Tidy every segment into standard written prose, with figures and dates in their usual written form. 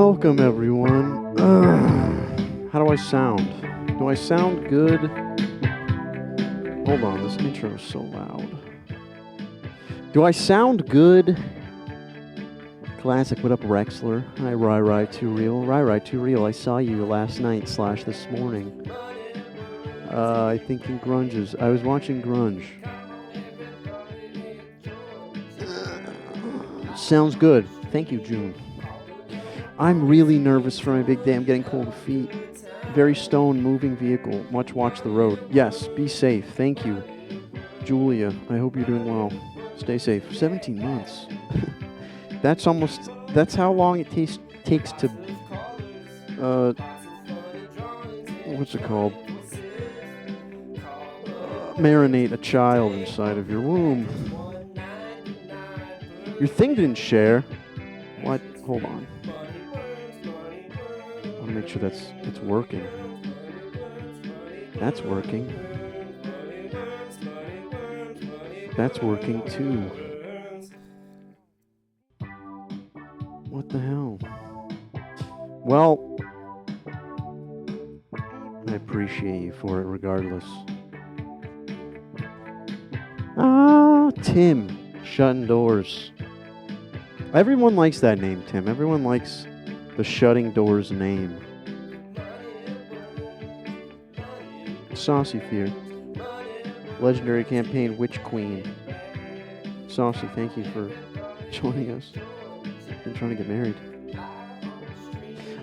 Welcome, everyone. How do I sound? Do I sound good? Hold on, this intro is so loud. Do I sound good? Classic, what up, Rexler? Hi, Rai 2 Real. Rai 2 Real, I saw you last night / this morning. I think in Grunges. I was watching Grunge. Sounds good. Thank you, June. I'm really nervous for my big day. I'm getting cold feet. Very stone, moving vehicle. Much watch the road. Yes, be safe. Thank you. Julia, I hope you're doing well. Stay safe. 17 months. That's how long it takes to, what's it called? Marinate a child inside of your womb. Your thing didn't share. What? Hold on. I want to make sure it's working. That's working. That's working too. What the hell? Well, I appreciate you for it regardless. Tim, shutting doors. Everyone likes that name, Tim. Everyone likes the shutting doors name. Saucy Fear. Legendary campaign Witch Queen. Saucy, thank you for joining us. Been trying to get married.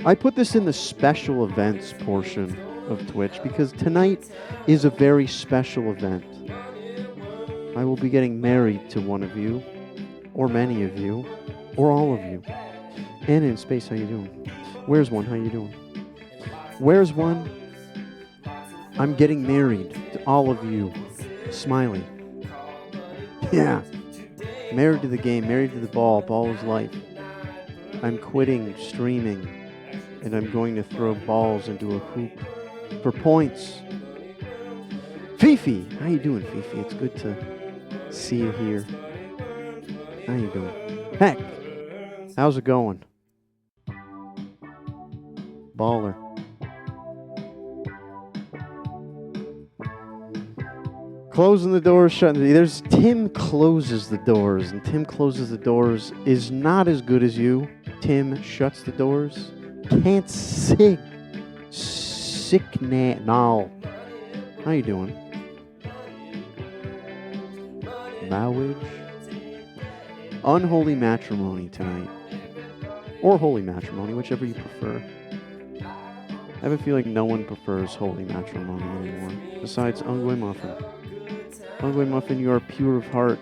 I put this in the special events portion of Twitch because tonight is a very special event. I will be getting married to one of you, or many of you, or all of you. Anna in space, how you doing? Where's one? How you doing? Where's one? I'm getting married to all of you. Smiley. Yeah. Married to the game, married to the ball. Ball is life. I'm quitting streaming, and I'm going to throw balls into a hoop for points. Fifi, how you doing, Fifi? It's good to see you here. How you doing? Heck, how's it going? Baller. Closing the doors, shutting the... There's Tim closes the doors, and Tim closes the doors is not as good as you. Tim shuts the doors. Can't sick now. How you doing? Marriage. Unholy matrimony tonight. Or holy matrimony, whichever you prefer. I have a feeling no one prefers holy matrimony anymore. Besides Ungwe Muffin. Ungwe Muffin, you are pure of heart.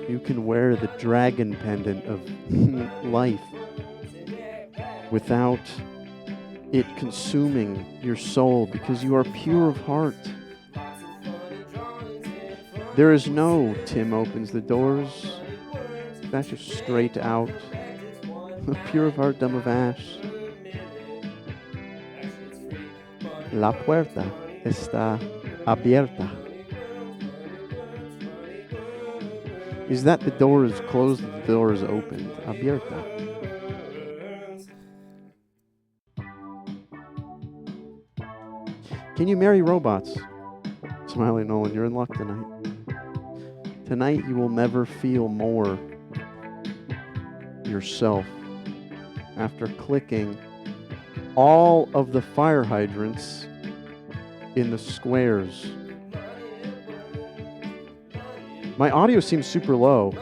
You can wear the dragon pendant of life without it consuming your soul because you are pure of heart. There is no Tim opens the doors. That's just straight out. Pure of heart, dumb of ass. La puerta está abierta. Is that the door is closed, the door is opened? Abierta. Can you marry robots? Smiley Nolan, you're in luck tonight. Tonight you will never feel more yourself after clicking all of the fire hydrants in the squares. My audio seems super low.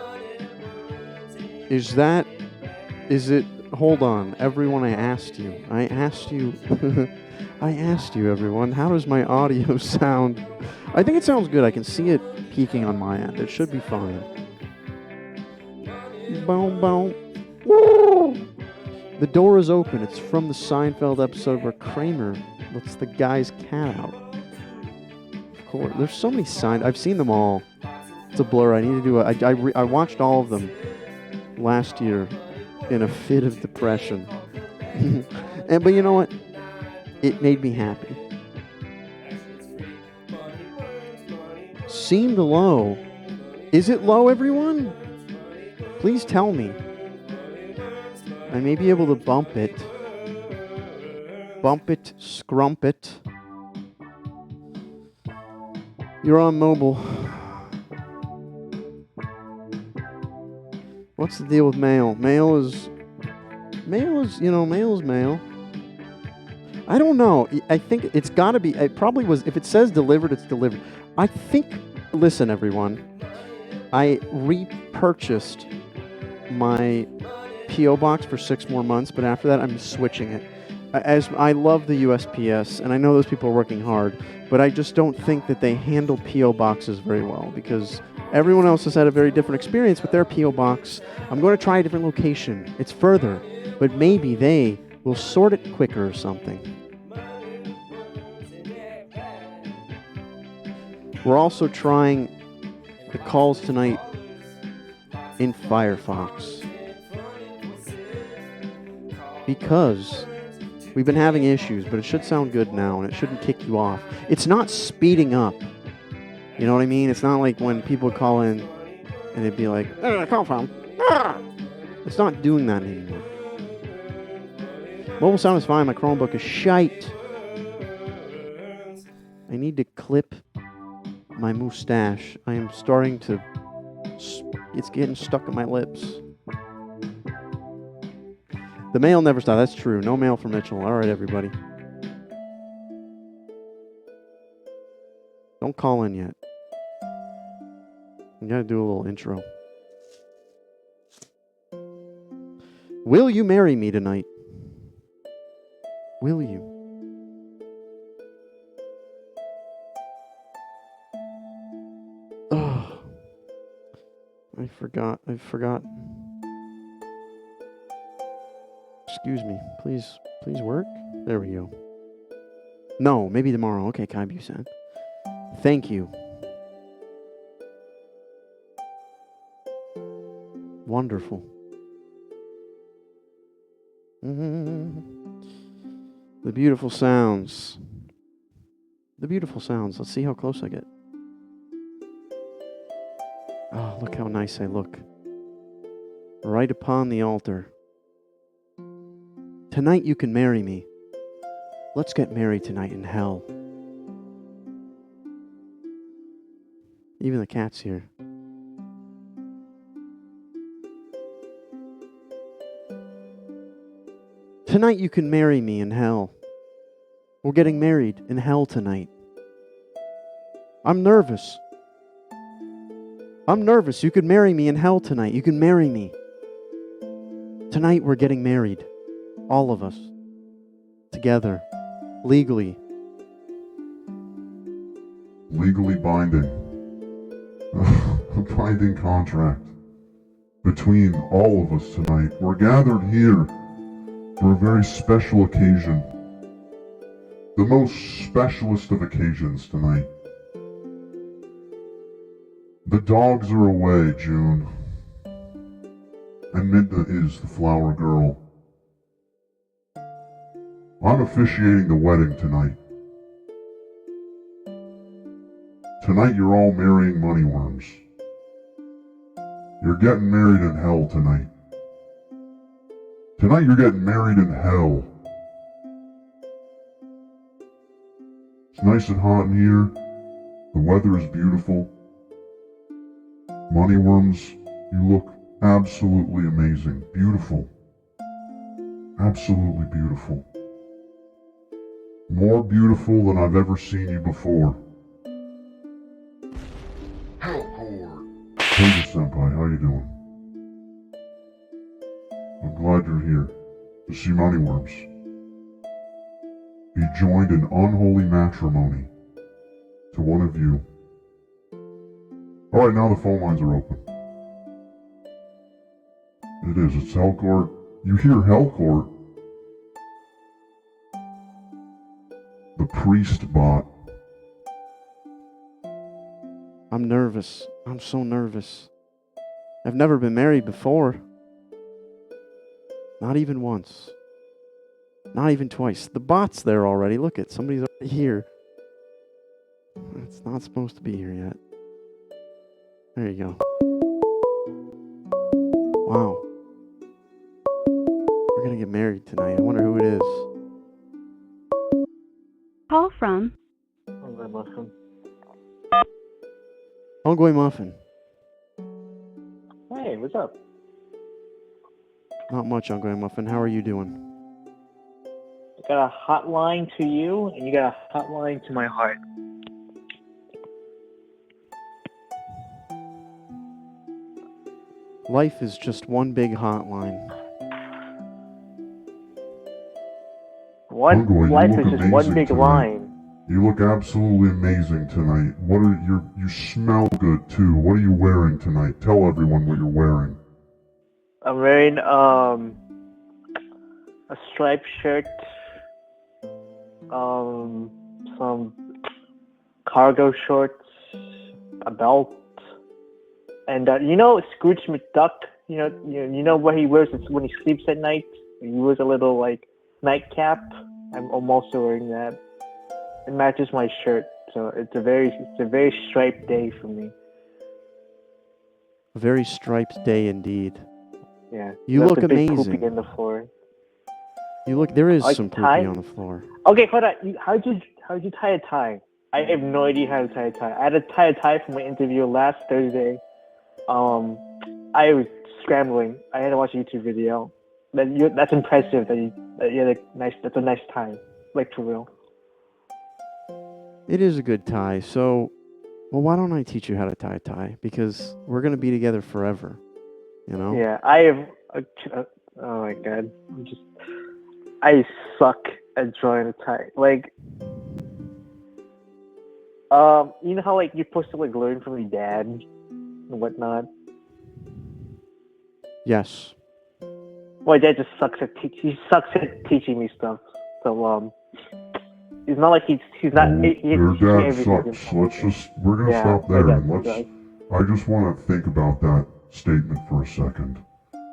Is it, hold on, everyone, I asked you, everyone, how does my audio sound? I think it sounds good. I can see it peaking on my end. It should be fine. Boom, boom. Woo! The door is open. It's from the Seinfeld episode where Kramer lets the guy's cat out. Of course. There's so many signs. I've seen them all. It's a blur. I need to do I watched all of them last year in a fit of depression. But you know what? It made me happy. Seemed low. Is it low, everyone? Please tell me. I I may be able to bump it. Bump it, scrump it. You're on mobile. What's the deal with mail? Mail is, mail is mail. I don't know. I think it's got to be, it probably was, if it says delivered, it's delivered. I think, listen everyone, I repurchased my P.O. box for 6 more months, but after that I'm switching it. As I love the USPS, and I know those people are working hard, but I just don't think that they handle P.O. boxes very well, because everyone else has had a very different experience with their P.O. box. I'm going to try a different location. It's further, but maybe they will sort it quicker or something. We're also trying the calls tonight in Firefox, because we've been having issues, but it should sound good now, and it shouldn't kick you off. It's not speeding up. You know what I mean? It's not like when people call in and it'd be like, "Where did I call from?" It's not doing that anymore. Mobile sound is fine. My Chromebook is shite. I need to clip my mustache. I am starting to... It's getting stuck in my lips. The mail never stopped. That's true. No mail for Mitchell. All right, everybody. Don't call in yet. I gotta do a little intro. Will you marry me tonight? Will you? Oh, I forgot. Excuse me. Please work. There we go. No, maybe tomorrow. Okay, Kai-Bu-san. Thank you. Wonderful. The beautiful sounds. Let's see how close I get. Oh, look how nice I look. Right upon the altar. Tonight you can marry me. Let's get married tonight in hell. Even the cat's here. Tonight you can marry me in hell. We're getting married in hell tonight. I'm nervous. You could marry me in hell tonight. You can marry me. Tonight we're getting married. All of us. Together. Legally. Legally binding. A binding contract. Between all of us tonight. We're gathered here for a very special occasion. The most specialist of occasions tonight. The dogs are away, June. And Midna is the flower girl. I'm officiating the wedding tonight. Tonight you're all marrying Moneyworms. You're getting married in hell tonight. Tonight you're getting married in hell. It's nice and hot in here. The weather is beautiful. Moneyworms, you look absolutely amazing. Beautiful. Absolutely beautiful. More beautiful than I've ever seen you before. Hey, Senpai, how you doing? I'm glad you're here to see Moneyworms. Be joined in unholy matrimony to one of you. Alright, now the phone lines are open. It is, it's Hellcourt. You hear Hellcourt? The priest bot. I'm nervous. I'm so nervous. I've never been married before. Not even once. Not even twice. The bot's there already. Look it. Somebody's already here. It's not supposed to be here yet. There you go. Wow. to get married tonight. I wonder who it is. Call from Ongoing Muffin. Hey, what's up? Not much, Ongoing Muffin. How are you doing? I got a hotline to you, and you got a hotline to my heart. Life is just one big hotline. Ongoing, Life you is look just one amazing big tonight. line. You look absolutely amazing tonight. You smell good too. What are you wearing tonight? Tell everyone what you're wearing. I'm wearing a striped shirt, some cargo shorts, a belt, and you know Scrooge McDuck. You know what he wears when he sleeps at night. He wears a little like nightcap. I'm also wearing that. It matches my shirt, so it's a very striped day for me. A very striped day indeed. Yeah. You There's look a big amazing. poopy in the floor. There is Like some tie? poopy on the floor. Okay, hold on. How'd you tie a tie? I have no idea how to tie a tie. I had to tie a tie for my interview last Thursday. I was scrambling. I had to watch a YouTube video. That's impressive. That's a nice tie. Like for real. It is a good tie. So, well, why don't I teach you how to tie a tie? Because we're gonna be together forever. You know? Yeah, I have. Oh my god, I suck at drawing a tie. Like, you know how like you're supposed to like learn from your dad and whatnot. Yes. My dad just sucks at teaching me stuff. So it's not like he's not. Your dad sucks. We're gonna stop there and I just want to think about that statement for a second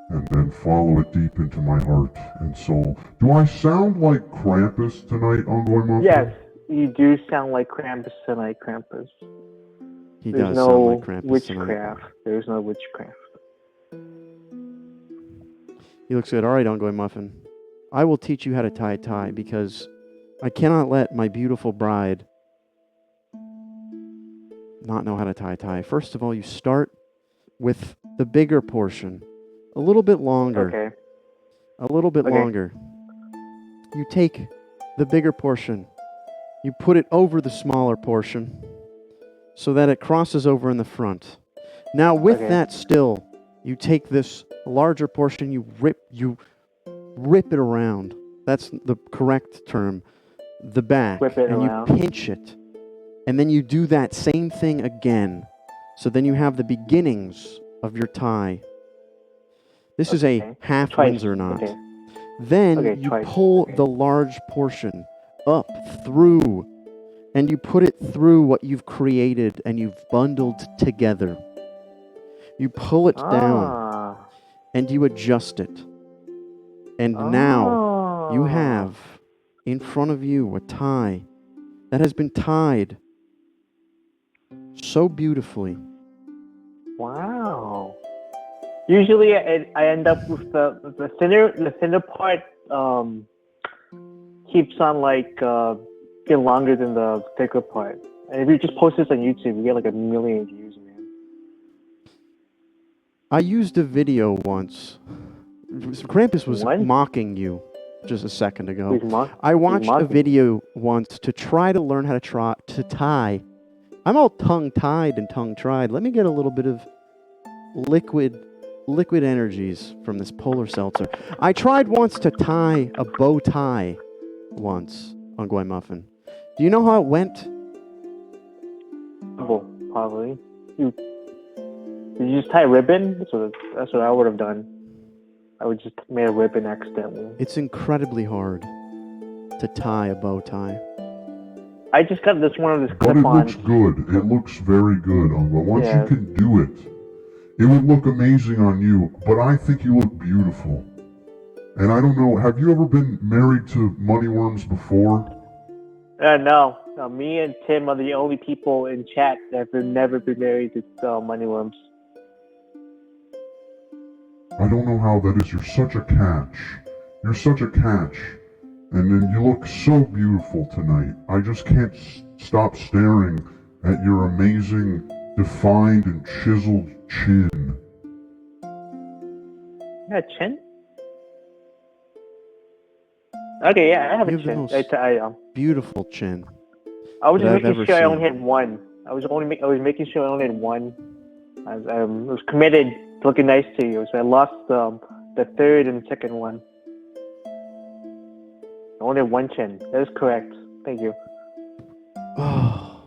and then follow it deep into my heart and soul. Do I sound like Krampus tonight, Ongoing Muffin? Yes, you do sound like Krampus tonight, Krampus. He There's does no sound like Krampus witchcraft. tonight. There's no witchcraft. He looks good. All right, Ongoing Muffin. I will teach you how to tie a tie because I cannot let my beautiful bride not know how to tie a tie. First of all, you start with the bigger portion, a little bit longer. Okay. A little bit longer. You take the bigger portion, you put it over the smaller portion so that it crosses over in the front. Now, with that still, you take this larger portion, you rip it around. That's the correct term. The back. Whip it and around. You pinch it. And then you do that same thing again. So then you have the beginnings of your tie. This is a half Windsor knot. Okay. Then you pull the large portion up through, and you put it through what you've created and you've bundled together. You pull it down, and you adjust it. And now you have in front of you a tie that has been tied so beautifully. Wow. Usually I end up with the thinner part keeps on like get longer than the thicker part. And if you just post this on YouTube, you get like 1 million views, man. I used a video once. Krampus was mocking you just a second ago. I watched a video once to try to learn how to tie. I'm all tongue-tied and tongue-tried. Let me get a little bit of liquid energies from this polar seltzer. I tried once to tie a bow tie once on Ongoing Muffin. Do you know how it went? Probably. Did you just tie a ribbon? That's what I would have done. I would just made a ribbon accidentally. It's incredibly hard to tie a bow tie. I just got this one of this clip-on. But it looks good. It looks very good. But once you can do it, it would look amazing on you. But I think you look beautiful. And I don't know, have you ever been married to Moneyworms before? No. Me and Tim are the only people in chat that have never been married to Moneyworms. I don't know how that is. You're such a catch. You're such a catch. And then you look so beautiful tonight. I just can't stop staring at your amazing, defined and chiseled chin. Yeah, chin? Okay, yeah, I have You a have the chin. most I beautiful chin was that just I've making ever sure I only seen. had one. I was making sure I only had one. I was committed to looking nice to you, so I lost the third and second one. I only had one chin. That is correct. Thank you. Oh,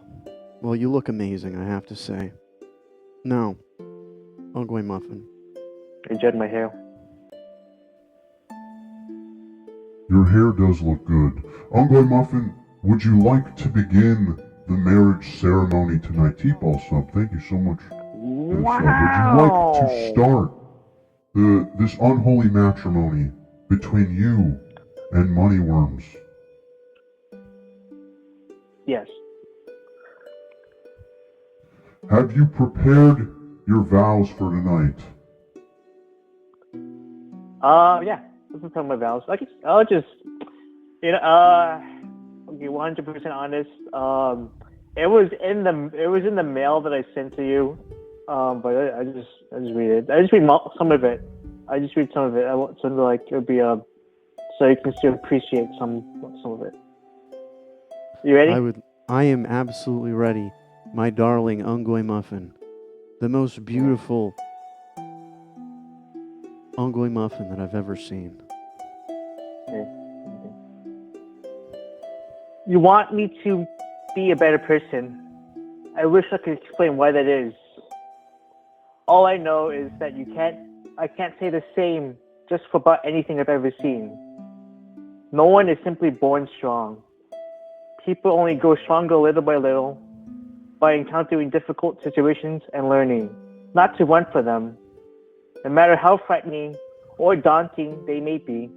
well, you look amazing, I have to say. Now, Ungwe Muffin. You judge my hair. Your hair does look good. Uncle Muffin, would you like to begin the marriage ceremony tonight? T-Ball sub, thank you so much for the sub. Would you like to start this unholy matrimony between you and Moneyworms? Yes. Have you prepared your vows for tonight? Yeah. This is my vows. I'll just, okay, 100% honest. It was in the mail that I sent to you. But I just read it. I just read some of it. I just read some of it. I want something like it would be so you can still appreciate some of it. You ready? I am absolutely ready, my darling Ungwe Muffin. The most beautiful Ungwe Muffin that I've ever seen. Okay. You want me to be a better person. I wish I could explain why that is. All I know is that I can't say the same just for about anything I've ever seen. No one is simply born strong. People only grow stronger little by little by encountering difficult situations and learning not to run for them, no matter how frightening or daunting they may be.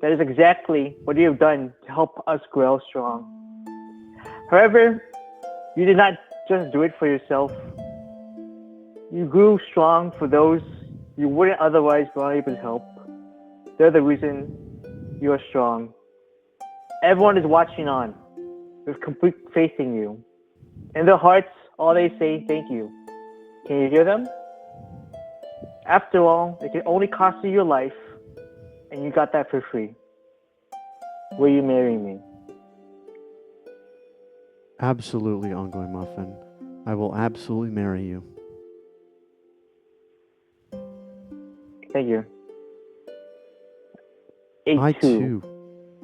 That is exactly what you have done to help us grow strong. However, you did not just do it for yourself. You grew strong for those you wouldn't otherwise be able to help. They're the reason you are strong. Everyone is watching on with complete faith in you. In their hearts, all they say, thank you. Can you hear them? After all, it can only cost you your life, and you got that for free. Will you marry me? Absolutely, Ungwe Muffin. I will absolutely marry you. Thank you. I A2. too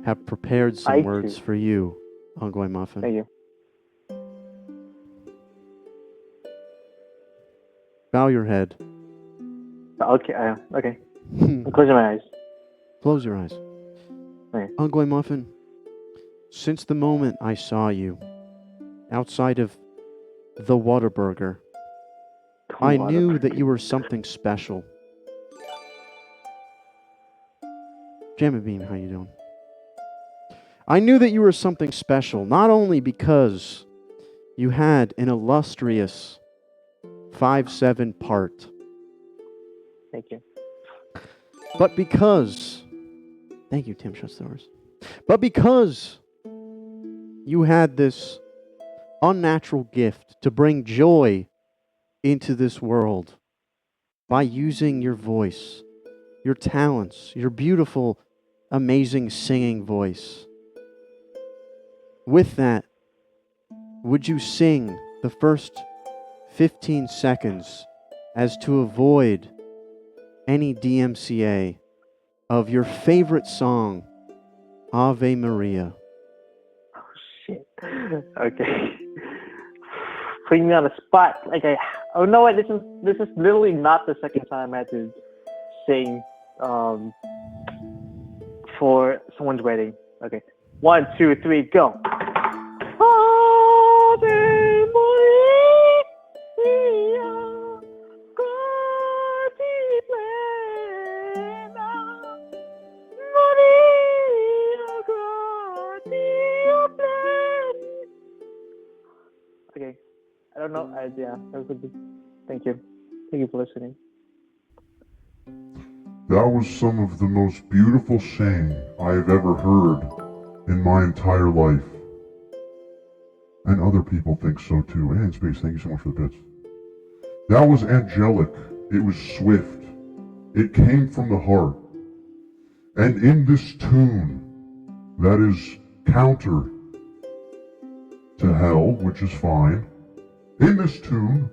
have prepared some I words too. for you, Ungwe Muffin. Thank you. Bow your head. Okay. Okay. I'm closing my eyes. Close your eyes. Okay. Ungwe Muffin, since the moment I saw you outside of the Whataburger, I knew that you were something special. Jammin' Bean, how you doing? I knew that you were something special, not only because you had an illustrious 5'7" part, Thank you. but because, thank you, Tim Shutters, but because you had this unnatural gift to bring joy into this world by using your voice, your talents, your beautiful, amazing singing voice. With that, would you sing the first 15 seconds as to avoid any DMCA of your favorite song, Ave Maria? Oh shit. Okay. Putting me on the spot. Oh no, what? This is literally not the second time I had to sing for someone's wedding. Okay. 1, 2, 3, go. Ave Maria, okay. I don't know. Yeah, that was a good. Thank you. Thank you for listening. That was some of the most beautiful singing I have ever heard in my entire life. And other people think so too. And Space, thank you so much for the bits. That was angelic. It was swift. It came from the heart. And in this tune, that is counter to hell, which is fine. In this tune,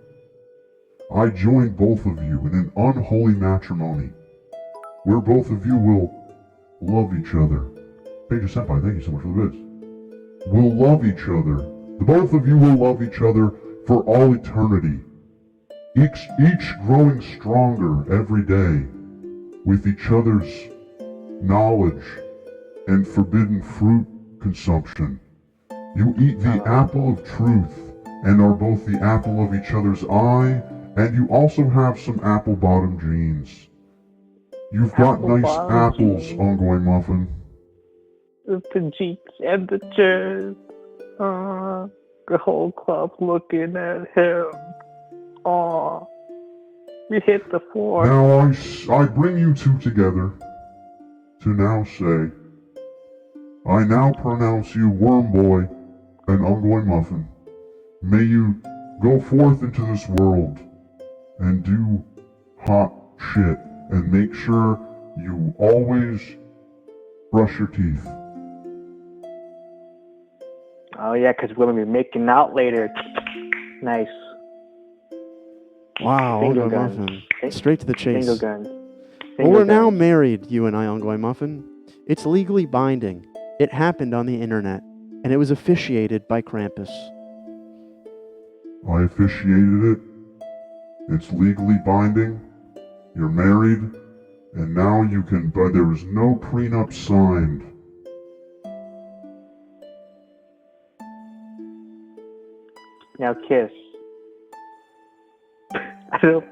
I join both of you in an unholy matrimony, where both of you will love each other. Paige Senpai, thank you so much for the bits. Will love each other. The both of you will love each other for all eternity. Each growing stronger every day with each other's knowledge and forbidden fruit consumption. You eat the apple of truth and are both the apple of each other's eye, and you also have some apple bottom jeans. You've got nice apples, ongoing muffin. The jeeps and the chairs. The whole club looking at him. Aw. We hit the floor. Now I bring you two together to now say, I now pronounce you Worm Boy and Ongoing Muffin. May you go forth into this world and do hot shit and make sure you always brush your teeth. Oh yeah, because we're going to be making out later. Nice. Wow, Finger Ongoing guns. Muffin. Straight to the chase. Finger guns. Well, we're now married, you and I, Ongoing Muffin. It's legally binding. It happened on the internet, and it was officiated by Krampus. I officiated it. It's legally binding. You're married, and now you can, but there was no prenup signed. Now kiss. I don't.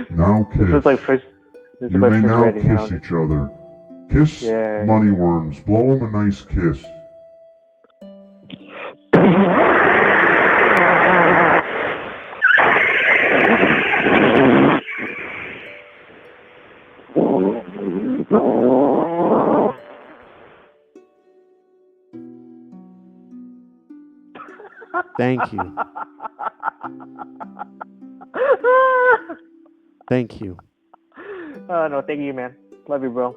Now kiss. This is like first. This You is my may first now rating. kiss each other. Kiss Yeah. Moneyworms. Blow him a nice kiss. Thank you. Thank you. Oh no, thank you, man. Love you, bro.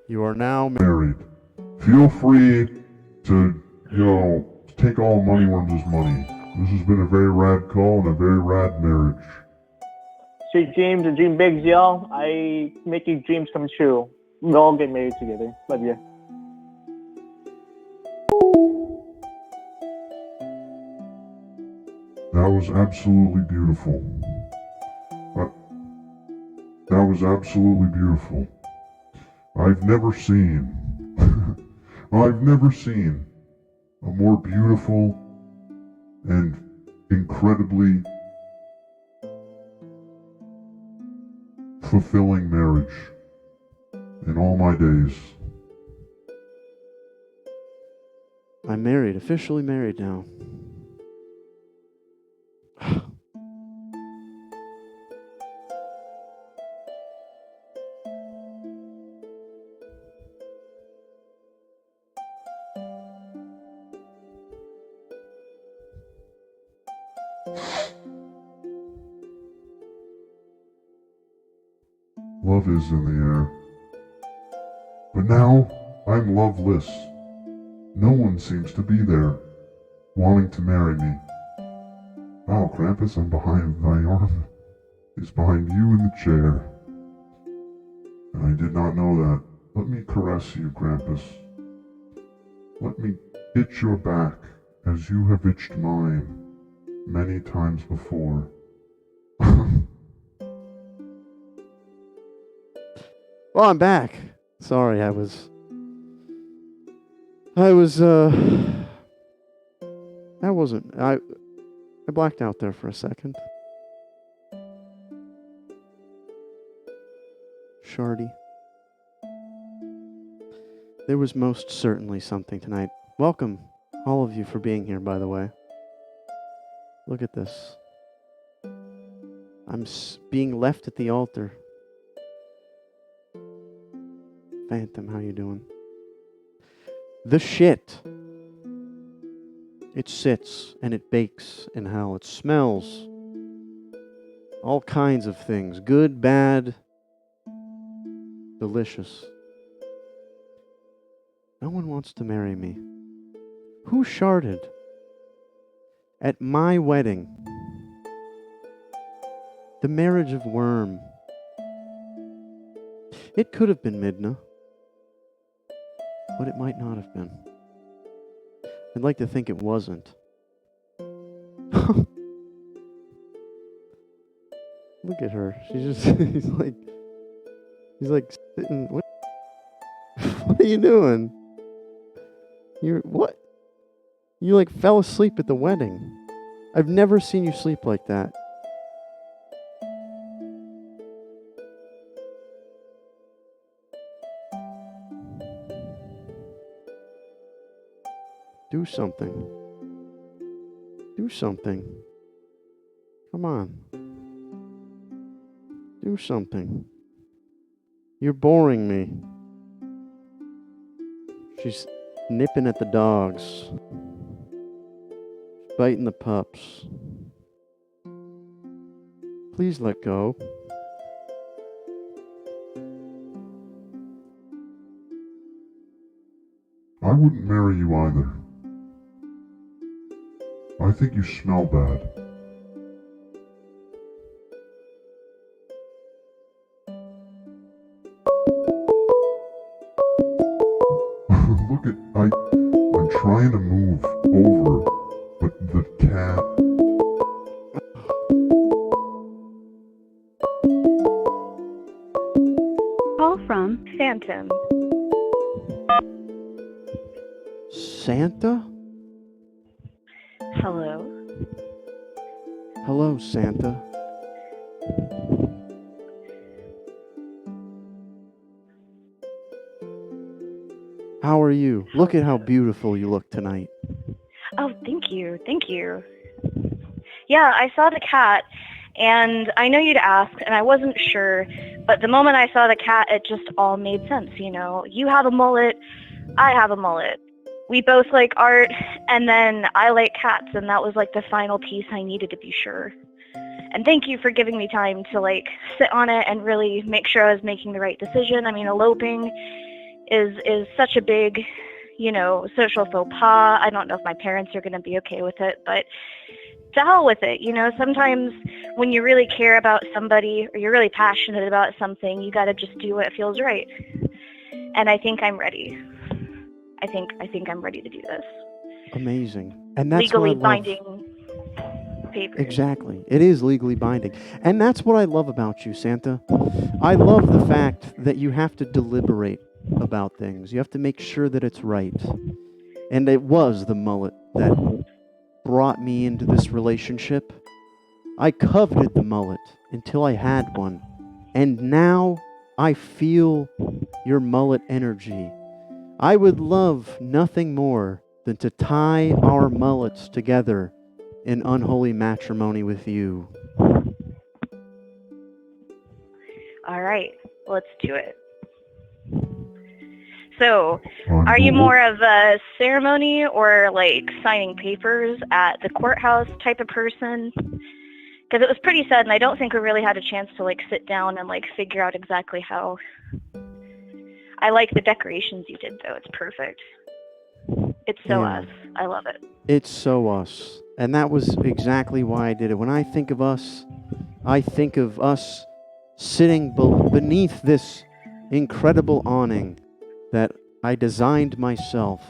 You are now Married. Feel free to, take all Moneyworms' money. This has been a very rad call and a very rad marriage. Sweet dreams and dream bigs, y'all. I make your dreams come true. We all get married together. Love you. That was absolutely beautiful. That was absolutely beautiful. I've never seen a more beautiful and incredibly fulfilling marriage in all my days. I'm married, officially married now. Love is in the air. But now I'm loveless. No one seems to be there, wanting to marry me. Wow, Krampus, I'm behind thy arm. Is behind you in the chair. And I did not know that. Let me caress you, Krampus. Let me itch your back as you have itched mine many times before. Well, I'm back. Sorry, I blacked out there for a second. Shardy. There was most certainly something tonight. Welcome, all of you, for being here, by the way. Look at this. I'm being left at the altar. Phantom, how you doing? The shit. It sits and it bakes in hell. It smells all kinds of things. Good, bad, delicious. No one wants to marry me. Who sharded? At my wedding. The marriage of Worm. It could have been Midna, but it might not have been. I'd like to think it wasn't. Look at her. She's just, he's like sitting. What? What are you doing? What? You like fell asleep at the wedding. I've never seen you sleep like that. Do something. Do something. Come on. Do something. You're boring me. She's nipping at the dogs. Biting the pups. Please let go. I wouldn't marry you either. I think you smell bad. Look at, I'm trying to move over, but the cat... Call from Phantom. Santa? Hello. Hello, Santa. How are you? Look at how beautiful you look tonight. Oh, thank you. Thank you. Yeah, I saw the cat, and I know you'd ask, and I wasn't sure, but the moment I saw the cat, it just all made sense, you know? You have a mullet, I have a mullet. We both like art, and then I like cats, and that was like the final piece I needed to be sure. And thank you for giving me time to like sit on it and really make sure I was making the right decision. I mean, eloping is such a big, you know, social faux pas. I don't know if my parents are going to be okay with it, but to hell with it. You know, sometimes when you really care about somebody or you're really passionate about something, you got to just do what feels right. And I think I'm ready. I think I'm ready to do this. Amazing. And that's legally what I love. binding papers. Exactly. It is legally binding. And that's what I love about you, Santa. I love the fact that you have to deliberate about things. You have to make sure that it's right. And it was the mullet that brought me into this relationship. I coveted the mullet until I had one. And now I feel your mullet energy. I would love nothing more than to tie our mullets together in unholy matrimony with you. All right, let's do it. So, are you more of a ceremony or like signing papers at the courthouse type of person? Because it was pretty sad, and I don't think we really had a chance to like sit down and like figure out exactly how. I like the decorations you did, though. It's perfect. It's so us. I love it. It's so us. And that was exactly why I did it. When I think of us, I think of us sitting beneath this incredible awning that I designed myself.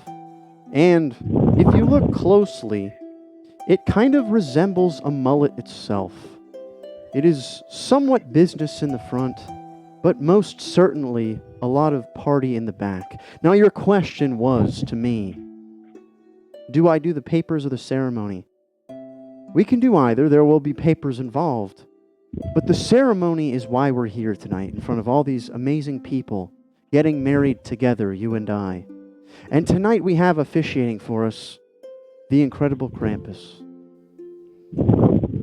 And if you look closely, it kind of resembles a mullet itself. It is somewhat business in the front, but most certainly a lot of party in the back. Now, your question was to me, do I do the papers or the ceremony? We can do either. There will be papers involved. But the ceremony is why we're here tonight in front of all these amazing people getting married together, you and I. And tonight we have officiating for us the incredible Krampus.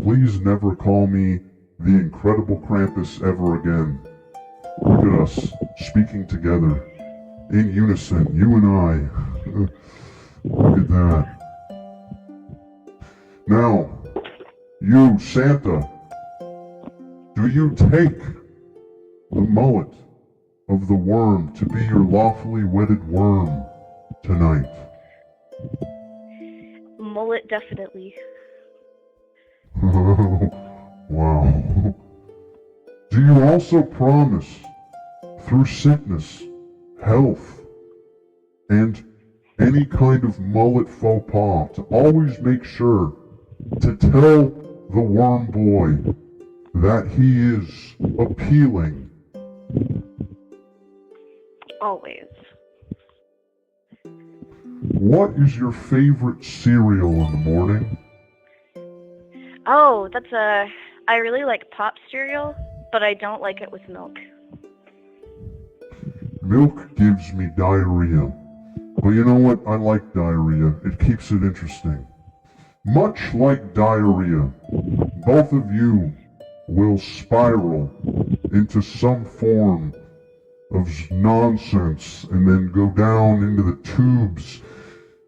Please never call me the Incredible Krampus ever again. Look at us, speaking together. in unison, you and I. Look at that. Now, you, Santa, do you take the mullet of the worm to be your lawfully wedded worm tonight? Mullet, definitely. Wow. Do you also promise, through sickness, health, and any kind of mullet faux pas, to always make sure to tell the worm boy that he is appealing? Always. What is your favorite cereal in the morning? Oh, I really like pop cereal, but I don't like it with milk. Milk gives me diarrhea. But you know what? I like diarrhea. It keeps it interesting. Much like diarrhea, both of you will spiral into some form of nonsense and then go down into the tubes.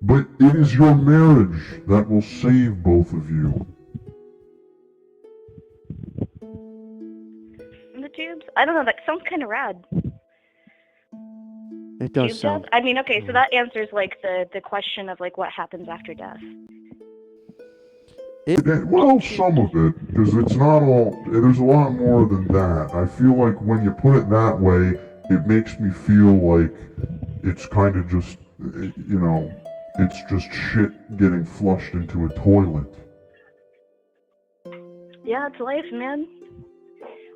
But it is your marriage that will save both of you. In the tubes? I don't know, that sounds kind of rad. It does Tube sound. death? I mean, okay, so that answers, like, the question of, like, what happens after death. Well, some of it, because it's not all, there's a lot more than that. I feel like when you put it that way, it makes me feel like it's kind of just, you know, it's just shit getting flushed into a toilet. Yeah, it's life, man.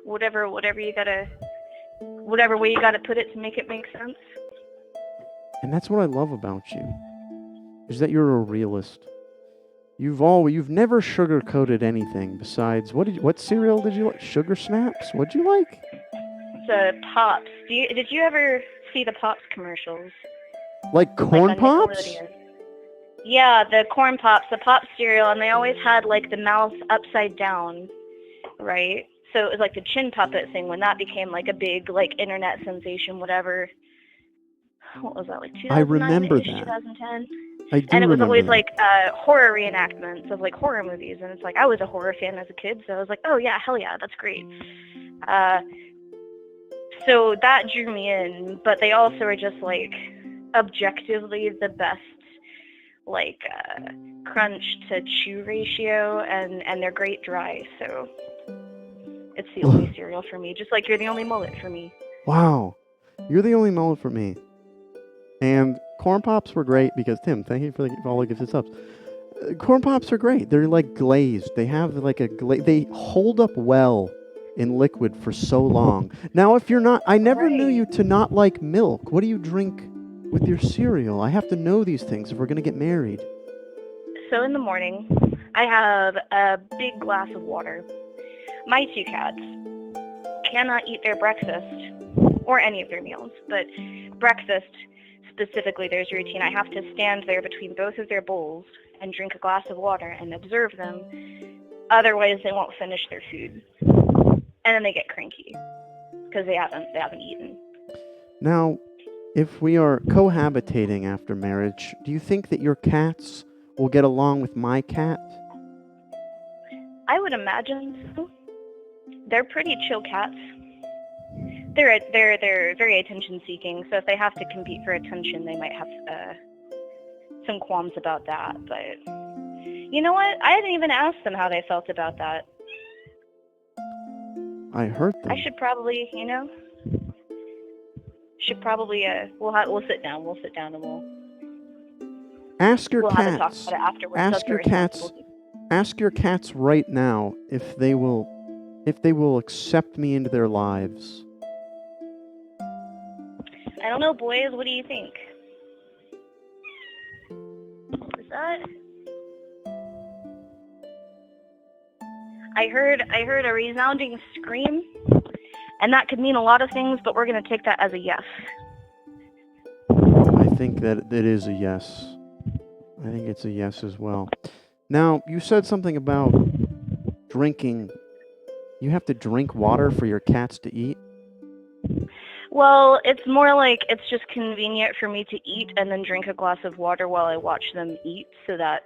Whatever way you gotta put it to make it make sense. And that's what I love about you, is that you're a realist. You've never sugar-coated anything besides, what cereal did you like? Sugar Snaps? What'd you like? The Pops. Did you ever see the Pops commercials? Like Corn on Pops? Nickelodeon? Yeah, the Corn Pops, the Pop cereal, and they always had, like, the mouth upside down, right? So it was like the chin puppet thing when that became, like, a big, like, internet sensation, whatever. What was that, like 2009-ish, I remember that. 2010? I do And it was remember always that. like horror reenactments of like horror movies, and it's like I was a horror fan as a kid, so I was like, oh yeah, hell yeah, that's great. So that drew me in, but they also are just like objectively the best, like crunch to chew ratio, and they're great dry, so it's the only cereal for me. Just like you're the only mullet for me. Wow. You're the only mullet for me. And Corn Pops were great because, Tim, thank you for all the gifts and subs. Corn Pops are great. They're like glazed. They have like a they hold up well in liquid for so long. Now, if you're not, I never knew you to not like milk. What do you drink with your cereal? I have to know these things if we're going to get married. So in the morning, I have a big glass of water. My two cats cannot eat their breakfast or any of their meals, but breakfast specifically, there's a routine. I have to stand there between both of their bowls and drink a glass of water and observe them. Otherwise, they won't finish their food, and then they get cranky because they haven't eaten. Now, if we are cohabitating after marriage, do you think that your cats will get along with my cat? I would imagine so. They're pretty chill cats. They're very attention seeking, so if they have to compete for attention, they might have some qualms about that. But you know what? I didn't even ask them how they felt about that. I heard them. I should probably, we'll sit down. We'll sit down and we'll ask your we'll cats. have a talk about it afterwards. Ask your cats. Ask your cats right now if they will accept me into their lives. I don't know, boys. What do you think? Is that? I heard a resounding scream, and that could mean a lot of things, but we're going to take that as a yes. I think that it is a yes. I think it's a yes as well. Now, you said something about drinking. You have to drink water for your cats to eat? Well, it's more like it's just convenient for me to eat and then drink a glass of water while I watch them eat so that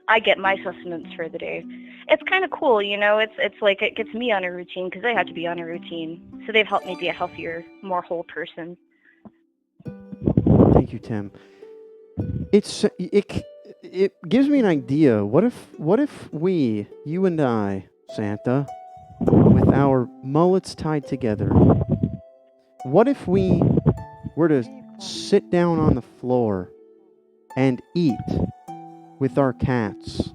I get my sustenance for the day. It's kind of cool, you know. It's like it gets me on a routine because I have to be on a routine. So they've helped me be a healthier, more whole person. Thank you, Tim. It gives me an idea. What if we, you and I, Santa, with our mullets tied together, what if we were to sit down on the floor and eat with our cats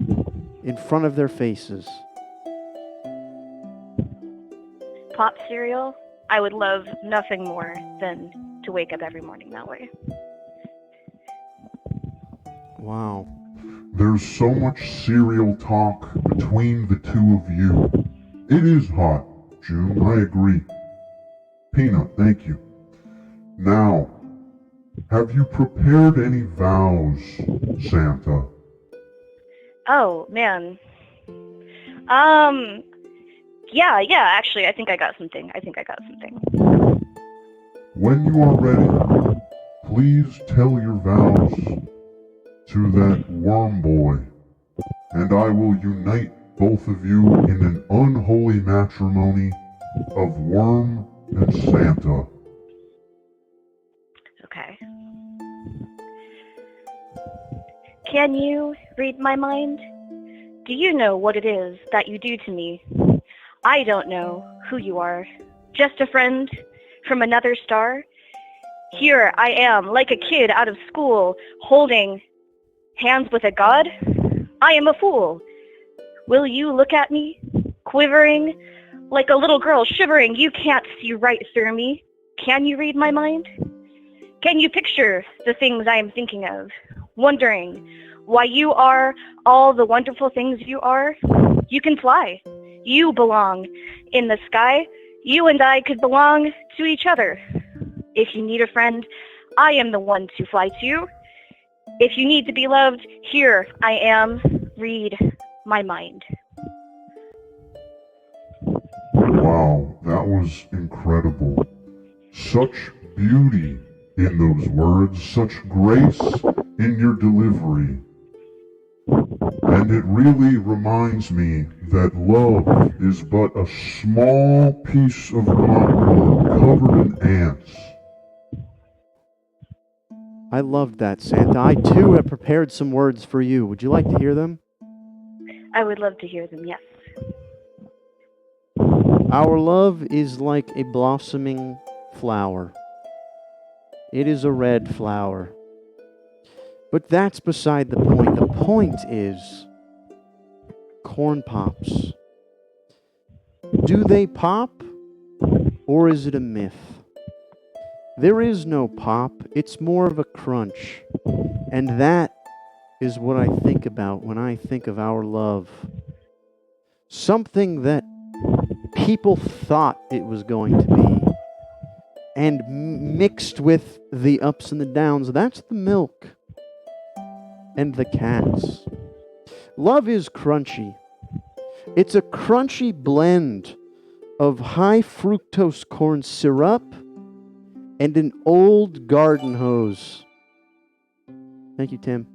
in front of their faces? Pop cereal, I would love nothing more than to wake up every morning that way. Wow. There's so much cereal talk between the two of you. It is hot, June, I agree. Peanut, thank you. Now, have you prepared any vows, Santa? Oh, man. Yeah, actually, I think I got something. When you are ready, please tell your vows to that worm boy, and I will unite both of you in an unholy matrimony of worm and Santa. Okay. Can you read my mind? Do you know what it is that you do to me? I don't know who you are. Just a friend from another star? Here I am, like a kid out of school, holding hands with a god? I am a fool. Will you look at me, quivering, like a little girl shivering? You can't see right through me. Can you read my mind? Can you picture the things I am thinking of, wondering why you are all the wonderful things you are? You can fly. You belong in the sky. You and I could belong to each other. If you need a friend, I am the one to fly to. If you need to be loved, here I am. Read my mind. Wow, that was incredible. Such beauty in those words, such grace in your delivery. And it really reminds me that love is but a small piece of popcorn covered in ants. I loved that, Santa. I too have prepared some words for you. Would you like to hear them? I would love to hear them, yes. Our love is like a blossoming flower. It is a red flower. But that's beside the point. The point is corn pops. Do they pop, or is it a myth? There is no pop. It's more of a crunch. And that is what I think about when I think of our love. Something that people thought it was going to be, and mixed with the ups and the downs. That's the milk and the cats. Love is crunchy. It's a crunchy blend of high fructose corn syrup and an old garden hose. Thank you, Tim.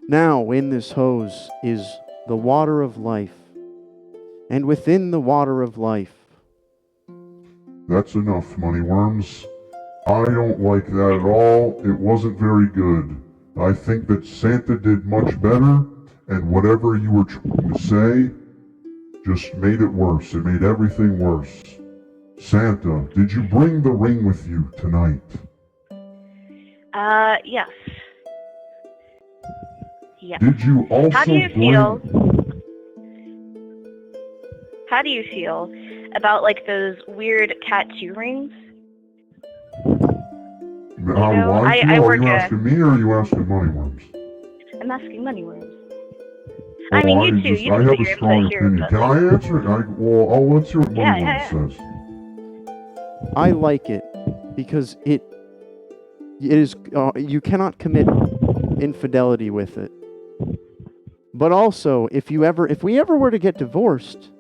Now, in this hose is the water of life. And within the water of life. That's enough, Moneyworms. I don't like that at all. It wasn't very good. I think that Santa did much better, and whatever you were trying to say just made it worse. It made everything worse. Santa, did you bring the ring with you tonight? Yes. Yes. Did you also How do you bring... feel? How do you feel about like those weird tattoo rings? I Are work you at. asking me or are you asking Moneyworms? I'm asking Moneyworms. Oh, I mean, you too. You I can have put a your strong input here, opinion. but Can I answer it? Let's hear what Moneyworms says. I like it because it is you cannot commit infidelity with it. But also, if we ever were to get divorced,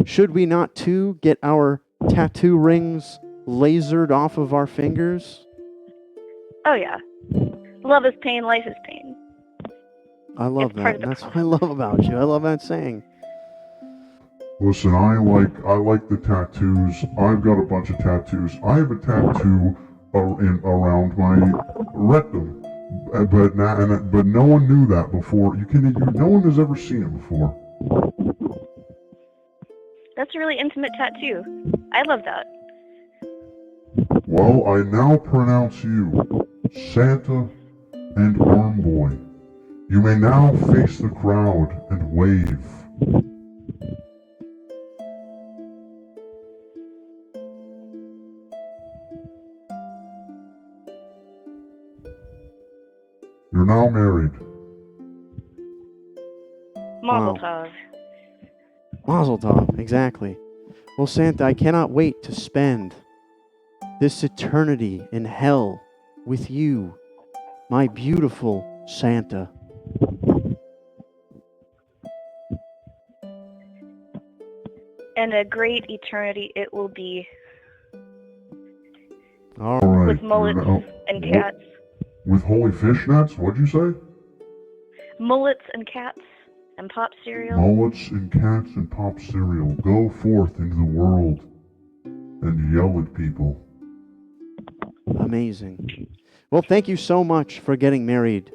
should we not too get our tattoo rings lasered off of our fingers? Oh yeah. Love is pain, life is pain. I love It's part that. of And the that's what I love about you. I love that saying. Listen, I like the tattoos. I've got a bunch of tattoos. I have a tattoo around my rectum, but no one knew that before. No one has ever seen it before. That's a really intimate tattoo. I love that. Well, I now pronounce you Santa and Worm Boy. You may now face the crowd and wave. You're now married. Mazel Wow. tov. Mazel tov, exactly. Well, Santa, I cannot wait to spend this eternity in hell with you, my beautiful Santa. And a great eternity it will be. All All right. With mullets and cats. With holy fishnets? What'd you say? Mullets and cats and pop cereal. Mullets and cats and pop cereal. Go forth into the world and yell at people. Amazing. Well, thank you so much for getting married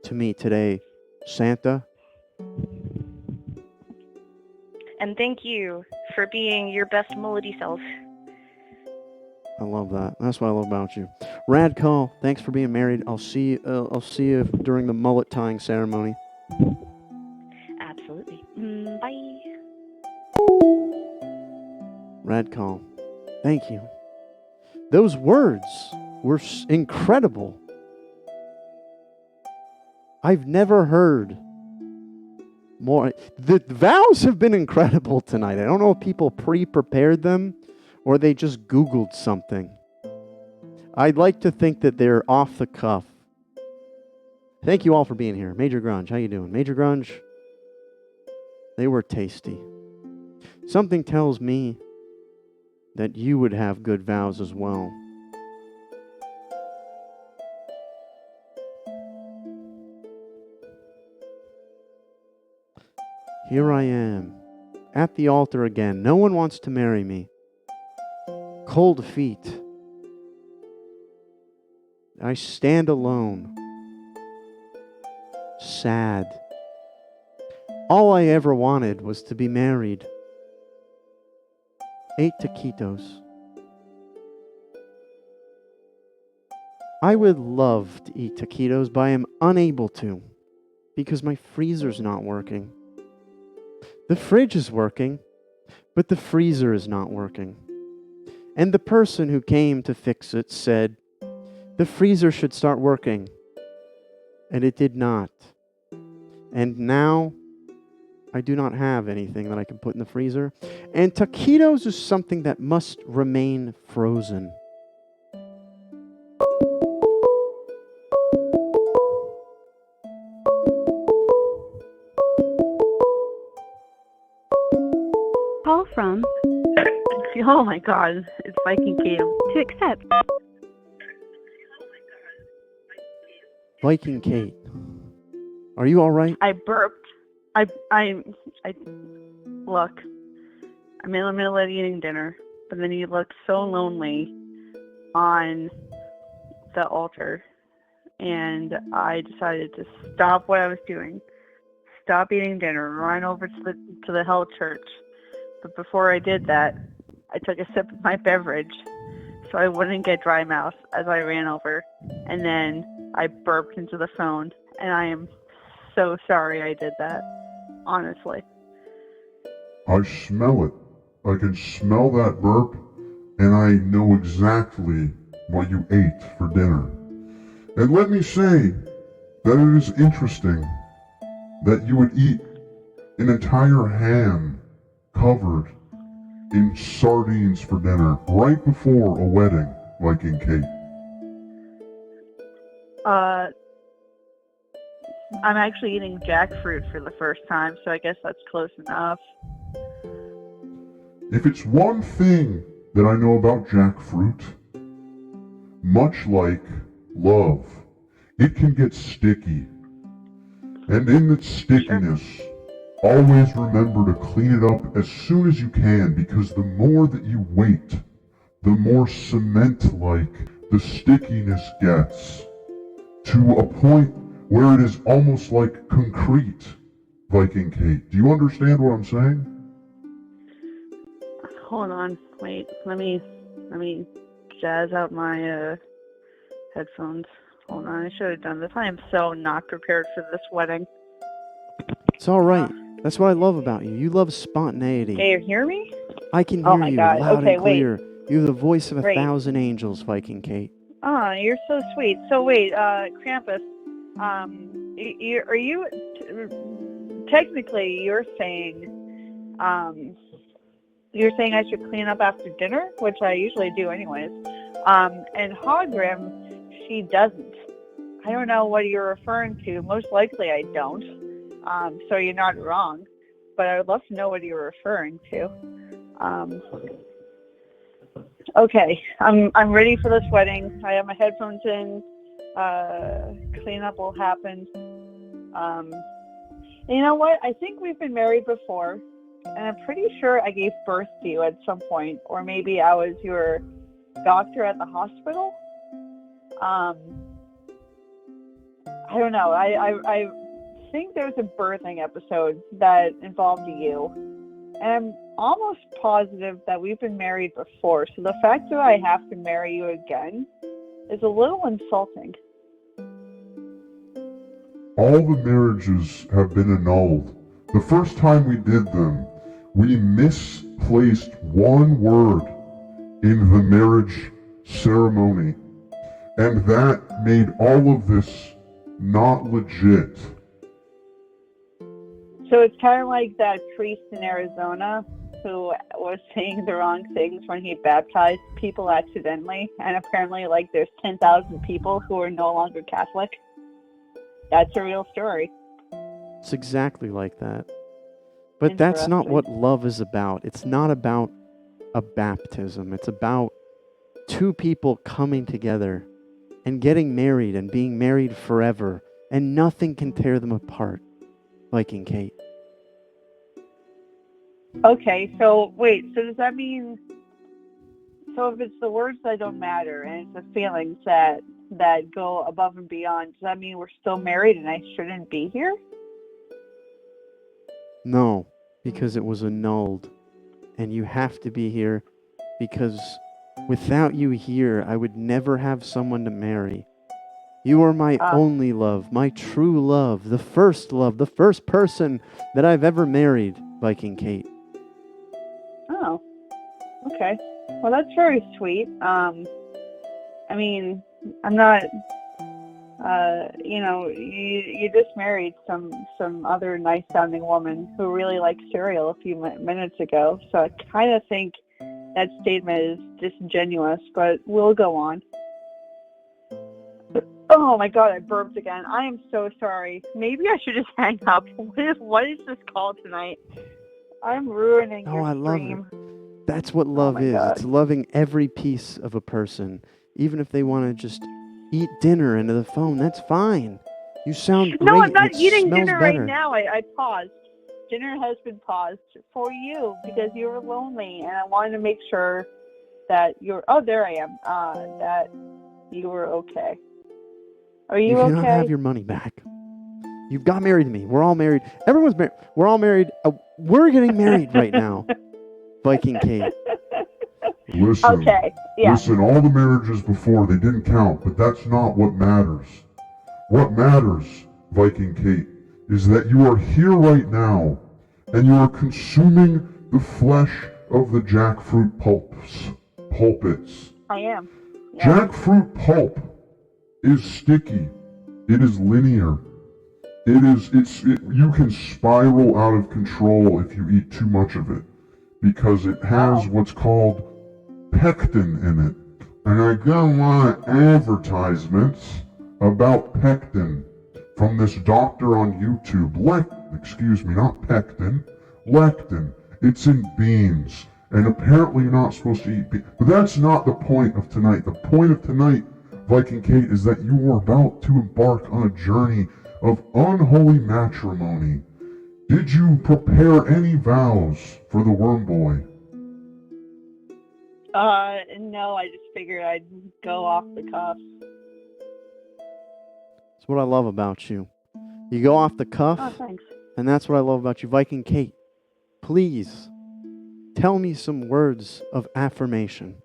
to me today, Santa. And thank you for being your best mullety self. I love that. That's what I love about you. Rad Call, thanks for being married. I'll see you during the mullet tying ceremony. Absolutely. Bye. Rad Call, thank you. Those words were incredible. I've never heard more. The vows have been incredible tonight. I don't know if people pre-prepared them or they just Googled something. I'd like to think that they're off the cuff. Thank you all for being here. Major Grunge, how you doing? Major Grunge, they were tasty. Something tells me that you would have good vows as well. Here I am, at the altar again. No one wants to marry me. Cold feet. I stand alone. Sad. All I ever wanted was to be married. 8 taquitos. I would love to eat taquitos, but I am unable to because my freezer's not working. The fridge is working, but the freezer is not working. And the person who came to fix it said, the freezer should start working. And it did not. And now, I do not have anything that I can put in the freezer. And taquitos is something that must remain frozen. Call from. Oh my god, it's Viking Kate. To accept. Viking Kate, are you all right? I burped. I look. I'm in the middle of eating dinner, but then you looked so lonely on the altar, and I decided to stop what I was doing, stop eating dinner, run over to the Hell Church. But before I did that, I took a sip of my beverage so I wouldn't get dry mouth as I ran over, and then I burped into the phone, and I am so sorry I did that, honestly. I smell it. I can smell that burp, and I know exactly what you ate for dinner. And let me say that it is interesting that you would eat an entire ham covered in sardines for dinner right before a wedding, Viking Kate. I'm actually eating jackfruit for the first time, so I guess that's close enough. If it's one thing that I know about jackfruit? Much like love, it can get sticky. And in its stickiness, always remember to clean it up as soon as you can, because the more that you wait, the more cement-like the stickiness gets, to a point where it is almost like concrete, Viking Kate. Do you understand what I'm saying? Hold on, wait. Let me jazz out my headphones. Hold on, I should have done this. I am so not prepared for this wedding. It's all right. That's what I love about you. You love spontaneity. Can you hear me? I can Oh hear my you God. loud Okay, and clear. You have the voice of a Wait. 1,000 angels, Viking Kate. Oh, you're so sweet. So wait, Krampus, are you technically you're saying I should clean up after dinner, which I usually do anyways. And Hologram, she doesn't. I don't know what you're referring to. Most likely I don't. So you're not wrong. But I would love to know what you're referring to. Okay, I'm ready for this wedding. I have my headphones in. Cleanup will happen. You know what? I think we've been married before, and I'm pretty sure I gave birth to you at some point, or maybe I was your doctor at the hospital. I don't know. I think there's a birthing episode that involved you. And I'm almost positive that we've been married before, so the fact that I have to marry you again is a little insulting. All the marriages have been annulled. The first time we did them, we misplaced one word in the marriage ceremony, and that made all of this not legit. So it's kind of like that priest in Arizona who was saying the wrong things when he baptized people accidentally, and apparently there's 10,000 people who are no longer Catholic. That's a real story. It's exactly like that. But that's not what love is about. It's not about a baptism. It's about two people coming together and getting married and being married forever, and nothing can tear them apart. Viking Kate. Okay, so wait, so does that mean, so if it's the words that don't matter and it's the feelings that go above and beyond, does that mean we're still married and I shouldn't be here? No, because it was annulled. And you have to be here because without you here, I would never have someone to marry. You are my only love, my true love, the first person that I've ever married, Viking Kate. Oh, okay. Well, that's very sweet. I mean, I'm not, you just married some other nice sounding woman who really liked cereal a few minutes ago. So I kind of think that statement is disingenuous, but we'll go on. Oh my God, I burped again. I am so sorry. Maybe I should just hang up. What is this call tonight? I'm ruining your I love stream. it. That's what love is. God. It's loving every piece of a person. Even if they want to just eat dinner into the phone, that's fine. You sound great. No, I'm not it eating smells dinner better. right now. I paused. Dinner has been paused for you because you were lonely, and I wanted to make sure that you're. Oh, there I am. That you were okay. Are you okay? You cannot have your money back. You've got married to me. We're all married. Everyone's married. We're all married. We're getting married right now. Viking Kate. Listen, okay. Yeah. Listen, all the marriages before, they didn't count, but that's not what matters. What matters, Viking Kate, is that you are here right now, and you are consuming the flesh of the jackfruit pulpits. I am. Yeah. Jackfruit pulp is sticky. It is linear. You can spiral out of control if you eat too much of it, because it has what's called pectin in it. And I got a lot of advertisements about pectin from this doctor on YouTube. Excuse me, not pectin, lectin. It's in beans. And apparently you're not supposed to eat beef. But that's not the point of tonight. The point of tonight, Viking Kate, is that you are about to embark on a journey of unholy matrimony. Did you prepare any vows for the worm boy? No, I just figured I'd go off the cuff. That's what I love about you. You go off the cuff, Oh, thanks. and that's what I love about you. Viking Kate, please tell me some words of affirmation.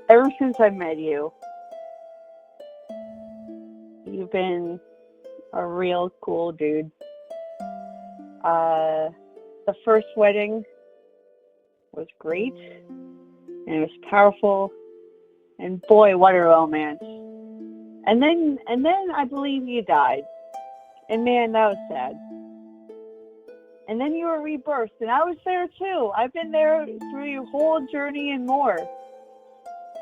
Ever since I met you, you've been a real cool dude. The first wedding was great, and it was powerful, and boy, what a romance. And then I believe you died, and man, that was sad. And then you were rebirthed, and I was there too. I've been there through your whole journey and more.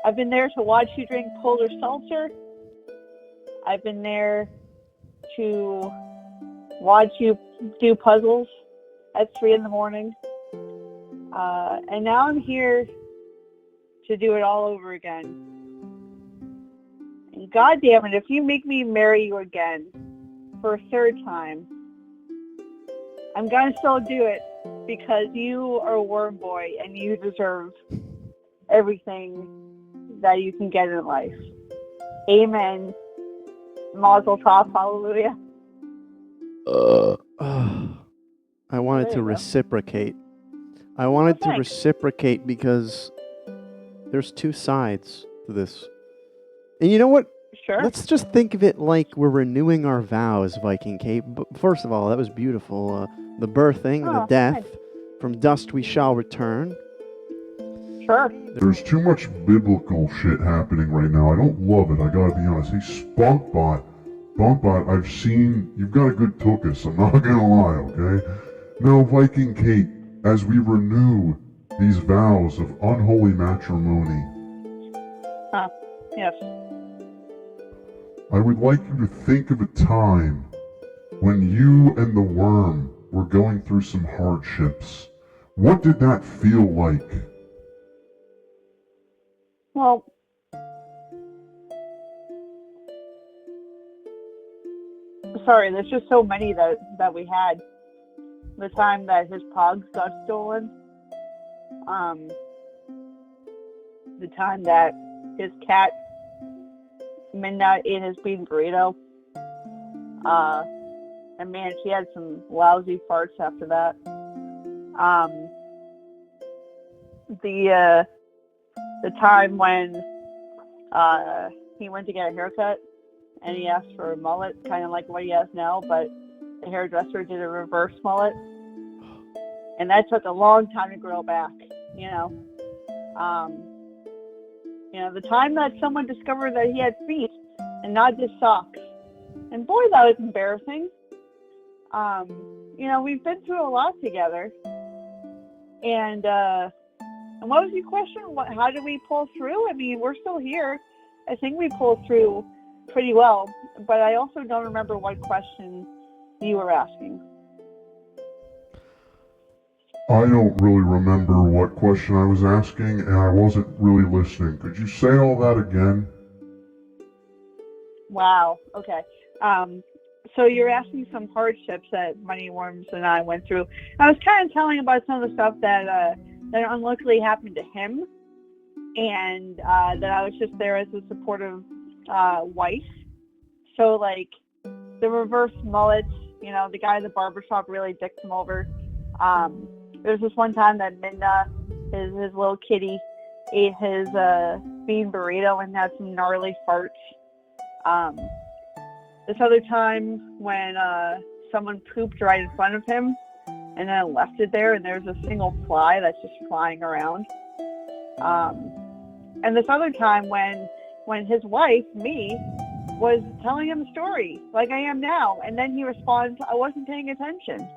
I've been there to watch you drink polar seltzer. I've been there to watch you do puzzles at 3 a.m. And now I'm here to do it all over again. And God damn it, if you make me marry you again for a third time, I'm gonna still do it because you are a worm boy and you deserve everything that you can get in life. Amen. Mazel tov, hallelujah. I wanted There to you go. reciprocate. I wanted to thanks. reciprocate because there's two sides to this. And you know what? Sure. Let's just think of it like we're renewing our vows, Viking Kate. But first of all, that was beautiful. The birthing, the Oh, death. nice. From dust we shall return. Sure. There's too much biblical shit happening right now. I don't love it, I gotta be honest. Hey, Spunkbot, I've seen, you've got a good tuchus, I'm not gonna lie, okay? Now, Viking Kate, as we renew these vows of unholy matrimony, Yes. I would like you to think of a time when you and the worm were going through some hardships. What did that feel like? Well, sorry, there's just so many that we had. The time that his pogs got stolen. The time that his cat Midnight ate his bean burrito. And man, she had some lousy farts after that. The time when he went to get a haircut and he asked for a mullet, kind of like what he has now, but the hairdresser did a reverse mullet, and that took a long time to grow back. The time that someone discovered that he had feet and not just socks, and boy, that was embarrassing. We've been through a lot together, and what was your question? How did we pull through? I mean, we're still here. I think we pulled through pretty well, but I also don't remember what question you were asking. I don't really remember what question I was asking, and I wasn't really listening. Could you say all that again? Wow. Okay. So you're asking some hardships that Moneyworms and I went through. I was kind of telling about some of the stuff that unluckily happened to him, and that I was just there as a supportive wife. So, like, the reverse mullet, the guy at the barbershop really dicked him over. There was this one time that Minna, his little kitty, ate his bean burrito and had some gnarly farts. This other time when someone pooped right in front of him and then left it there, and there's a single fly that's just flying around. And this other time when his wife, me, was telling him a story like I am now, and then he responds, "I wasn't paying attention."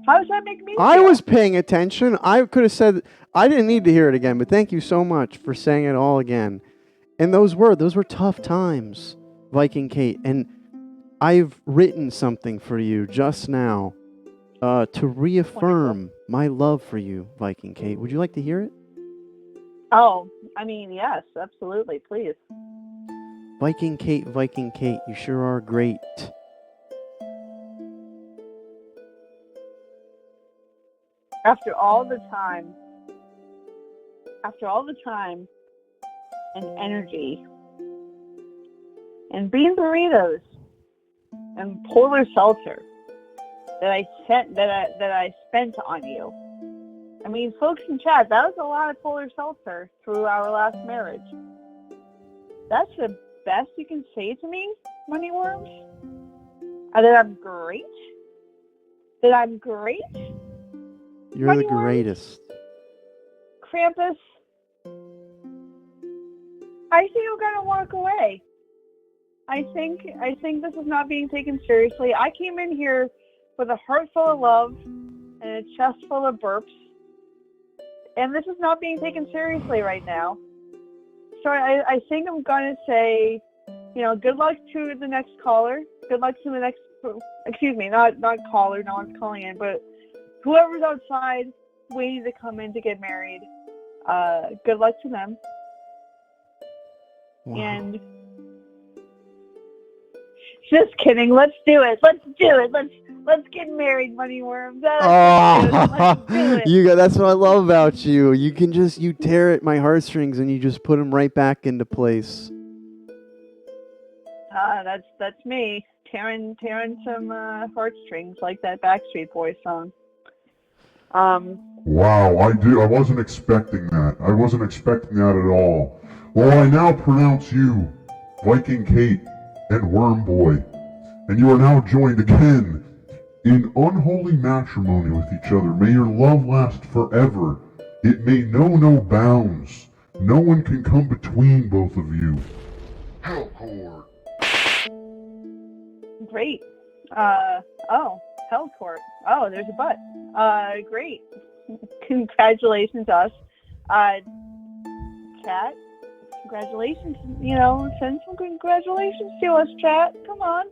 How does that make me feel? I was paying attention. I could have said, I didn't need to hear it again, but thank you so much for saying it all again. And those were tough times, Viking Kate. And I've written something for you just now. To reaffirm my love for you, Viking Kate. Would you like to hear it? Oh, I mean, yes, absolutely, please. Viking Kate, you sure are great. After all the time and energy and bean burritos and polar seltzer that I spent on you. I mean, folks in chat, that was a lot of polar seltzer through our last marriage. That's the best you can say to me, Moneyworms? That I'm great? That I'm great? You're the Moneyworms? greatest. Krampus? I think I'm gonna walk away. I think this is not being taken seriously. I came in here with a heart full of love and a chest full of burps, and this is not being taken seriously right now. So I think I'm gonna say, good luck to the next caller. Good luck to the next. Excuse me, not caller. No one's calling in, but whoever's outside waiting to come in to get married. Good luck to them. Wow. And just kidding. Let's do it. Let's get married, Moneyworms. Let's do it. That's what I love about you. You can you tear at my heartstrings and you just put them right back into place. That's me tearing some heartstrings like that Backstreet Boys song. Wow, I wasn't expecting that. I wasn't expecting that at all. Well, I now pronounce you Viking Kate and Worm Boy, and you are now joined again in unholy matrimony with each other. May your love last forever. It may know no bounds. No one can come between both of you. Hellcore. Great. Hellcourt. Oh, there's a butt. Great. Congratulations, us. Chat. Congratulations. Send some congratulations to us, chat. Come on.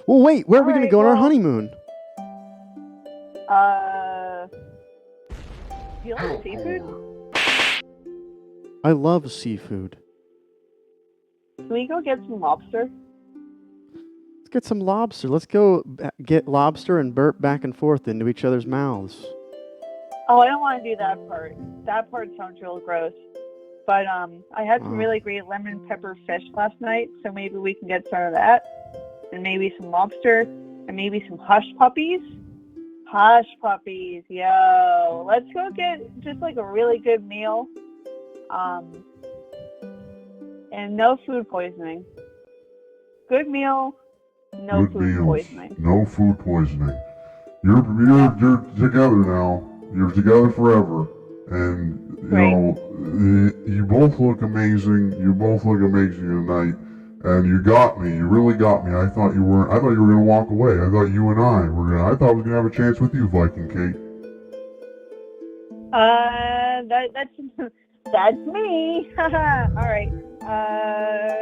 Well, wait. Where are we All going to right, go on our well- honeymoon? Do you like seafood? I love seafood. Can we go get some lobster? Let's get some lobster. Let's go get lobster and burp back and forth into each other's mouths. Oh, I don't want to do that part. That part sounds real gross. But I had some really great lemon pepper fish last night, so maybe we can get some of that. And maybe some lobster, and maybe some hush puppies. Hush puppies, yo. Let's go get just like a really good meal. And no food poisoning. Good meal, no Good food meals. poisoning. No food poisoning. You're together now. You're together forever. And you both look amazing. You both look amazing tonight. And you got me. You really got me. I thought you were gonna walk away. I thought you and I thought I was gonna have a chance with you, Viking Kate. That's me. All right.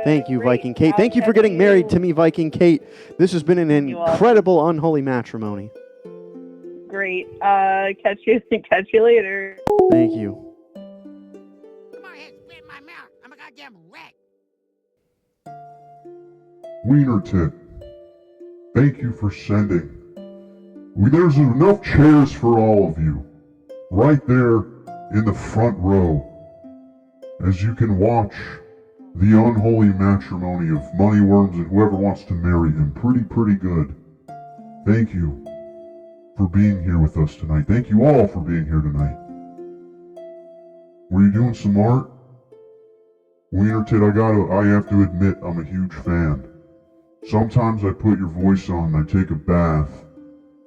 Thank you, great. Viking Kate. I'll Thank you for catch getting married you- to me, Viking Kate. This has been an You're welcome. incredible unholy matrimony. Great. Catch you later. Thank you. Come on ahead, spit in my mouth. I'm a goddamn rat. Wiener Tit, thank you for sending. There's enough chairs for all of you. Right there in the front row. As you can watch the unholy matrimony of Moneyworms and whoever wants to marry him. Pretty good. Thank you for being here with us tonight. Thank you all for being here tonight. Were you doing some art? Wiener Tit, I have to admit I'm a huge fan. Sometimes I put your voice on and I take a bath.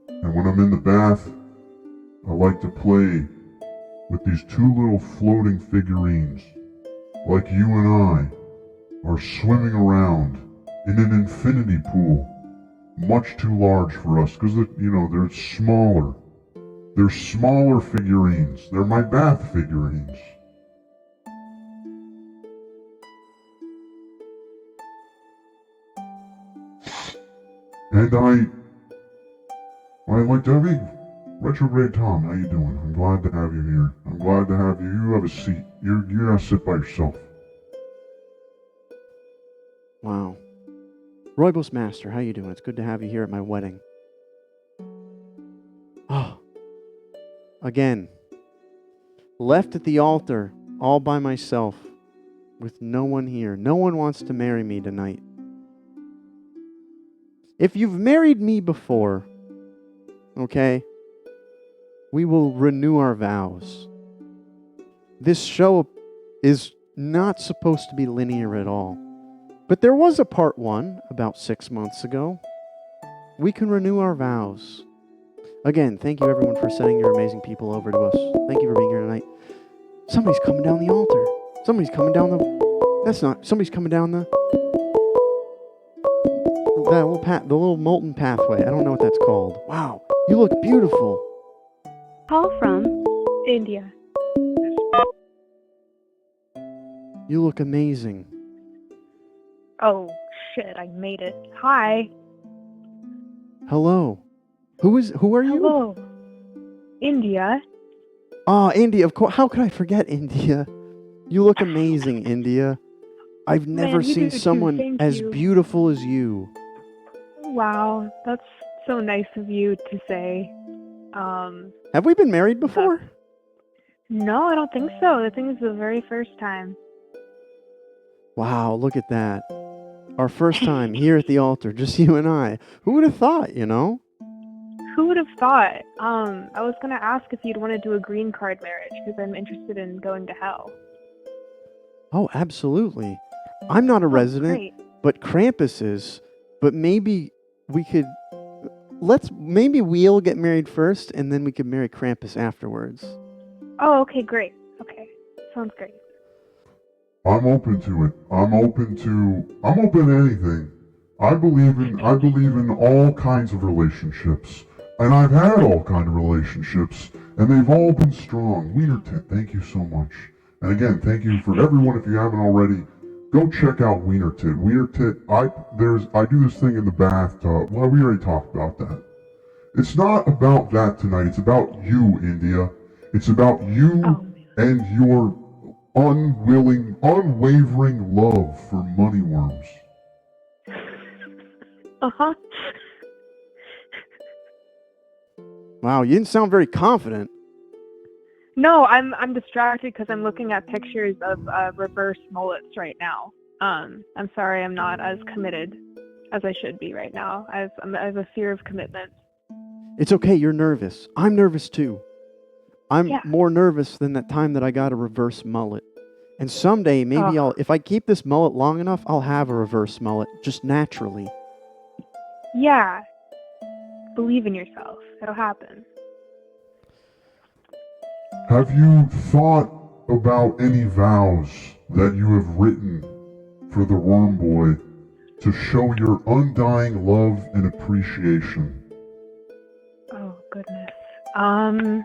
And when I'm in the bath, I like to play with these two little floating figurines. Like you and I are swimming around in an infinity pool. Much too large for us because, they're smaller. They're smaller figurines. They're my bath figurines. And I like Debbie, Retrograde Tom, how you doing? I'm glad to have you here. I'm glad to have you. You have a seat. You're gonna sit by yourself. Wow. Roybos Master, how you doing? It's good to have you here at my wedding. Oh. Again. Left at the altar, all by myself, with no one here. No one wants to marry me tonight. If you've married me before, okay, we will renew our vows. This show is not supposed to be linear at all. But there was a part 1 about 6 months ago. We can renew our vows. Again, thank you everyone for sending your amazing people over to us. Thank you for being here tonight. Somebody's coming down the altar. Somebody's coming down somebody's coming down the little molten pathway. I don't know what that's called. Wow, you look beautiful. Call from India. You look amazing. Oh, shit, I made it. Hi. Hello. Who are you? Hello. India. Ah, India, of course. How could I forget India? You look amazing, India. I've never Man, you seen do too, someone thank as you. beautiful as you. Wow, that's so nice of you to say. Have we been married before? No, I don't think so. I think it's the very first time. Wow, look at that. Our first time here at the altar, just you and I. Who would have thought, you know? Who would have thought? I was gonna ask if you'd want to do a green card marriage because I'm interested in going to hell. Oh, absolutely. I'm not a resident, Great. but Krampus is. But maybe we could... Maybe we'll get married first, and then we could marry Krampus afterwards. Oh, okay, great. Okay, sounds great. I'm open to it. I'm open to anything. I believe in all kinds of relationships. And I've had all kinds of relationships, and they've all been strong. Wiener Tit, thank you so much. And again, thank you for everyone. If you haven't already, go check out Wiener Tit. Wiener Tit, I do this thing in the bathtub. Well, we already talked about that. It's not about that tonight. It's about you, India. It's about you and your unwavering love for Moneyworms. Uh-huh. Wow, you didn't sound very confident. No, I'm distracted because I'm looking at pictures of reverse mullets right now. I'm sorry, I'm not as committed as I should be right now. I have a fear of commitment. It's okay, you're nervous. I'm nervous too. I'm more nervous than that time that I got a reverse mullet. And someday, maybe if I keep this mullet long enough, I'll have a reverse mullet, just naturally. Yeah. Believe in yourself. It'll happen. Have you thought about any vows that you have written for the Worm Boy to show your undying love and appreciation? Oh, goodness. I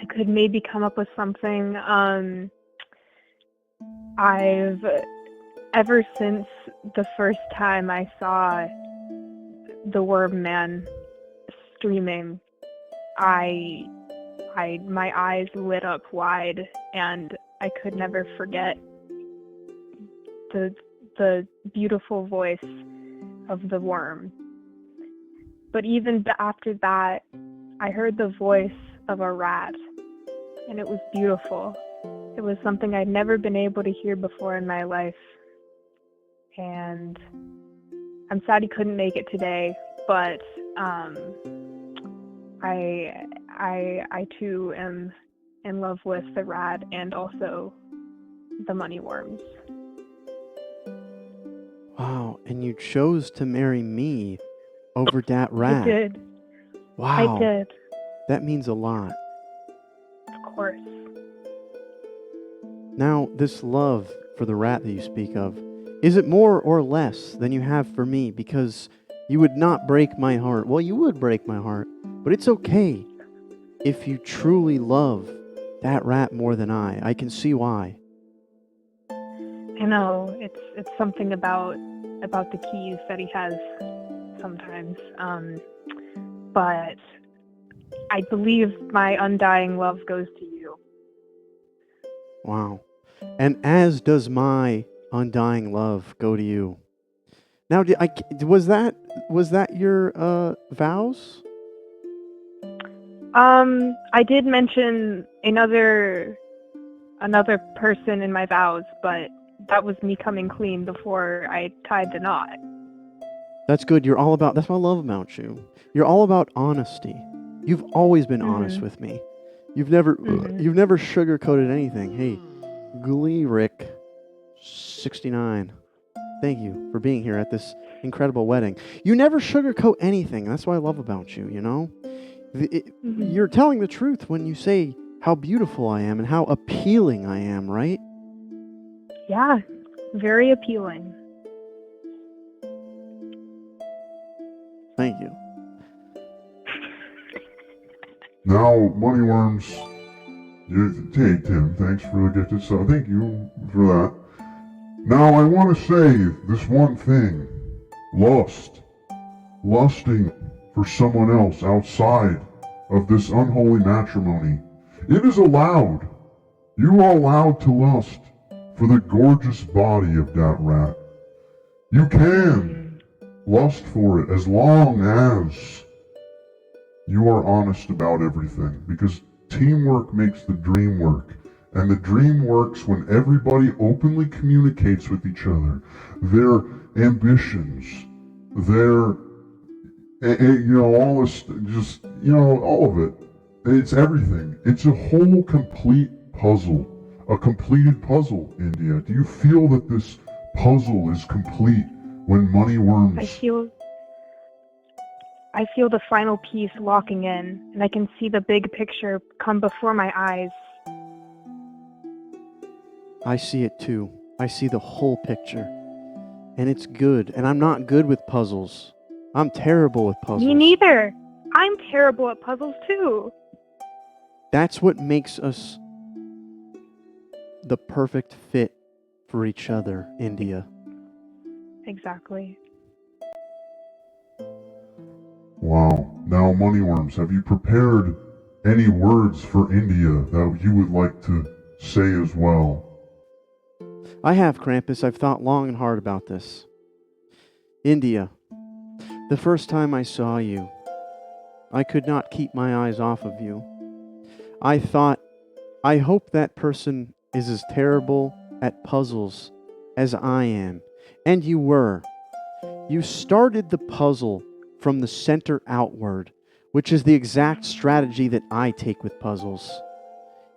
could maybe come up with something. Ever since the first time I saw the Worm Man streaming, my eyes lit up wide, and I could never forget the beautiful voice of the worm. But even after that, I heard the voice of a rat, and it was beautiful. It was something I'd never been able to hear before in my life. And I'm sad he couldn't make it today, but I too am in love with the rat and also the Moneyworms. Wow, and you chose to marry me over that rat. I did. Wow. I did. That means a lot. Of course. Now, this love for the rat that you speak of, is it more or less than you have for me? Because you would not break my heart. Well, you would break my heart, but it's okay if you truly love that rat more than I. I can see why. I know, it's something about the keys that he has sometimes. but I believe my undying love goes to you. Wow. And as does my undying love go to you. Now, was that your vows? I did mention another person in my vows, but that was me coming clean before I tied the knot. That's good. That's what I love about you. You're all about honesty. You've always been honest with me. You've never sugarcoated anything. Hey, Glee Rick 69. Thank you for being here at this incredible wedding. You never sugarcoat anything. That's what I love about you, you know? You're telling the truth when you say how beautiful I am and how appealing I am, right? Yeah, very appealing. Thank you. Now, Moneyworms, hey Tim, thanks for the gifted sub. Thank you for that. Now, I want to say this one thing. Lusting for someone else outside of this unholy matrimony. It is allowed. You are allowed to lust for the gorgeous body of that rat. You can lust for it as long as you are honest about everything, because teamwork makes the dream work, and the dream works when everybody openly communicates with each other, their ambitions, their, all this, just, all of it. It's everything. It's a whole complete puzzle, a completed puzzle, India. Do you feel that this puzzle is complete when Moneyworms... I feel the final piece locking in, and I can see the big picture come before my eyes. I see it too. I see the whole picture. And it's good. And I'm not good with puzzles. I'm terrible with puzzles. Me neither. I'm terrible at puzzles too. That's what makes us the perfect fit for each other, India. Exactly. Wow. Now, Moneyworms, have you prepared any words for India that you would like to say as well? I have, Krampus. I've thought long and hard about this. India, the first time I saw you, I could not keep my eyes off of you. I thought, I hope that person is as terrible at puzzles as I am. And you were. You started the puzzle from the center outward, which is the exact strategy that I take with puzzles.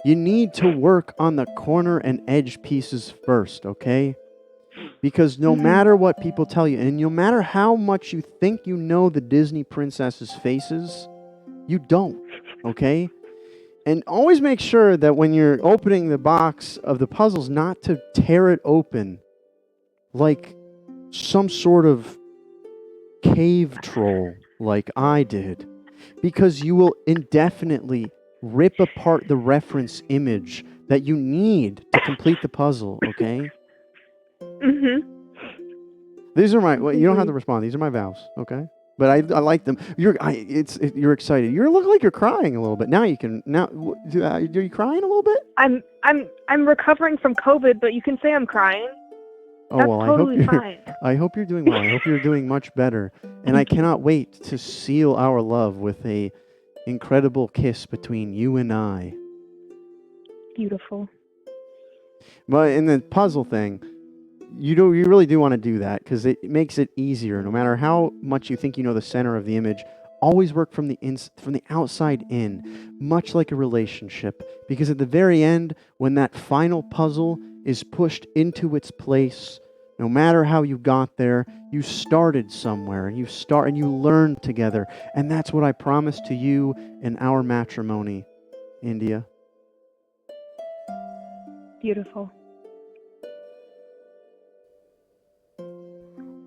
You need to work on the corner and edge pieces first, okay? Because no matter what people tell you, and no matter how much you think you know the Disney princesses' faces, you don't, okay? And always make sure that when you're opening the box of the puzzles, not to tear it open like some sort of cave troll like I did, because you will indefinitely rip apart the reference image that you need to complete the puzzle, okay? These are my, well, you don't have to respond. These are my vows, okay? But I like them. You're excited. You look like you're crying a little bit. Now you can, are you crying a little bit? I'm recovering from COVID, but you can say I'm crying. That's totally fine. I hope you're doing well. I hope you're doing much better. And I cannot wait to seal our love with a incredible kiss between you and I. Beautiful. But in the puzzle thing, you really do want to do that because it makes it easier. No matter how much you think you know the center of the image, always work from the outside in, much like a relationship. Because at the very end, when that final puzzle is pushed into its place, no matter how you got there, you started somewhere, and you learned together. And that's what I promise to you in our matrimony, India. Beautiful.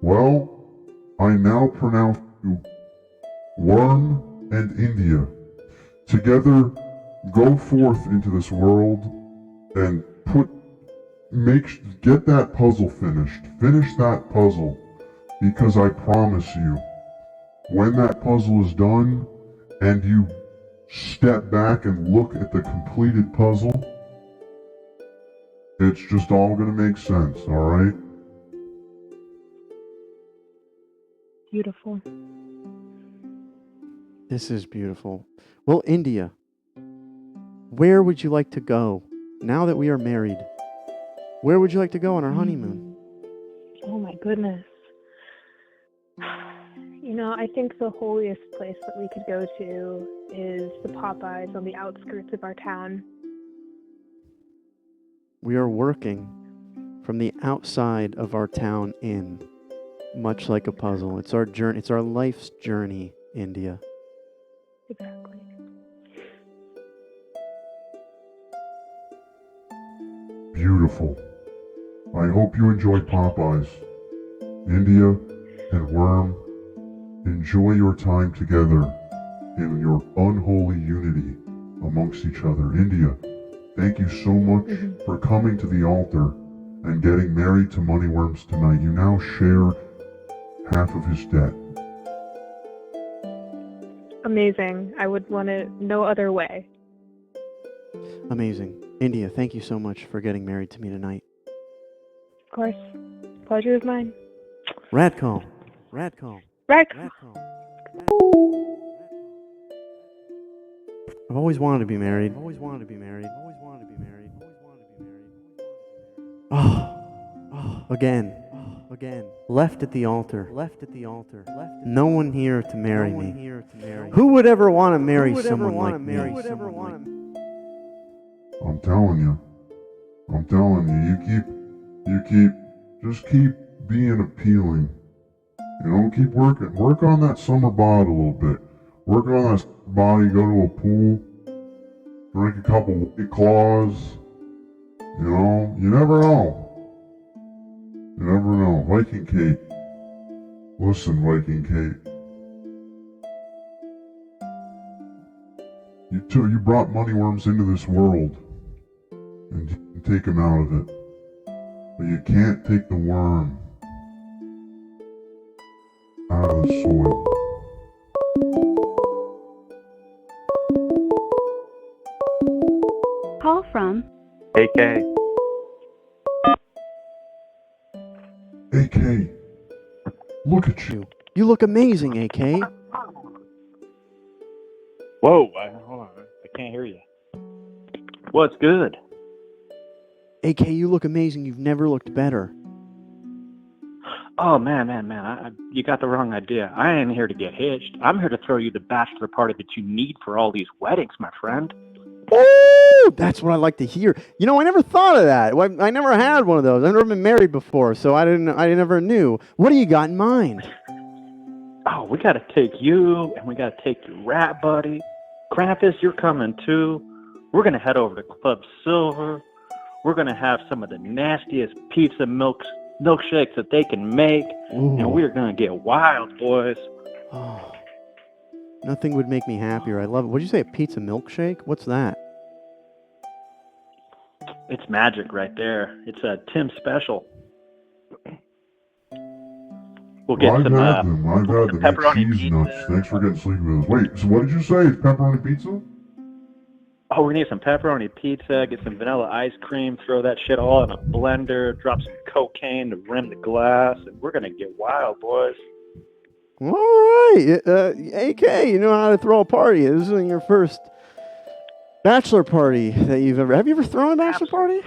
Well, I now pronounce you Worm and India. Together, go forth into this world and get that puzzle finished. Finish that puzzle, because I promise you, when that puzzle is done, and you step back and look at the completed puzzle, it's just all gonna make sense, alright? Beautiful. This is beautiful. Well, India, where would you like to go now that we are married? Where would you like to go on our honeymoon? Oh my goodness. You know, I think the holiest place that we could go to is the Popeyes on the outskirts of our town. We are working from the outside of our town in, much like a puzzle. It's our journey. It's our life's journey, India. Exactly. Beautiful. I hope you enjoy Popeyes. India and Worm, enjoy your time together in your unholy unity amongst each other. India, thank you so much for coming to the altar and getting married to Moneyworms tonight. You now share half of his debt. Amazing. I would want it no other way. Amazing. India, thank you so much for getting married to me tonight. Of course. Pleasure is mine. Radcomb. Radcomb. Right. Radcomb. I've always wanted to be married. I've always wanted to be married. I've always wanted to be married. I've always wanted to be married. Oh, again. Again. Left at the altar. Left at the altar. Left. No one here to marry me. Who would ever want to marry someone like me? Who would ever want to? I'm telling you, just keep being appealing. You know, keep working. Work on that summer bod a little bit. Work on that body, go to a pool, drink a couple White Claws. You know, you never know. You never know. Viking Kate. Listen, Viking Kate. You brought Moneyworms into this world. And you can take him out of it. But you can't take the worm out of the soil. Call from AK. AK, look at you. You look amazing, AK. Whoa, hold on. I can't hear you. What's good? AK, you look amazing. You've never looked better. Oh, man. You got the wrong idea. I ain't here to get hitched. I'm here to throw you the bachelor party that you need for all these weddings, my friend. Oh, that's what I like to hear. You know, I never thought of that. I never had one of those. I've never been married before, so I never knew. What do you got in mind? Oh, we got to take you, and we got to take your rat buddy. Krampus, you're coming too. We're going to head over to Club Silver. We're going to have some of the nastiest pizza milkshakes that they can make. Ooh. And we're going to get wild, boys. Oh, nothing would make me happier. I love it. What did you say, a pizza milkshake? What's that? It's magic right there. It's a Tim special. We'll get I've some had them. pepperoni Cheese pizza. nuts. Thanks for getting sleepy with us. Wait, so what did you say? It's pepperoni pizza? Oh, we're going to get some pepperoni pizza, get some vanilla ice cream, throw that shit all in a blender, drop some cocaine to rim the glass, and we're going to get wild, boys. All right. AK, you know how to throw a party. This isn't your first bachelor party that you've ever... Have you ever thrown a bachelor party?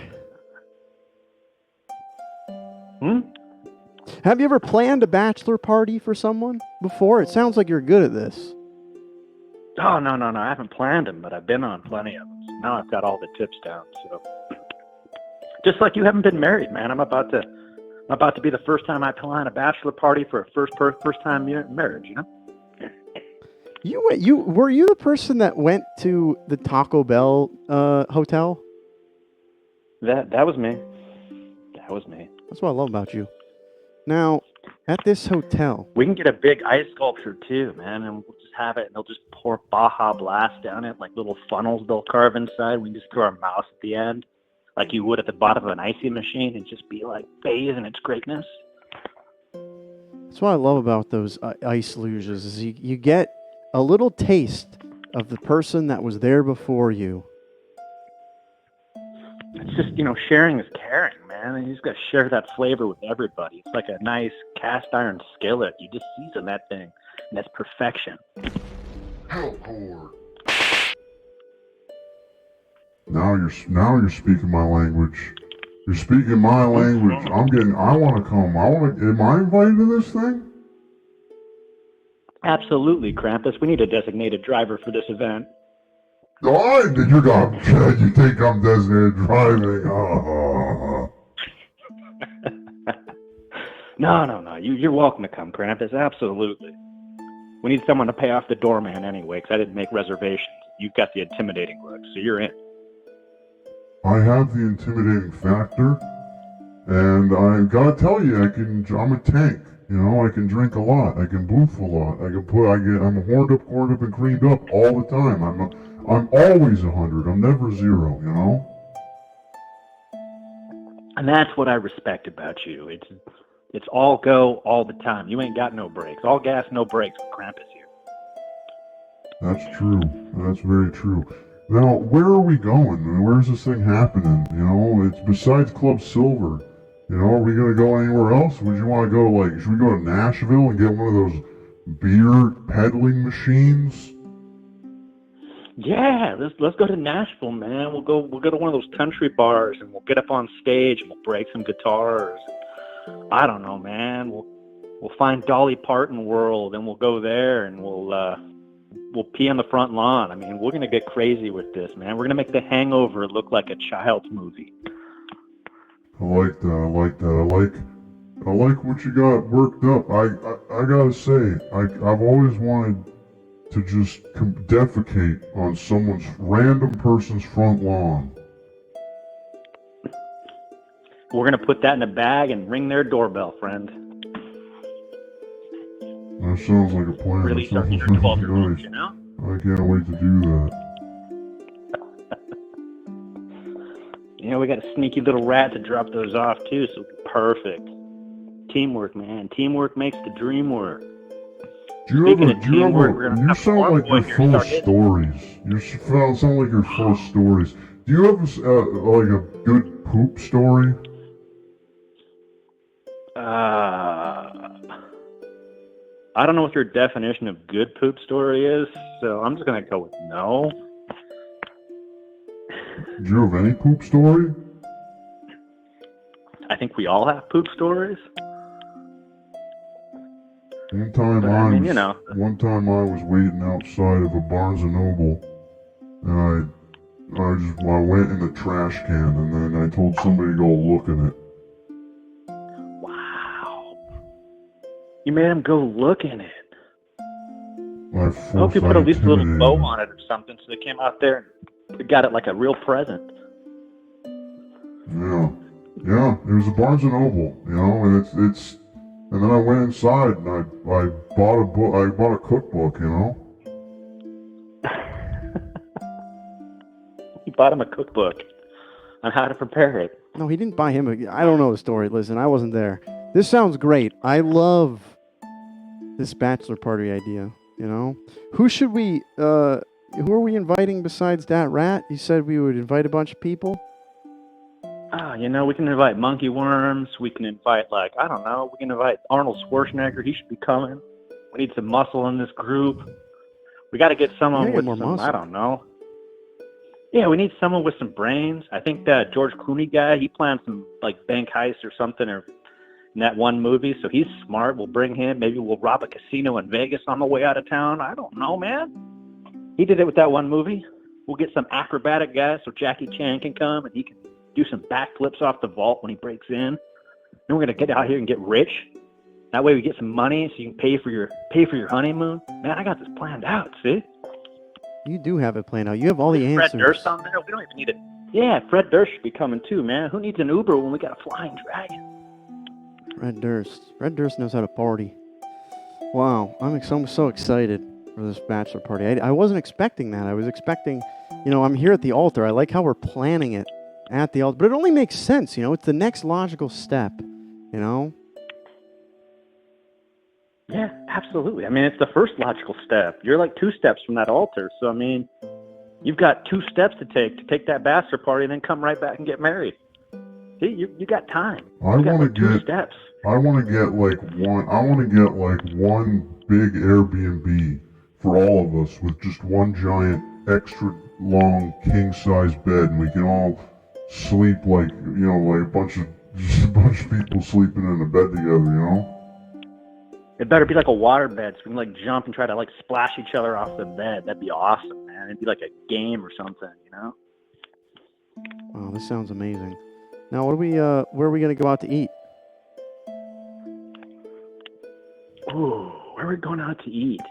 Have you ever planned a bachelor party for someone before? It sounds like you're good at this. Oh, no. I haven't planned them, but I've been on plenty of them. So now I've got all the tips down. So, just like you haven't been married, man. I'm about to be the first time I plan a bachelor party for a first time marriage. You know. Were you the person that went to the Taco Bell hotel? That was me. That was me. That's what I love about you. Now, at this hotel, we can get a big ice sculpture too, man, and we'll just have it, and they'll just pour Baja Blast down it, like little funnels they'll carve inside. We can just throw our mouse at the end, like you would at the bottom of an icy machine, and just be like bathe in its greatness. that's what I love about those ice luges. Is you get a little taste of the person that was there before you. It's just, sharing is caring, man. And you just got to share that flavor with everybody. It's like a nice cast iron skillet. You just season that thing, and that's perfection. Help horde. Now you're speaking my language. You're speaking my language. I want to come. Am I invited to this thing? Absolutely, Krampus. We need a designated driver for this event. Oh, you think I'm designated driving? No. You're welcome to come, Krampus. Absolutely. We need someone to pay off the doorman anyway, because I didn't make reservations. You've got the intimidating look, so you're in. I have the intimidating factor, and I gotta tell you, I'm a tank. I can drink a lot. I can boof a lot. I'm horned up, and creamed up all the time. I'm always 100. I'm never 0. And that's what I respect about you. It's all go all the time. You ain't got no brakes. All gas, no brakes with Krampus here. That's true. That's very true. Now, where are we going? Where's this thing happening? It's besides Club Silver. Are we gonna go anywhere else? Would you want to go should we go to Nashville and get one of those beer peddling machines? Yeah, let's go to Nashville, man. We'll go to one of those country bars and we'll get up on stage and we'll break some guitars. I don't know, man. We'll find Dolly Parton World and we'll go there and we'll pee on the front lawn. I mean, we're gonna get crazy with this, man. We're gonna make The Hangover look like a child's movie. I like that. I like what you got worked up. I gotta say, I've always wanted to just defecate on random person's front lawn. We're gonna put that in a bag and ring their doorbell, friend. That sounds like a plan. Really That sounds start your really 12-year-olds, nice. I can't wait to do that. We got a sneaky little rat to drop those off too, so it'll be perfect. Teamwork, man. Teamwork makes the dream work. You sound like you're full of stories. You sound like you're full of stories. Do you have a good poop story? I don't know what your definition of good poop story is, so I'm just gonna go with no. Do you have any poop story? I think we all have poop stories. One time I was waiting outside of a Barnes & Noble, and I went in the trash can, and then I told somebody to go look in it. Wow. You made him go look in it. I hope you put at least a little bow on it or something, so they came out there and got it like a real present. Yeah, it was a Barnes & Noble, and it's. And then I went inside and I bought a book. I bought a cookbook, You bought him a cookbook on how to prepare it. No, he didn't buy him I don't know the story. Listen, I wasn't there. This sounds great. I love this bachelor party idea, Who should we, who are we inviting besides that rat? You said we would invite a bunch of people? We can invite Moneyworms. We can invite, we can invite Arnold Schwarzenegger. He should be coming. We need some muscle in this group. We got to get someone with some, muscle. I don't know. Yeah, we need someone with some brains. I think that George Clooney guy, he planned some, bank heist or something in that one movie, so he's smart. We'll bring him. Maybe we'll rob a casino in Vegas on the way out of town. I don't know, man. He did it with that one movie. We'll get some acrobatic guys so Jackie Chan can come and he can do some backflips off the vault when he breaks in. Then we're gonna get out here and get rich. That way we get some money so you can pay for your honeymoon. Man, I got this planned out. See? You do have it planned out. You have all the answers. Fred Durst on there. We don't even need it. Yeah, Fred Durst should be coming too, man. Who needs an Uber when we got a flying dragon? Fred Durst knows how to party. Wow, I'm so excited for this bachelor party. I wasn't expecting that. I was expecting, I'm here at the altar. I like how we're planning it at the altar, but it only makes sense, it's the next logical step, Yeah, Absolutely. I mean, it's the first logical step. You're like 2 steps from that altar. So, I mean, you've got 2 steps to take that bachelor party and then come right back and get married. See, you got time. I You got want like 2 to steps. I want to get like one big Airbnb for all of us with just one giant extra long king size bed, and we can all sleep like like just a bunch of people sleeping in a bed together. It better be like a water bed so we can like jump and try to like splash each other off the bed. That'd be awesome, man. It'd be like a game or something. Wow, this sounds amazing. Now, where are we gonna go out to eat? Ooh, where are we going out to eat?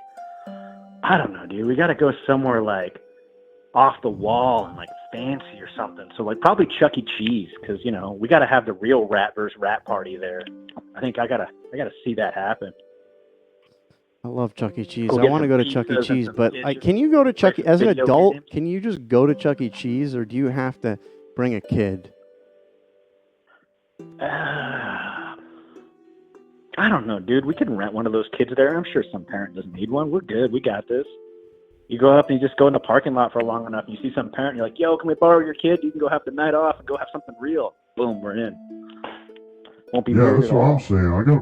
I don't know, dude. We gotta go somewhere like off the wall and like fancy or something. So like probably Chuck E. Cheese, because we gotta have the real rat versus rat party there. I think I gotta see that happen. I love Chuck E. Cheese. Go I get want to some go to Chuck E. pizzas and Cheese, some but dishes. can you go to Chuck E. Play as an some video adult? games. Can you just go to Chuck E. Cheese, or do you have to bring a kid? I don't know, dude. We can rent one of those kids there. I'm sure some parent doesn't need one. We're good. We got this. You go up and you just go in the parking lot for long enough. And you see some parent, you're like, yo, can we borrow your kid? You can go have the night off and go have something real. Boom, we're in. Won't be Yeah, weird that's at what all. I'm saying. I got a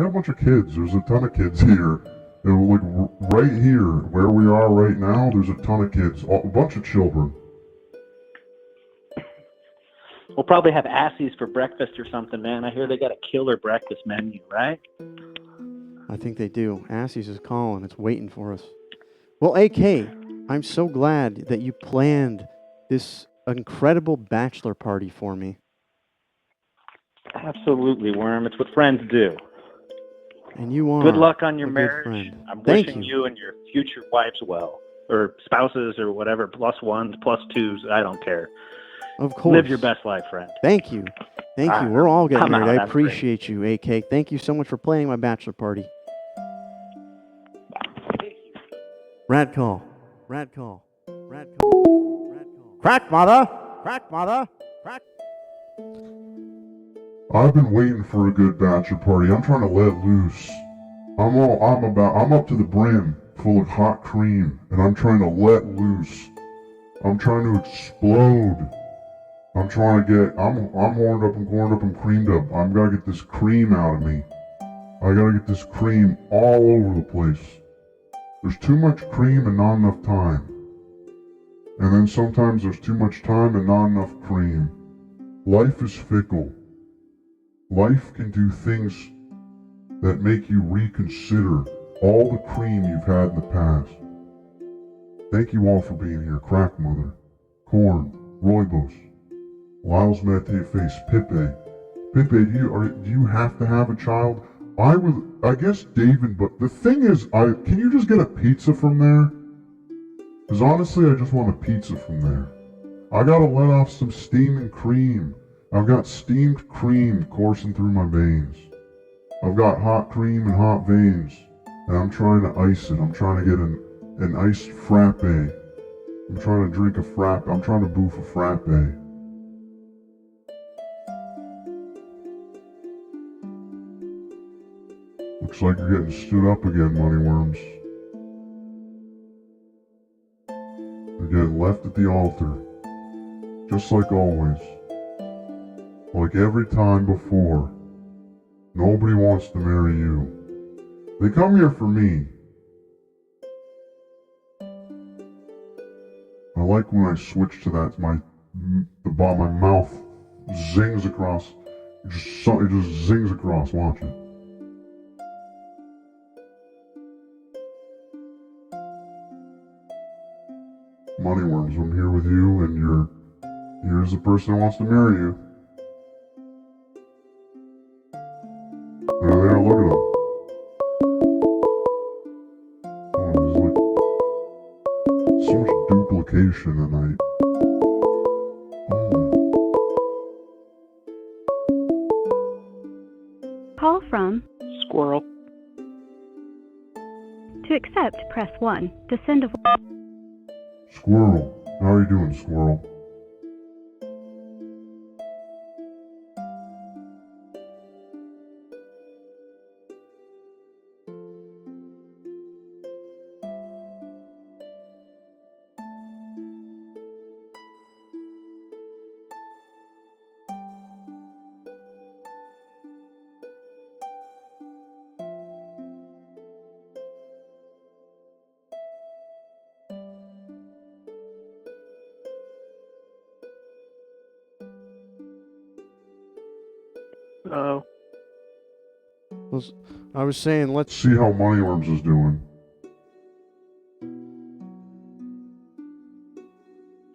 bunch of kids. There's a ton of kids here. And like right here, where we are right now, there's a ton of kids, a bunch of children. We'll probably have Assies for breakfast or something, man. I hear they got a killer breakfast menu, right? I think they do. Assie's is calling. It's waiting for us. Well, AK, I'm so glad that you planned this incredible bachelor party for me. Absolutely, Worm. It's what friends do. And you are Good luck on your a marriage. good friend. I'm Thank wishing you. you and your future wives well. Or spouses or whatever, +1s, +2s, I don't care. Of course. Live your best life, friend. Thank you. Thank you. We're all getting I'm married. out. I I'm great. appreciate you, AK. Thank you so much for playing my bachelor party. Rad call. Rad call. Rad call. Rad call. Crack mother. Crack mother. Crack. I've been waiting for a good bachelor party. I'm trying to let loose. I'm up to the brim, full of hot cream, and I'm trying to let loose. I'm trying to explode. I'm horned up, I'm corned up, I'm creamed up. I'm gotta get this cream out of me. I gotta get this cream all over the place. There's too much cream and not enough time. And then sometimes there's too much time and not enough cream. Life is fickle. Life can do things that make you reconsider all the cream you've had in the past. Thank you all for being here. Crack Mother, Corn, Roybos, Lyle's Mete Face, Pipe. Pipe, do you have to have a child? I guess David, but the thing is, can you just get a pizza from there? Because honestly, I just want a pizza from there. I gotta let off some steam and cream. I've got steamed cream coursing through my veins. I've got hot cream and hot veins, and I'm trying to ice it. I'm trying to get an iced frappe. I'm trying to drink a frappe. I'm trying to boof a frappe. Looks like you're getting stood up again, Moneyworms. You're getting left at the altar. Just like always. Like every time before. Nobody wants to marry you. They come here for me. I like when I switch to that. My mouth zings across. It just zings across. Watch it. Moneyworms, I'm here with you, and here's the person who wants to marry you. There, look at them. Oh, there's like so much duplication tonight. Call from Squirrel. to accept, press 1. To send a Squirrel. How are you doing, Squirrel? Oh. I was saying, let's See how Moneyworms is doing.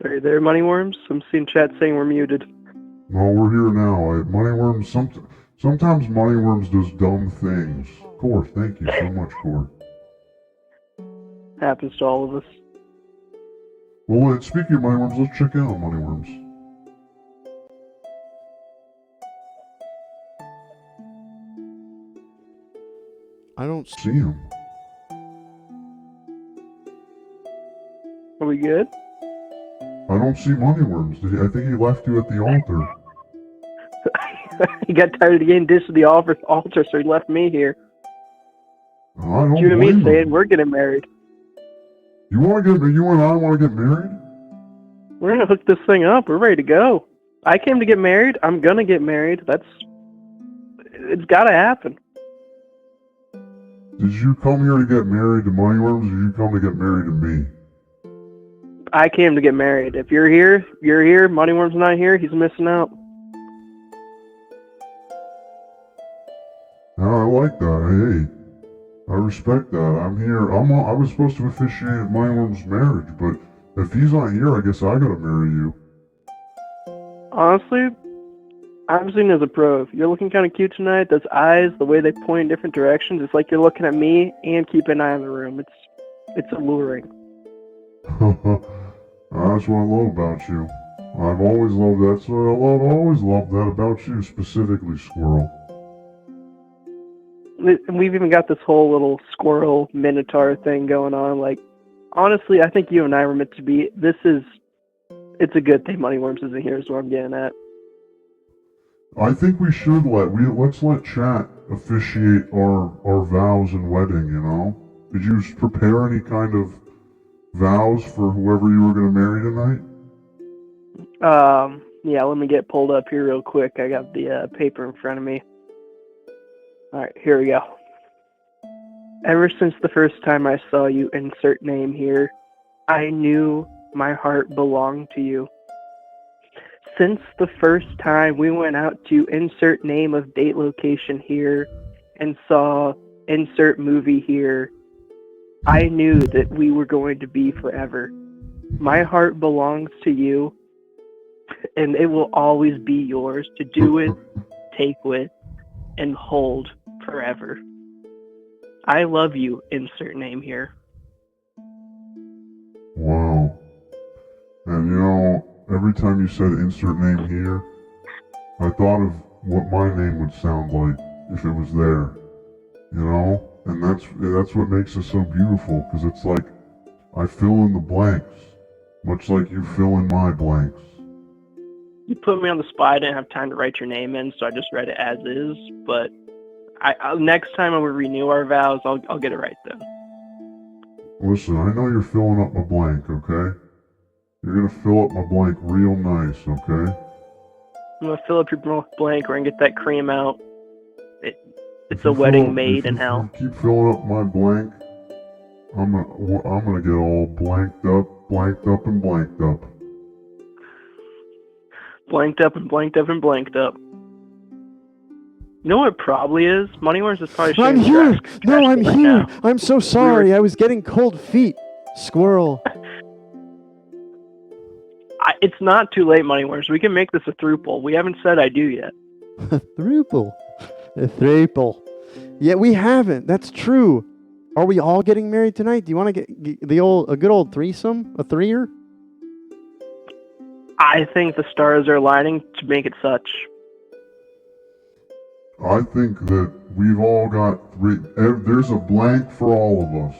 Are you there, Moneyworms? I'm seeing chat saying we're muted. No, we're here now. Moneyworms, sometimes Moneyworms does dumb things. Core, thank you so much, Core. Happens to all of us. Well, speaking of Moneyworms, let's check in on Moneyworms. I don't See him. Are we good? I don't see Moneyworms. I think he left you at the altar. He got tired of getting dished to the altar, so he left me here. I don't You and me blame saying him. we're getting married. You and I want to get married? We're gonna hook this thing up. We're ready to go. I came to get married. I'm gonna get married. It's gotta happen. Did you come here to get married to Moneyworms, or did you come to get married to me? I came to get married. If you're here, you're here. Moneyworm's not here. He's missing out. No, I like that. Hey, I respect that. I'm here. I was supposed to officiate Moneyworms' marriage, but if he's not here, I guess I gotta marry you. Honestly, I'm seeing as a pro. You're looking kind of cute tonight. Those eyes, the way they point in different directions, it's like you're looking at me and keep an eye on the room. It's alluring. That's what I love about you. I've always loved that. I've always loved that about you, specifically, Squirrel. And we've even got this whole little squirrel minotaur thing going on. Like, honestly, I think you and I were meant to be. It's a good thing Moneyworms isn't here, is what I'm getting at. I think we should let's let chat officiate our vows and wedding, you know? Did you prepare any kind of vows for whoever you were going to marry tonight? Yeah, let me get pulled up here real quick. I got the paper in front of me. Alright, here we go. Ever since the first time I saw you, insert name here, I knew my heart belonged to you. Since the first time we went out to insert name of date location here and saw insert movie here, I knew that we were going to be forever. My heart belongs to you, and it will always be yours to do with, take with, and hold forever. I love you, insert name here. Wow. And you know, every time you said insert name here, I thought of what my name would sound like if it was there. You know? And that's what makes it so beautiful, because it's like I fill in the blanks, much like you fill in my blanks. You put me on the spot. I didn't have time to write your name in, so I just read it as is. But next time when we renew our vows, I'll get it right then. Listen, I know you're filling up my blank, okay? You're gonna fill up my blank real nice, okay? I'm gonna fill up your blank. We're gonna get that cream out. It's a wedding made in hell. If you keep filling up my blank, I'm gonna get all blanked up, and blanked up. Blanked up and blanked up and blanked up. You know what it probably is? Moneyworms is probably I'm here! No, I'm here! Now. I'm so sorry. I was getting cold feet. Squirrel. It's not too late, Moneyworms. We can make this a throuple. We haven't said I do yet. A throuple. A throuple. Yeah, we haven't. That's true. Are we all getting married tonight? Do you want to get a good old threesome? A threer? I think the stars are aligning to make it such. I think that we've all got there's a blank for all of us.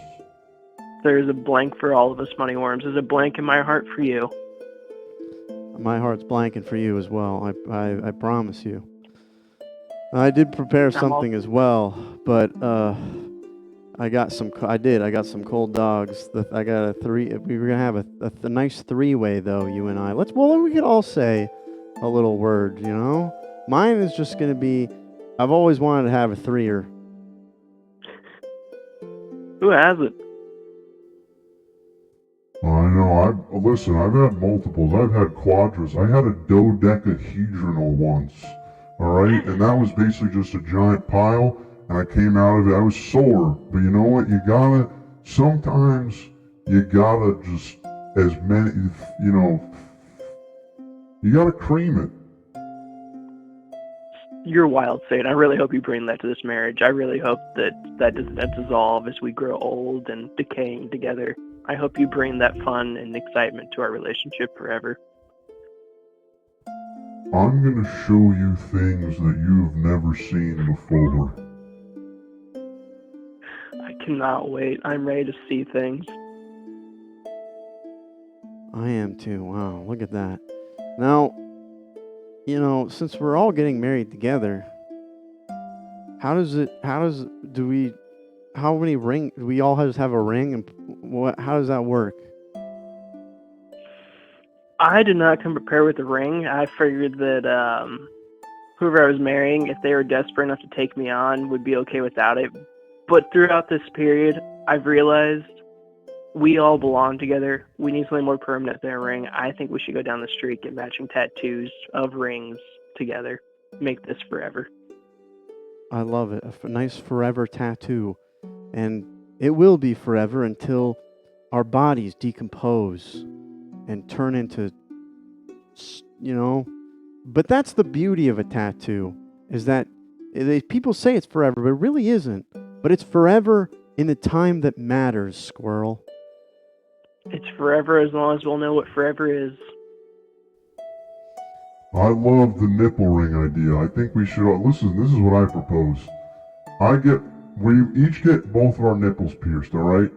There's a blank for all of us, Moneyworms. There's a blank in my heart for you. My heart's blanking for you as well. I promise you. I did prepare something as well, but I got some cold dogs. I got a three. We were gonna have a nice three-way though, you and I. We could all say a little word, you know. Mine is just gonna be. I've always wanted to have a threer. Who hasn't? I know. I've had multiples. I've had quadras. I had a dodecahedronal once. Alright? And that was basically just a giant pile, and I came out of it. I was sore. But you know what? Sometimes you gotta just, you gotta cream it. You're wild, Satan. I really hope you bring that to this marriage. I really hope that doesn't dissolve as we grow old and decaying together. I hope you bring that fun and excitement to our relationship forever. I'm gonna show you things that you've never seen before. I cannot wait. I'm ready to see things. I am too. Wow, look at that. Now, since we're all getting married together, how many rings, do we all have a ring, and how does that work? I did not come prepared with a ring. I figured that whoever I was marrying, if they were desperate enough to take me on, would be okay without it. But throughout this period, I've realized we all belong together. We need something more permanent than a ring. I think we should go down the street, get matching tattoos of rings together. Make this forever. I love it. A nice forever tattoo. And it will be forever until our bodies decompose and turn into, But that's the beauty of a tattoo, is that people say it's forever, but it really isn't. But it's forever in the time that matters, Squirrel. It's forever as long as we'll know what forever is. I love the nipple ring idea. I think we should, listen, this is what I propose. We each get both of our nipples pierced, alright?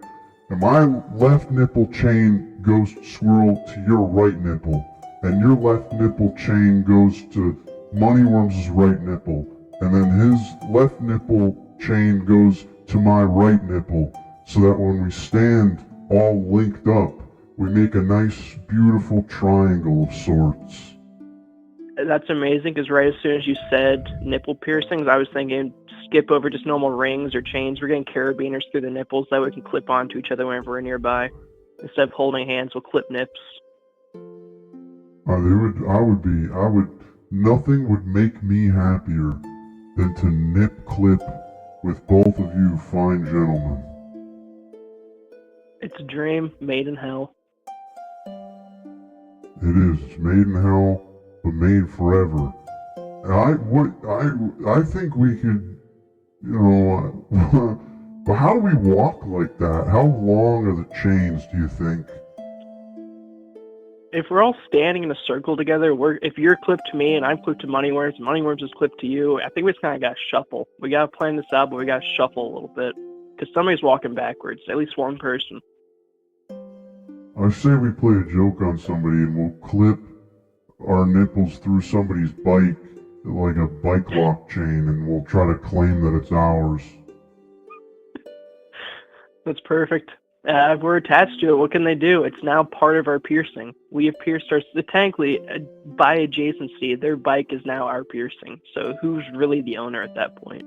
And my left nipple chain goes, Squirrel, to your right nipple. And your left nipple chain goes to Moneyworms' right nipple. And then his left nipple chain goes to my right nipple. So that when we stand all linked up, we make a nice, beautiful triangle of sorts. That's amazing, because right as soon as you said nipple piercings, I was thinking skip over just normal rings or chains. We're getting carabiners through the nipples that we can clip onto each other whenever we're nearby. Instead of holding hands, we'll clip nips. Nothing would make me happier than to nip clip with both of you fine gentlemen. It's a dream made in hell. It is. It's made in hell, but made forever. I think we could, but how do we walk like that? How long are the chains, do you think? If we're all standing in a circle together, if you're clipped to me and I'm clipped to Moneyworms, and Moneyworms is clipped to you, I think we just kind of got to shuffle. We got to plan this out, but we got to shuffle a little bit. Because somebody's walking backwards, at least one person. I say we play a joke on somebody and we'll clip our nipples through somebody's bike, like a bike lock chain, and we'll try to claim that it's ours. That's perfect. If we're attached to it, what can they do? It's now part of our piercing. We have pierced technically, by adjacency, their bike is now our piercing. So who's really the owner at that point?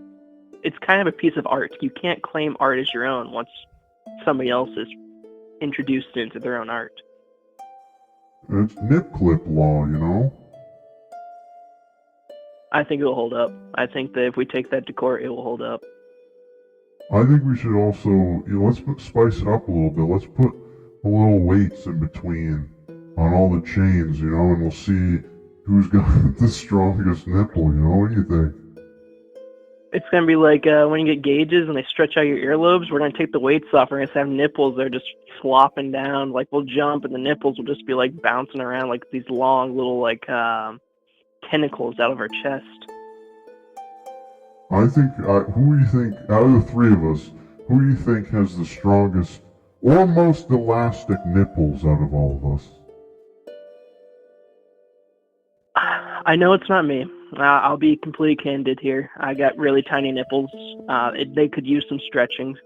It's kind of a piece of art. You can't claim art as your own once somebody else has introduced it into their own art. It's nip clip law, I think it'll hold up. I think that if we take that to court, it will hold up. I think we should also, let's spice it up a little bit. Let's put a little weights in between on all the chains, and we'll see who's got the strongest nipple, What do you think? It's going to be like when you get gauges and they stretch out your earlobes, we're going to take the weights off. We're going to have nipples that are just flopping down. Like, we'll jump and the nipples will just be, like, bouncing around like these long little, like, tentacles out of our chest. Who do you think, out of the three of us, who do you think has the strongest or most elastic nipples out of all of us? I know it's not me. I'll be completely candid here. I got really tiny nipples. They could use some stretching.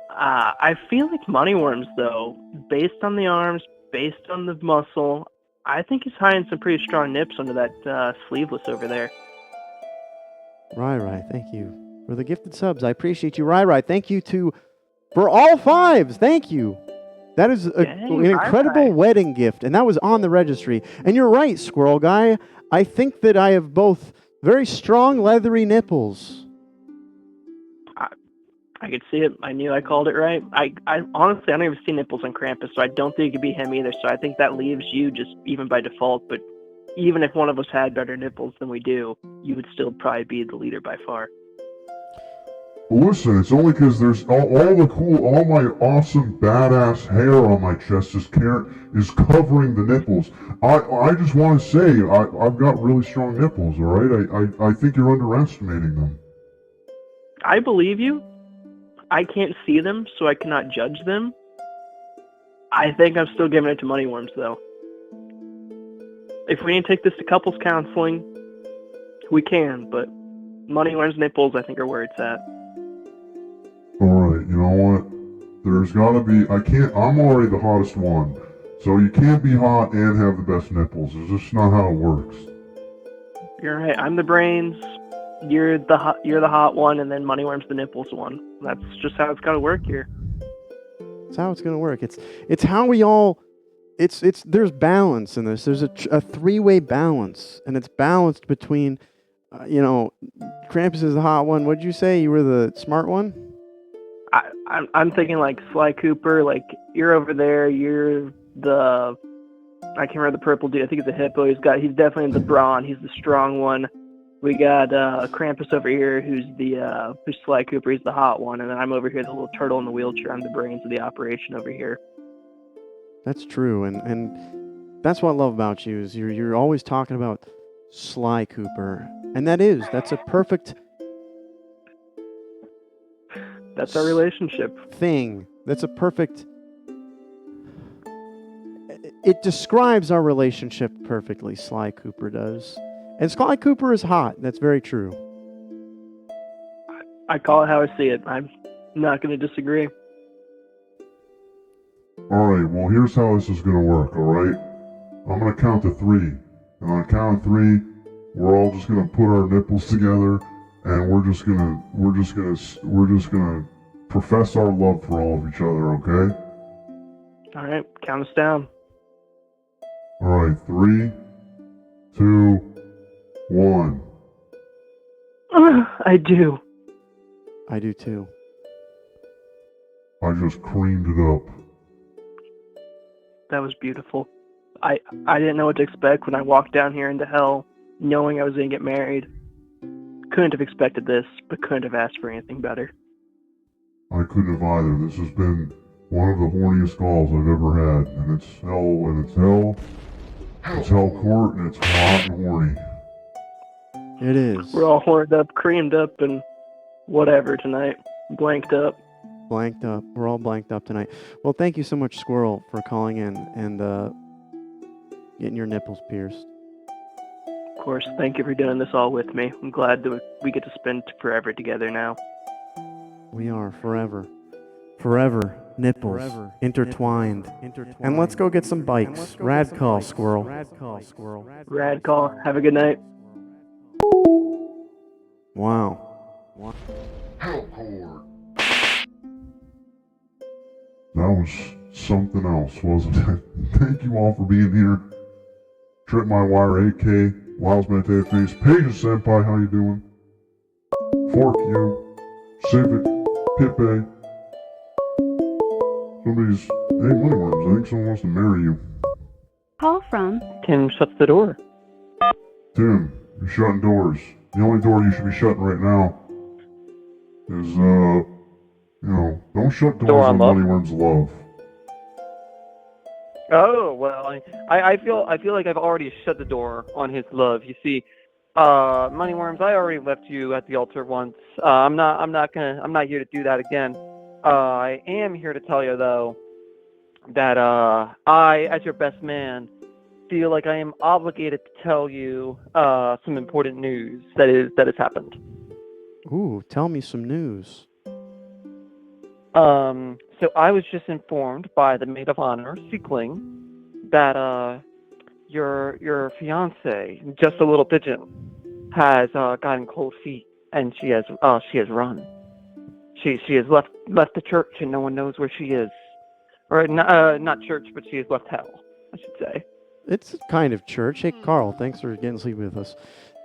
I feel like Moneyworms, though, based on the arms, based on the muscle, I think he's hiding some pretty strong nips under that sleeveless over there. Rai, thank you for the gifted subs. I appreciate you, Rai. Thank you for all fives. Thank you. That is an incredible wedding gift, and that was on the registry. And you're right, Squirrel Guy. I think that I have both Very strong, leathery nipples. I could see it. I knew I called it right. I honestly, I don't even see nipples on Krampus, so I don't think it could be him either. So I think that leaves you just even by default. But even if one of us had better nipples than we do, you would still probably be the leader by far. Well, listen, it's only because there's all my awesome badass hair on my chest is covering the nipples. I just want to say I've got really strong nipples. All right, I think you're underestimating them. I believe you. I can't see them, so I cannot judge them. I think I'm still giving it to Moneyworms, though. If we need to take this to couples counseling, we can, but Moneyworms' nipples, I think, are where it's at. Alright, you know what? There's gotta be... I'm already the hottest one. So you can't be hot and have the best nipples. It's just not how it works. You're right. I'm the brains. You're the hot one, and then Moneyworms the nipples one. That's just how it's gotta work here. It's how it's gonna work. It's how we all. There's balance in this. There's a three-way balance, and it's balanced between, Krampus is the hot one. What'd you say? You were the smart one? I'm thinking like Sly Cooper. Like you're over there. You're the. I can't remember the purple dude. I think it's a hippo. He's definitely the brawn. He's the strong one. We got Krampus over here, who's Sly Cooper. He's the hot one, and then I'm over here, the little turtle in the wheelchair. I'm the brains of the operation over here. That's true, and that's what I love about you is you're always talking about Sly Cooper, and that's a perfect. That's our relationship. Thing. That's a perfect. It describes our relationship perfectly. Sly Cooper does. And Sly Cooper is hot. That's very true. I call it how I see it. I'm not going to disagree. Alright, well here's how this is gonna work, alright? I'm gonna count to 3. And on count of 3, we're all just gonna put our nipples together and we're just gonna profess our love for all of each other, okay? Alright, count us down. Alright, 3, 2, 1. I do. I do too. I just creamed it up. That was beautiful. I didn't know what to expect when I walked down here into hell, knowing I was going to get married. Couldn't have expected this, but couldn't have asked for anything better. I couldn't have either. This has been one of the horniest calls I've ever had. And it's hell. It's hell court, and it's hot and horny. It is. We're all horned up, creamed up, and whatever tonight. Blanked up. Blanked up. We're all blanked up tonight. Well, thank you so much, Squirrel, for calling in and getting your nipples pierced. Of course, thank you for doing this all with me. I'm glad that we get to spend forever together now. We are forever. Forever. Nipples. Forever. Intertwined. And let's go get some bikes. Rad call, Squirrel. Rad call. Have a good night. Wow. Hellcore. That was something else, wasn't it? Thank you all for being here. Trip My Wire AK, Wiles Meditative Face, Paige Senpai, how you doing? Fork you, Civic, Pipe. Hey Moneyworms, I think someone wants to marry you. Call from Tim shuts the door. Tim, you're shutting doors. The only door you should be shutting right now is, don't shut doors on Moneyworms' love. Oh, well, I feel like I've already shut the door on his love. You see, Moneyworms, I already left you at the altar once. I'm not here to do that again. I am here to tell you though that I, as your best man, feel like I am obligated to tell you some important news that has happened. Ooh, tell me some news. So I was just informed by the maid of honor, Seekling, that your fiance, just a little pigeon, has gotten cold feet and she has run. She has left the church and no one knows where she is, or not church, but she has left hell, I should say. It's kind of church. Hey, Carl, thanks for getting sleep with us.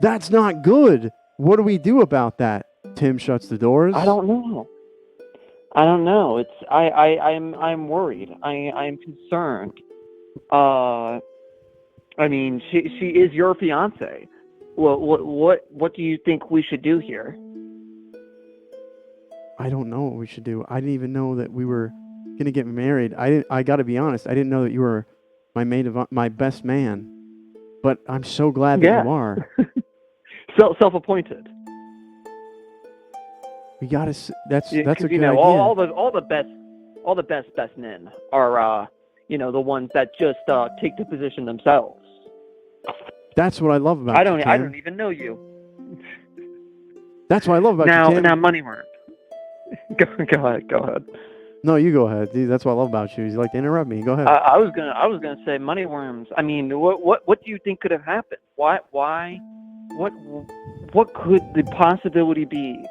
That's not good. What do we do about that? Tim shuts the doors. I don't know. It's I'm worried. I'm concerned. I mean, she is your fiance. Well, what do you think we should do here? I don't know what we should do. I didn't even know that we were gonna get married. I got to be honest. I didn't know that you were my best man. But I'm so glad that you are. Self-appointed. We gotta. That's a good know, idea. all the best men are the ones that just take the position themselves. That's what I love about I you, Tim. I don't even know you. That's what I love about you, Tim. Now, Moneyworms. Go ahead. No, you go ahead. Dude, that's what I love about you. You like to interrupt me. Go ahead. I was gonna say Moneyworms. I mean, what do you think could have happened? Why? What could the possibility be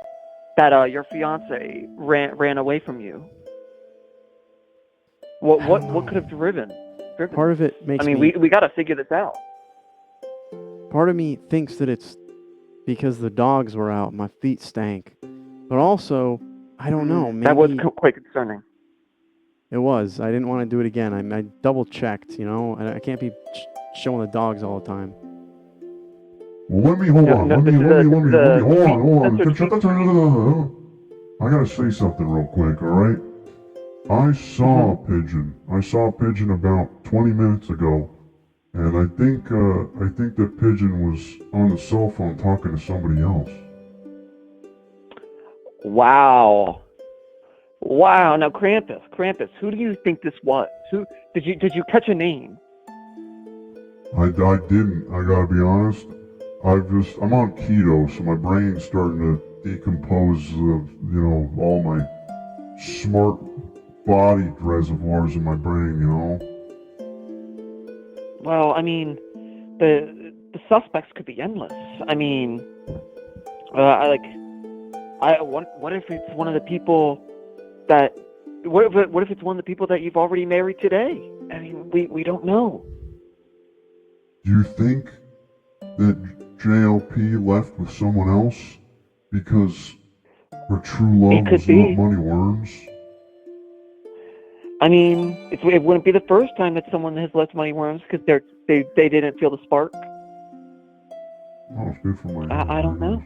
that your fiance ran away from you? What could have driven? Part of it makes me. We got to figure this out. Part of me thinks that it's because the dogs were out, my feet stank. But also, I don't know. Maybe that was quite concerning. It was. I didn't want to do it again. I double checked, I can't be showing the dogs all the time. Well, let me hold on. Hold on. I gotta say something real quick, all right? I saw a pigeon. I saw a pigeon about 20 minutes ago, and I think that pigeon was on the cell phone talking to somebody else. Wow. Now, Krampus, who do you think this was? Who did you catch a name? I didn't. I gotta be honest. I'm on keto, so my brain's starting to decompose all my smart body reservoirs in my brain, Well, I mean, the suspects could be endless. I mean, what if it's one of the people that? What if it's one of the people that you've already married today? I mean, we don't know. Do you think that JLP left with someone else because her true love was not Moneyworms? I mean, it wouldn't be the first time that someone has left Moneyworms because they didn't feel the spark. Oh, it's good for my. I don't know.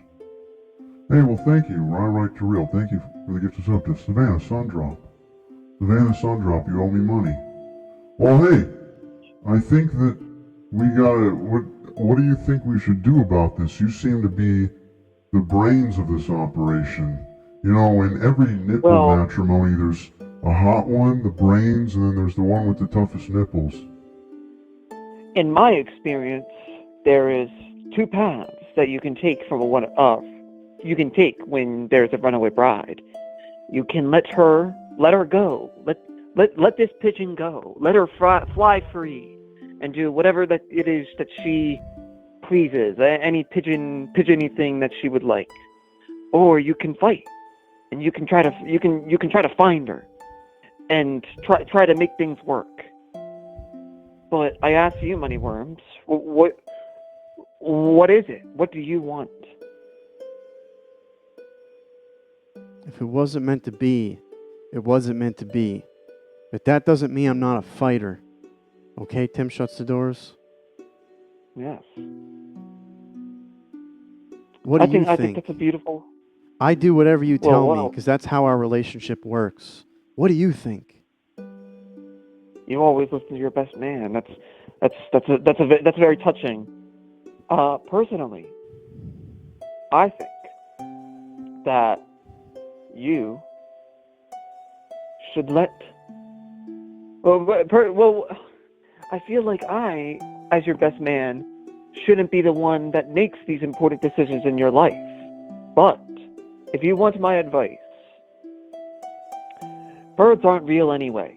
Hey, well, thank you, Right to Real. Thank you for the gift of sub to Savannah Sundrop. Savannah Sundrop, you owe me money. Well, hey, I think that we gotta. What do you think we should do about this? You seem to be the brains of this operation. In every nipple matrimony, there's a hot one, the brains, and then there's the one with the toughest nipples. In my experience, there is two paths that you can take you can take when there's a runaway bride. You can let her go. Let this pigeon go. Let her fly free and do whatever that it is that she pleases, any pigeony thing that she would like. Or you can fight, and you can try to find her and try to make things work. But I ask you, Moneyworms, what is it? What do you want? If it wasn't meant to be, it wasn't meant to be. But that doesn't mean I'm not a fighter. Okay, Tim shuts the doors. Yes. What do you think? I think that's a beautiful... I do whatever you tell me, because that's how our relationship works. What do you think? You always listen to your best man. That's very touching. Personally, I think that you should let. Well, I feel like I, as your best man, shouldn't be the one that makes these important decisions in your life. But if you want my advice, birds aren't real anyway.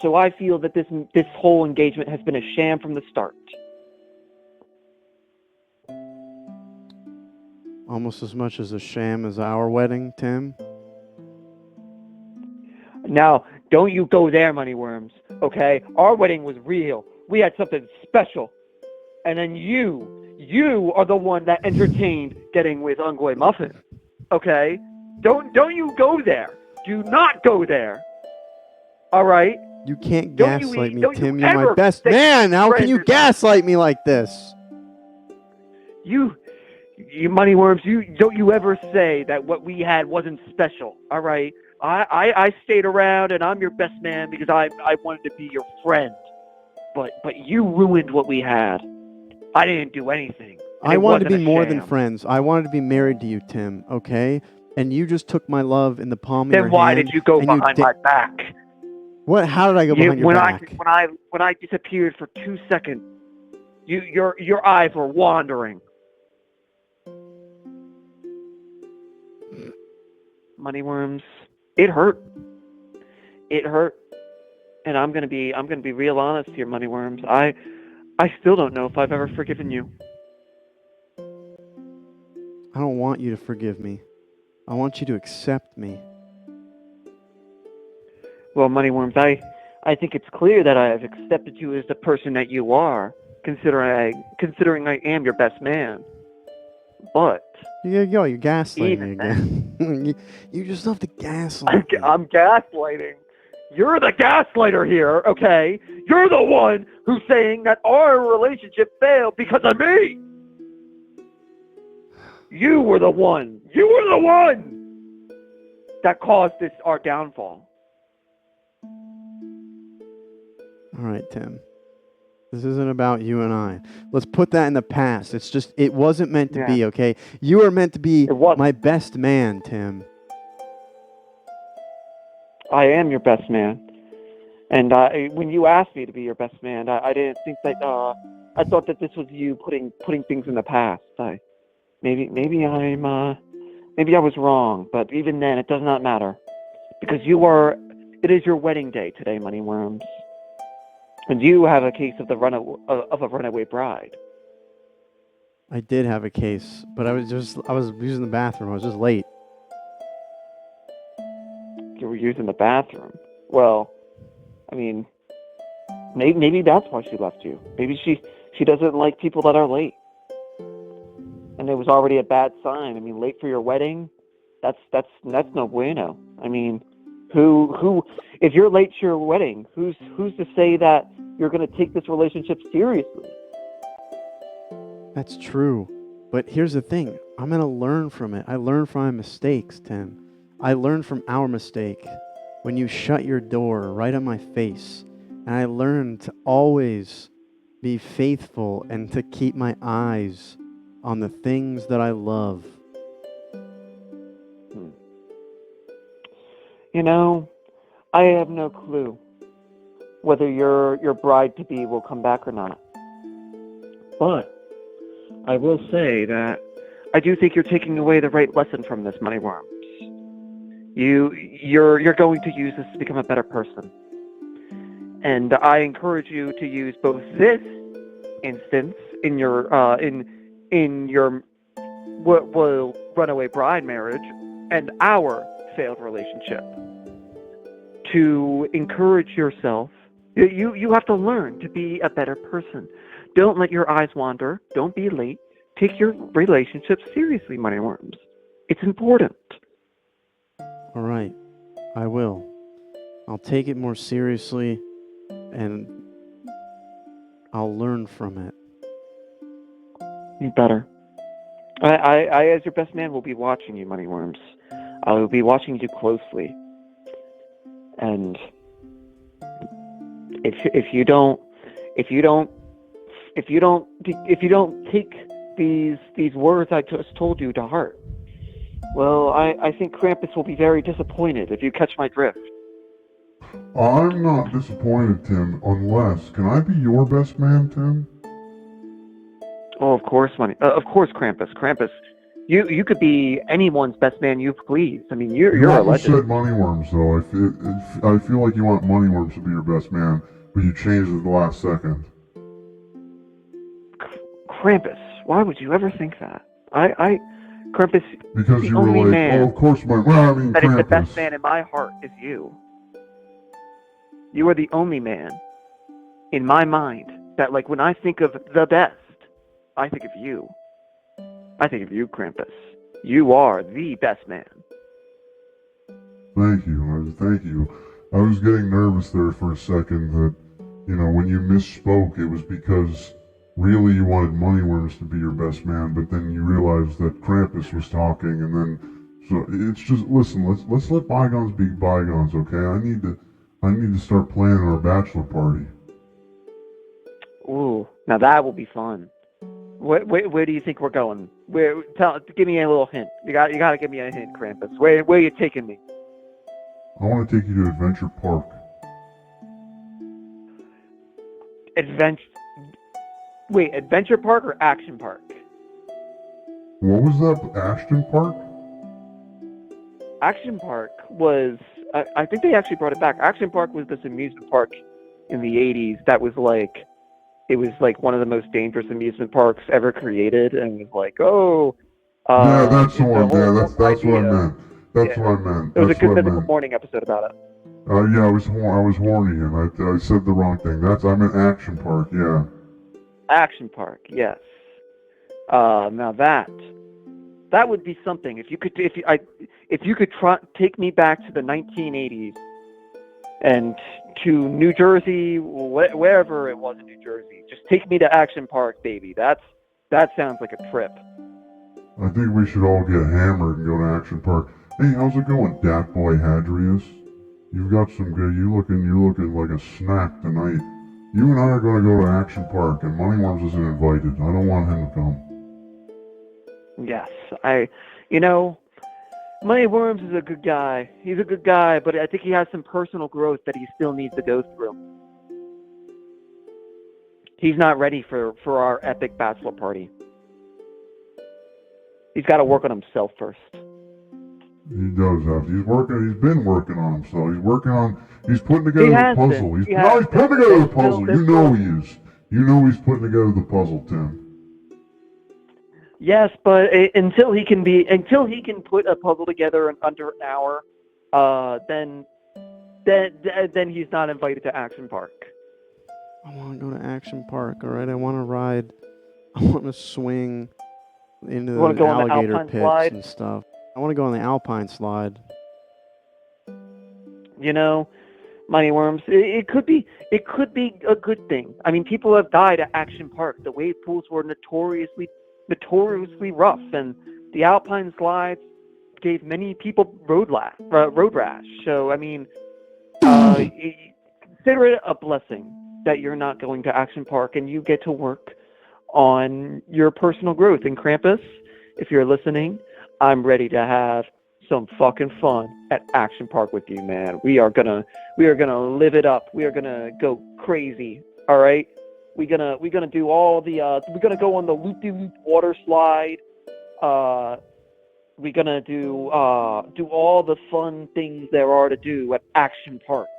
So I feel that this whole engagement has been a sham from the start. Almost as much as a sham as our wedding, Tim? Now, don't you go there, Moneyworms, okay? Our wedding was real. We had something special. And then you You are the one that entertained getting with Ungoy Muffin. Okay? Don't you go there. Do not go there. All right? You can't Don't you gaslight me, don't you Tim. You're my ever best say man. How can friend you is not- gaslight me like this? You Moneyworms, don't you ever say that what we had wasn't special, all right? I stayed around and I'm your best man because I wanted to be your friend. But you ruined what we had. I didn't do anything. I wanted to be wasn't a more than sham. friends. I wanted to be married to you, Tim, okay? And you just took my love in the palm of your Then why hand. did you go and behind my back? What? How did I go behind your when back? when I disappeared for 2 seconds, your eyes were wandering. Moneyworms, it hurt. It hurt. And I'm gonna be real honest here, Moneyworms. I still don't know if I've ever forgiven you. I don't want you to forgive me. I want you to accept me. Well, Moneyworms, I think it's clear that I have accepted you as the person that you are, considering I am your best man. But You're gaslighting me again. you just love to gaslight me. I'm gaslighting. You're the gaslighter here, okay? You're the one who's saying that our relationship failed because of me. You were the one that caused our downfall. All right, Tim. This isn't about you and I. Let's put that in the past. It wasn't meant to be, okay? You were meant to be my best man, Tim. I am your best man. And when you asked me to be your best man, I didn't think that, I thought that this was you putting things in the past. Maybe I was wrong, but even then it does not matter. Because it is your wedding day today, Moneyworms. And you have a case of a runaway bride. I did have a case, but I was using the bathroom. I was just late. You were using the bathroom. Well, I mean, maybe that's why she left you. Maybe she doesn't like people that are late. And it was already a bad sign. I mean, late for your wedding, that's no bueno. I mean, who if you're late to your wedding, who's to say that you're going to take this relationship seriously? That's true. But here's the thing. I'm going to learn from it. I learned from my mistakes, Tim. I learned from our mistake when you shut your door right on my face. And I learned to always be faithful and to keep my eyes on the things that I love. You know, I have no clue whether your bride-to-be will come back or not. But I will say that I do think you're taking away the right lesson from this, Moneyworms. You're going to use this to become a better person. And I encourage you to use both this instance in your runaway bride marriage and our failed relationship to encourage yourself. You have to learn to be a better person. Don't let your eyes wander. Don't be late. Take your relationship seriously, Moneyworms. It's important. All right. I will. I'll take it more seriously and I'll learn from it. You better. I as your best man, will be watching you, Moneyworms. I will be watching you closely. And if you don't take these words I just told you to heart, well, I think Krampus will be very disappointed, if you catch my drift. I'm not disappointed, Tim, unless... Can I be your best man, Tim? Oh, of course, Krampus. Krampus, you could be anyone's best man you please. I mean, you're a almost legend. said Moneyworms, though. I feel like you want Moneyworms to be your best man, but you changed it at the last second. Krampus, why would you ever think that? Krampus, Because the you were only like, man oh, of course, Krampus. that is the best man in my heart is you. You are the only man in my mind that, like, when I think of the best, I think of you. I think of you, Krampus. You are the best man. Thank you. Thank you. I was getting nervous there for a second that, when you misspoke, it was because really you wanted Moneyworms to be your best man, but then you realized that Krampus was talking, and then so it's just listen. Let's let bygones be bygones, okay? I need to start planning our bachelor party. Ooh, now that will be fun. Where do you think we're going? Give me a little hint. You got to give me a hint, Krampus. Where are you taking me? I want to take you to Adventure Park. Adventure Park or Action Park? What was that? Ashton Park? Action Park was, I think they actually brought it back. Action Park was this amusement park in the 80s that was like, it was like one of the most dangerous amusement parks ever created, and it was like, yeah, that's the one. Yeah, that's what I meant. That's yeah. what I meant. There was That's what I a Good meant. Morning episode about it. Yeah, I was horny, and I said the wrong thing. I meant Action Park. Yeah. Action Park, yes. Now that would be something. If you could take me back to the 1980s and to New Jersey, wherever it was in New Jersey, just take me to Action Park, baby. That sounds like a trip. I think we should all get hammered and go to Action Park. Hey, how's it going, Dat Boy Hadrius? You've got some good. You're looking like a snack tonight. You and I are going to go to Action Park, and Moneyworms isn't invited. I don't want him to come. Yes, Moneyworms is a good guy. He's a good guy, but I think he has some personal growth that he still needs to go through. He's not ready for our epic bachelor party. He's got to work on himself first. He does have. He's been working on himself. He's putting together the puzzle. He's putting together the puzzle. You know he is. You know he's putting together the puzzle, Tim. Yes, but until he can put a puzzle together in under an hour, then he's not invited to Action Park. I want to go to Action Park, all right? I want to ride. I want to swing into the alligator pits and stuff. I want to go on the Alpine slide. Moneyworms, it could be a good thing. I mean, people have died at Action Park. The wave pools were notoriously rough, and the Alpine slides gave many people road rash. So, I mean, consider it a blessing that you're not going to Action Park and you get to work on your personal growth. And Krampus, if you're listening, I'm ready to have some fucking fun at Action Park with you, man. We are gonna live it up. We are gonna go crazy. All right. We're gonna do all the we're gonna go on the loop-de-loop water slide. We're gonna do all the fun things there are to do at Action Park.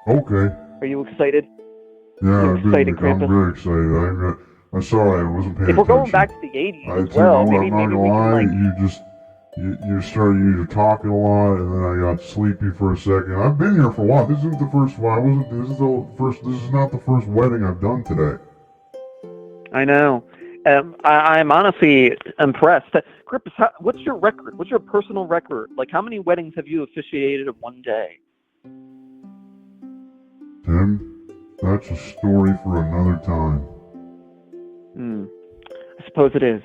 Okay. Are you excited? Yeah, I'm very excited. I'm sorry, I wasn't paying attention. If we're going back to the 80s as well, maybe we can like... You're talking a lot, and then I got sleepy for a second. I've been here for a while. This isn't the first one. This is not the first wedding I've done today. I know. I'm honestly impressed. Krampus, what's your record? What's your personal record? Like, how many weddings have you officiated in one day? Tim, that's a story for another time. I suppose it is.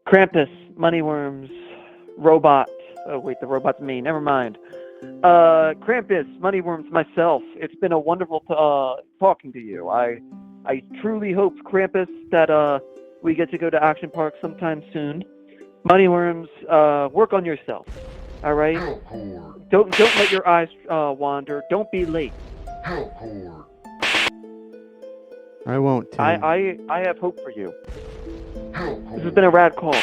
Krampus, Moneyworms, Robot. Oh, wait, the robot's me. Never mind. Krampus, Moneyworms, myself. It's been a wonderful talking to you. I truly hope, Krampus, that we get to go to Action Park sometime soon. Moneyworms, work on yourself. All right? Don't let your eyes wander. Don't be late. I won't, Tim. I have hope for you. This has been a rad call.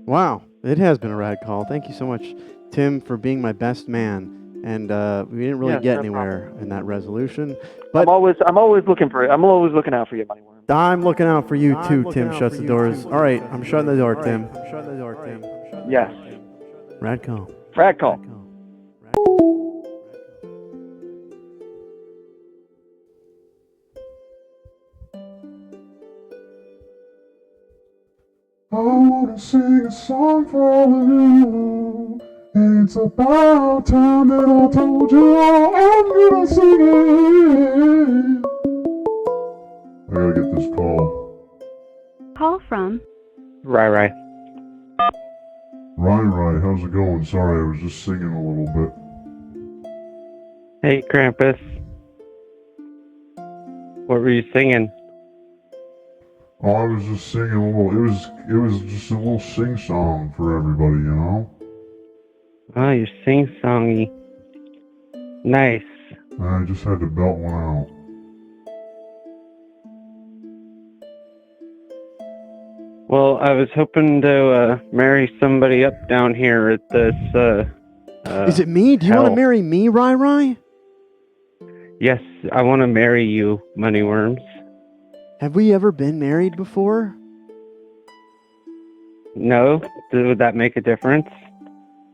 Wow, it has been a rad call. Thank you so much, Tim, for being my best man. And we didn't really get anywhere in that resolution. But I'm always looking for it. I'm always looking out for you, Moneyworm. I'm looking out for you too, Tim. Shuts the doors. All right, I'm shutting the door, Tim. Yes. Rad call. Rad call. wanna sing a song for all of you. And it's about time that I told you all I'm gonna sing it. I gotta get this call. Call from Rai. Rai, how's it going? Sorry, I was just singing a little bit. Hey, Krampus. What were you singing? Oh, I was just singing a little. It was just a little sing song for everybody, you know. Oh, you're sing-songy. Nice. I just had to belt one out. Well, I was hoping to marry somebody up down here at this. Is it me? Do you want to hell. marry me, Rai? Yes, I want to marry you, Moneyworms. Have we ever been married before? No? Would that make a difference?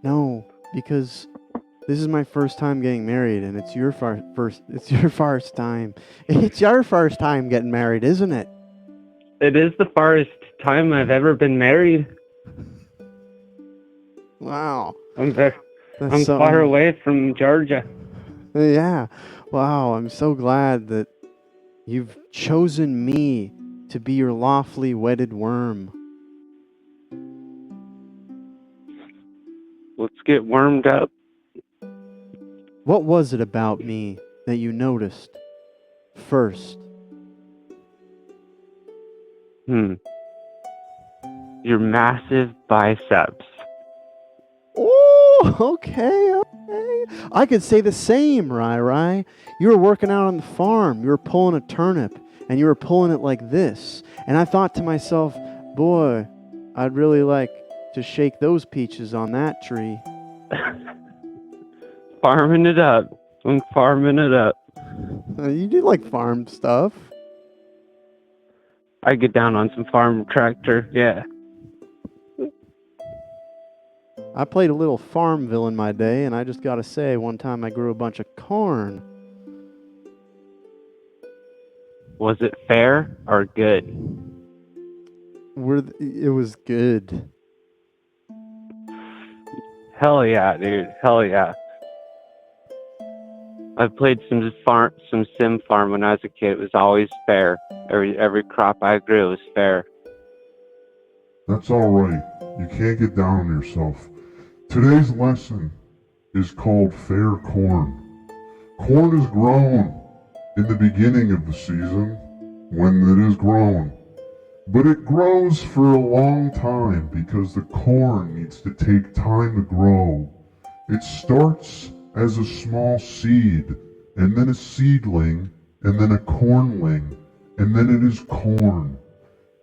No, because this is my first time getting married, and it's your first. It's your first time. It's your first time getting married, isn't it? It is the farthest time I've ever been married. Wow. I'm That's far away from Georgia. Yeah. Wow. I'm so glad that you've chosen me to be your lawfully wedded worm. Let's get wormed up. What was it about me that you noticed first? Your massive biceps. Oh, okay. I could say the same, Rai. You were working out on the farm. You were pulling a turnip, and you were pulling it like this. And I thought to myself, boy, I'd really like to shake those peaches on that tree. Farming it up. I'm farming it up. You do like farm stuff. I get down on some farm tractor, yeah. I played a little Farmville in my day, and I just gotta say, one time I grew a bunch of corn. Was it fair or good? It was good. Hell yeah, dude. Hell yeah. I played some sim farm when I was a kid. It was always fair. Every crop I grew was fair. That's alright. You can't get down on yourself. Today's lesson is called Fair Corn. Corn is grown in the beginning of the season, when it is grown. But it grows for a long time because the corn needs to take time to grow. It starts as a small seed, and then a seedling, and then a cornling, and then it is corn.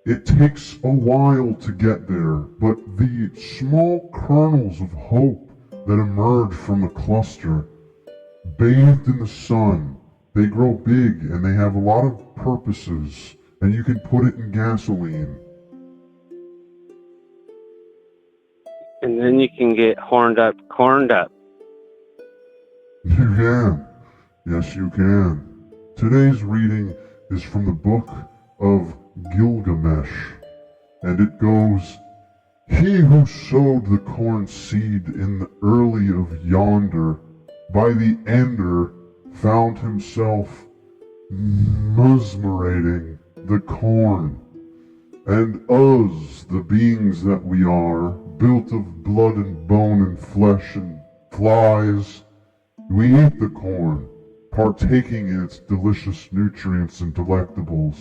It takes a while to get there, but the small kernels of hope that emerge from a cluster, bathed in the sun, they grow big and they have a lot of purposes, and you can put it in gasoline. And then you can get corned up. You can. Yes, you can. Today's reading is from the book of Gilgamesh, and it goes, "He who sowed the corn seed in the early of yonder, by the ender found himself mesmerating the corn. And us, the beings that we are, built of blood and bone and flesh and flies, we eat the corn, partaking in its delicious nutrients and delectables.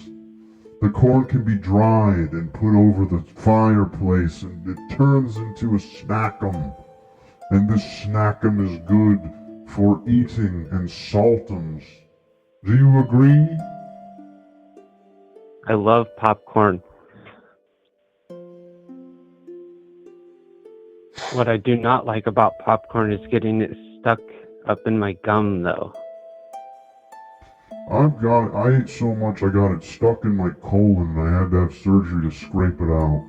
The corn can be dried and put over the fireplace, and it turns into a snackum. And this snackum is good for eating and saltums. Do you agree?" I love popcorn. What I do not like about popcorn is getting it stuck up in my gum, though. I ate so much I got it stuck in my colon and I had to have surgery to scrape it out.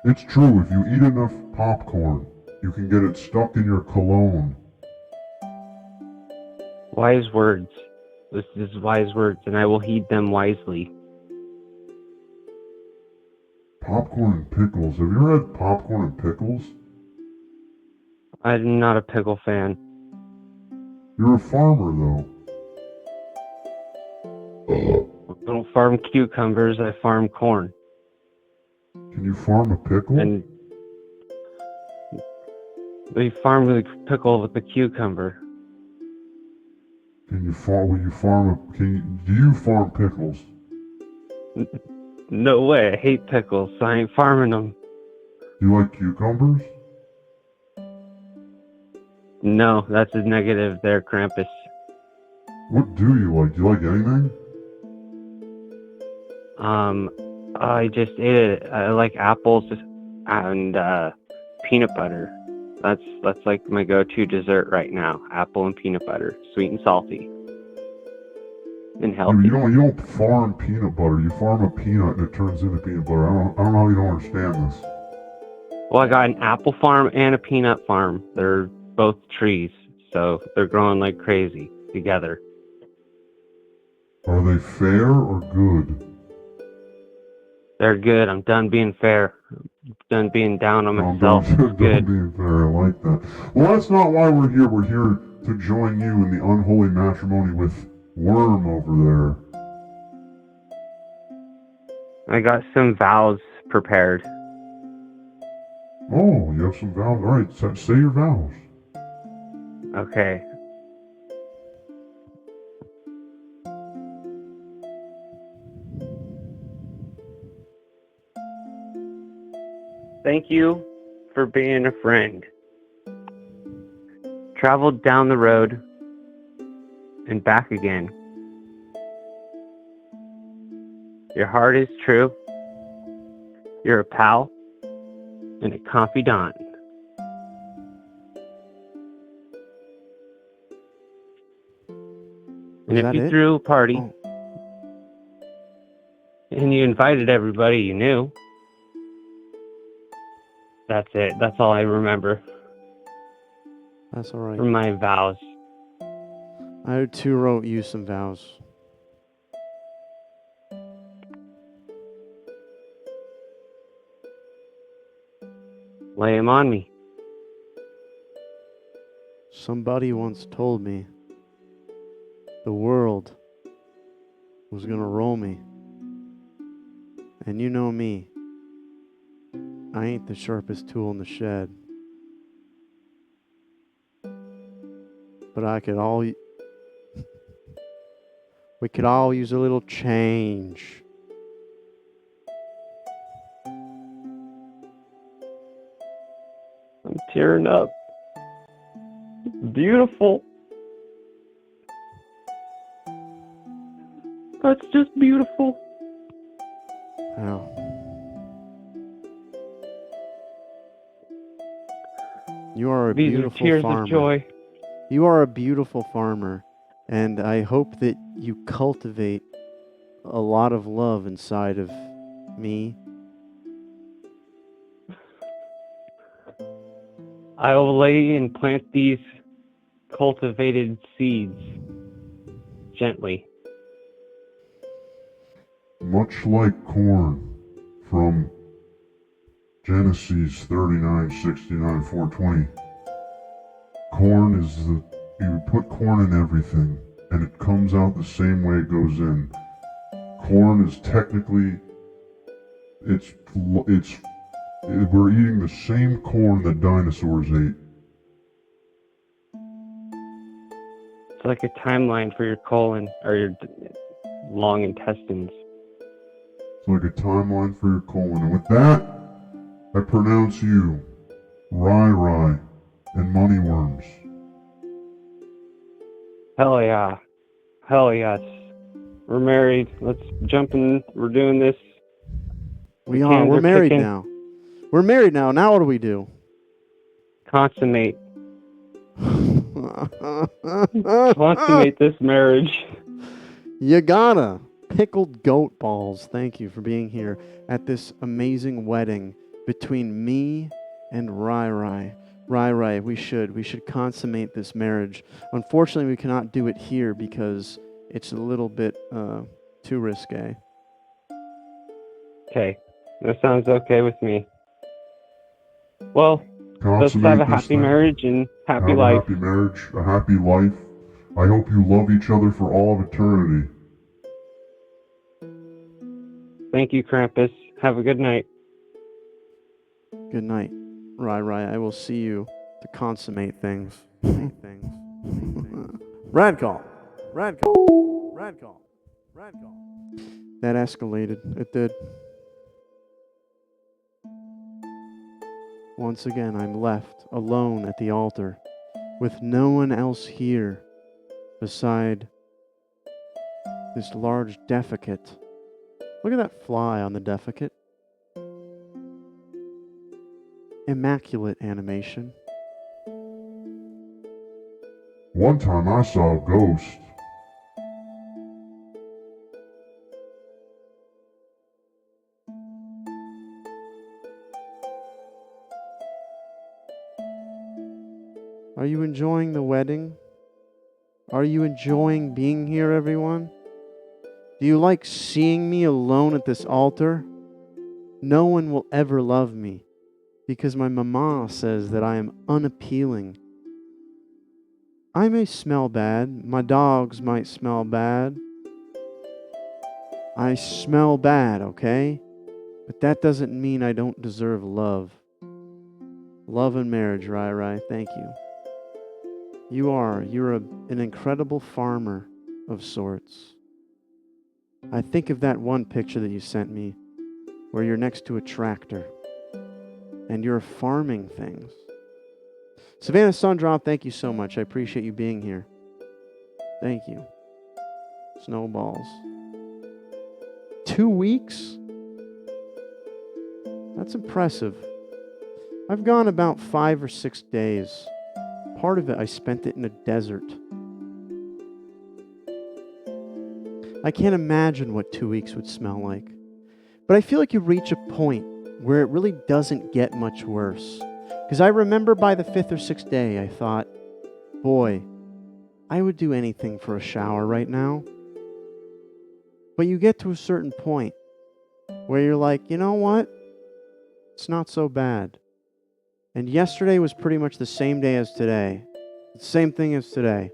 It's true, if you eat enough popcorn, you can get it stuck in your colon. Wise words. This is wise words, and I will heed them wisely. Popcorn and pickles. Have you ever had popcorn and pickles? I'm not a pickle fan. You're a farmer, though. I don't farm cucumbers, I farm corn. Can you farm a pickle? And we farm the pickle with the cucumber. Can you farm? Will you farm a? Do you farm pickles? No way, I hate pickles, so I ain't farming them. You like cucumbers? No, that's a negative there, Krampus. What do you like? Do you like anything? I just ate it. I like apples and peanut butter. That's like my go-to dessert right now. Apple and peanut butter, sweet and salty, and healthy. You don't farm peanut butter. You farm a peanut and it turns into peanut butter. I don't know how you don't understand this. Well, I got an apple farm and a peanut farm. They're both trees, so they're growing like crazy together. Are they fair or good? They're good. I'm done being fair. I'm done being down on myself. Done Good. being fair. I like that. Well, that's not why we're here. We're here to join you in the unholy matrimony with Worm over there. I got some vows prepared. Oh, you have some vows. All right, say your vows. Okay. Thank you for being a friend. Traveled down the road and back again. Your heart is true. You're a pal and a confidant. And if you threw a party and you invited everybody you knew, that's it. That's all I remember. That's all right. From my vows. I too wrote you some vows. Lay them on me. Somebody once told me the world was gonna roll me. And you know me. I ain't the sharpest tool in the shed. But we could all use a little change. I'm tearing up. Beautiful. That's just beautiful. Wow. You are a These beautiful are tears farmer. of joy. You are a beautiful farmer, and I hope that you cultivate a lot of love inside of me. I will lay and plant these cultivated seeds gently. Much like corn from Genesis 39:69-420. Corn is you put corn in everything and it comes out the same way it goes in. Corn is technically we're eating the same corn that dinosaurs ate. It's like a timeline for your colon or your long intestines. It's like a timeline for your colon. And with that, I pronounce you Rai and Moneyworms. Hell yeah. Hell yes. We're married. Let's jump in. We're doing this. We are. We're married now. We're married now. Now what do we do? Consummate. Consummate this marriage. You gotta. Pickled goat balls. Thank you for being here at this amazing wedding between me and Rai. Rai, we should consummate this marriage. Unfortunately, we cannot do it here because it's a little bit too risque. Okay. That sounds okay with me. Well, let's Consummate have a this happy thing. marriage and happy Have a life. happy marriage, a happy life. I hope you love each other for all of eternity. Thank you, Krampus. Have a good night. Good night. Rai, I will see you to consummate things. Rad call. Rad call. Rad call. Rad call. That escalated. It did. Once again, I'm left alone at the altar with no one else here beside this large defecate. Look at that fly on the defecate. Immaculate animation. One time I saw a ghost. Are you enjoying the wedding? Are you enjoying being here, everyone? Do you like seeing me alone at this altar? No one will ever love me because my mama says that I am unappealing. I may smell bad. My dogs might smell bad. I smell bad, okay? But that doesn't mean I don't deserve love. Love and marriage, Rai. Thank you. You're an incredible farmer of sorts. I think of that one picture that you sent me where you're next to a tractor and you're farming things. Savannah Sundrop, thank you so much. I appreciate you being here. Thank you. Snowballs. 2 weeks? That's impressive. I've gone about 5 or 6 days. Part of it, I spent it in a desert. I can't imagine what 2 weeks would smell like. But I feel like you reach a point where it really doesn't get much worse. Because I remember by the 5th or 6th day, I thought, boy, I would do anything for a shower right now. But you get to a certain point where you're like, you know what? It's not so bad. And yesterday was pretty much the same day as today. The same thing as today.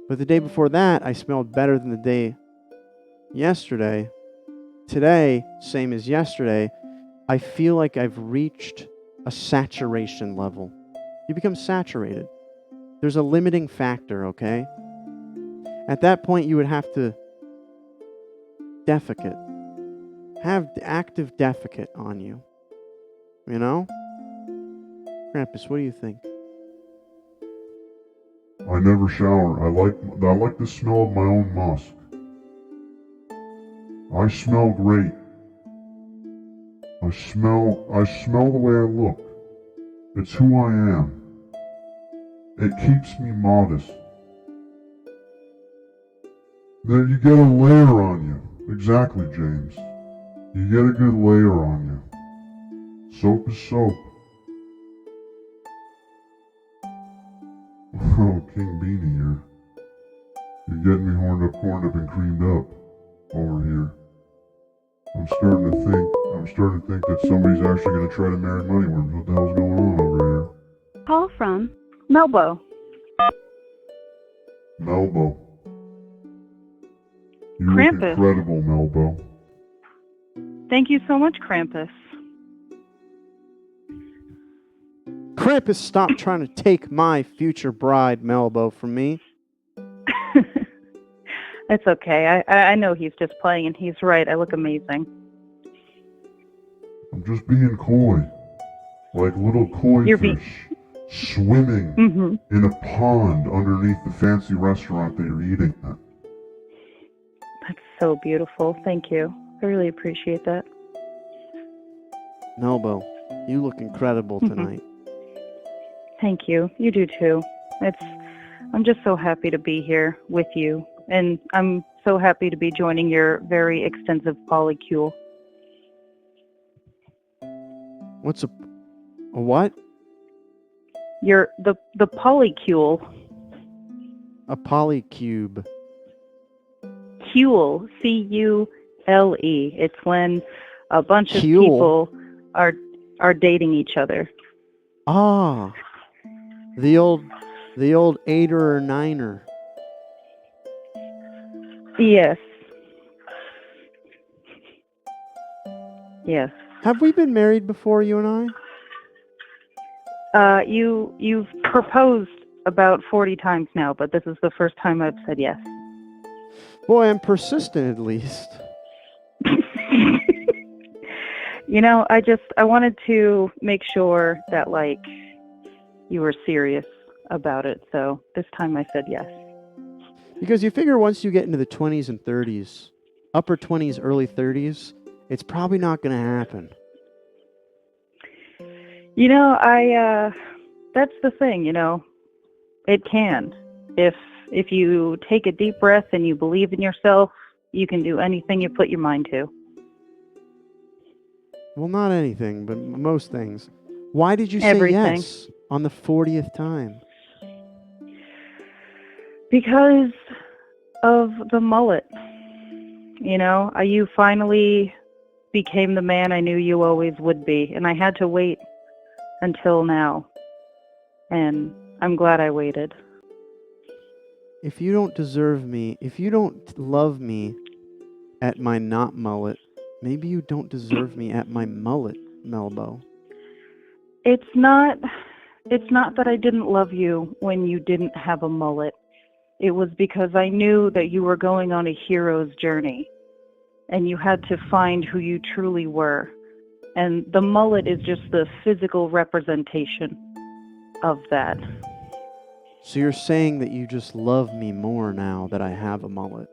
But the day before that, I smelled better than the day yesterday. Today, same as yesterday, I feel like I've reached a saturation level. You become saturated. There's a limiting factor, okay? At that point, you would have to defecate. Have active defecate on you. You know? Krampus, what do you think? I never shower. I like the smell of my own musk. I smell great. I smell the way I look. It's who I am. It keeps me modest. Then you get a layer on you. Exactly, James. You get a good layer on you. Soap is soap. Oh, King Beanie here. You're getting me horned up, and creamed up over here. I'm starting to think that somebody's actually going to try to marry Moneyworms. What the hell's going on over here? Call from Melbo. Melbo. You Krampus. look incredible, Melbo. Thank you so much, Krampus. Krampus, stop trying to take my future bride, Melbo, from me. It's okay. I know he's just playing, and he's right. I look amazing. I'm just being coy. Like little koi fish swimming in a pond underneath the fancy restaurant that you're eating at. That's so beautiful. Thank you. I really appreciate that. Melbo, you look incredible tonight. Thank you. You do too. I'm just so happy to be here with you. And I'm so happy to be joining your very extensive polycule. What's a what? The polycule. A polycube. Cule. C-U-L-E. It's when a bunch of Cule? people are dating each other. Ah, the old 8er or 9er. Yes. Yes. Have we been married before, you and I? You've proposed about 40 times now, but this is the first time I've said yes. Boy, I'm persistent at least. You know, I wanted to make sure that, like, you were serious about it, so this time I said yes. Because you figure once you get into the 20s and 30s, upper 20s, early 30s, it's probably not going to happen. You know, that's the thing, you know. It can. If you take a deep breath and you believe in yourself, you can do anything you put your mind to. Well, not anything, but most things. Why did you say Everything. yes on the 40th time? Because of the mullet. You know, you finally became the man I knew you always would be, and I had to wait until now. And I'm glad I waited. If you don't deserve me, if you don't love me at my not mullet, maybe you don't deserve me at my mullet, Melbo. It's not that I didn't love you when you didn't have a mullet. It was because I knew that you were going on a hero's journey, and you had to find who you truly were. And the mullet is just the physical representation of that. So you're saying that you just love me more now that I have a mullet?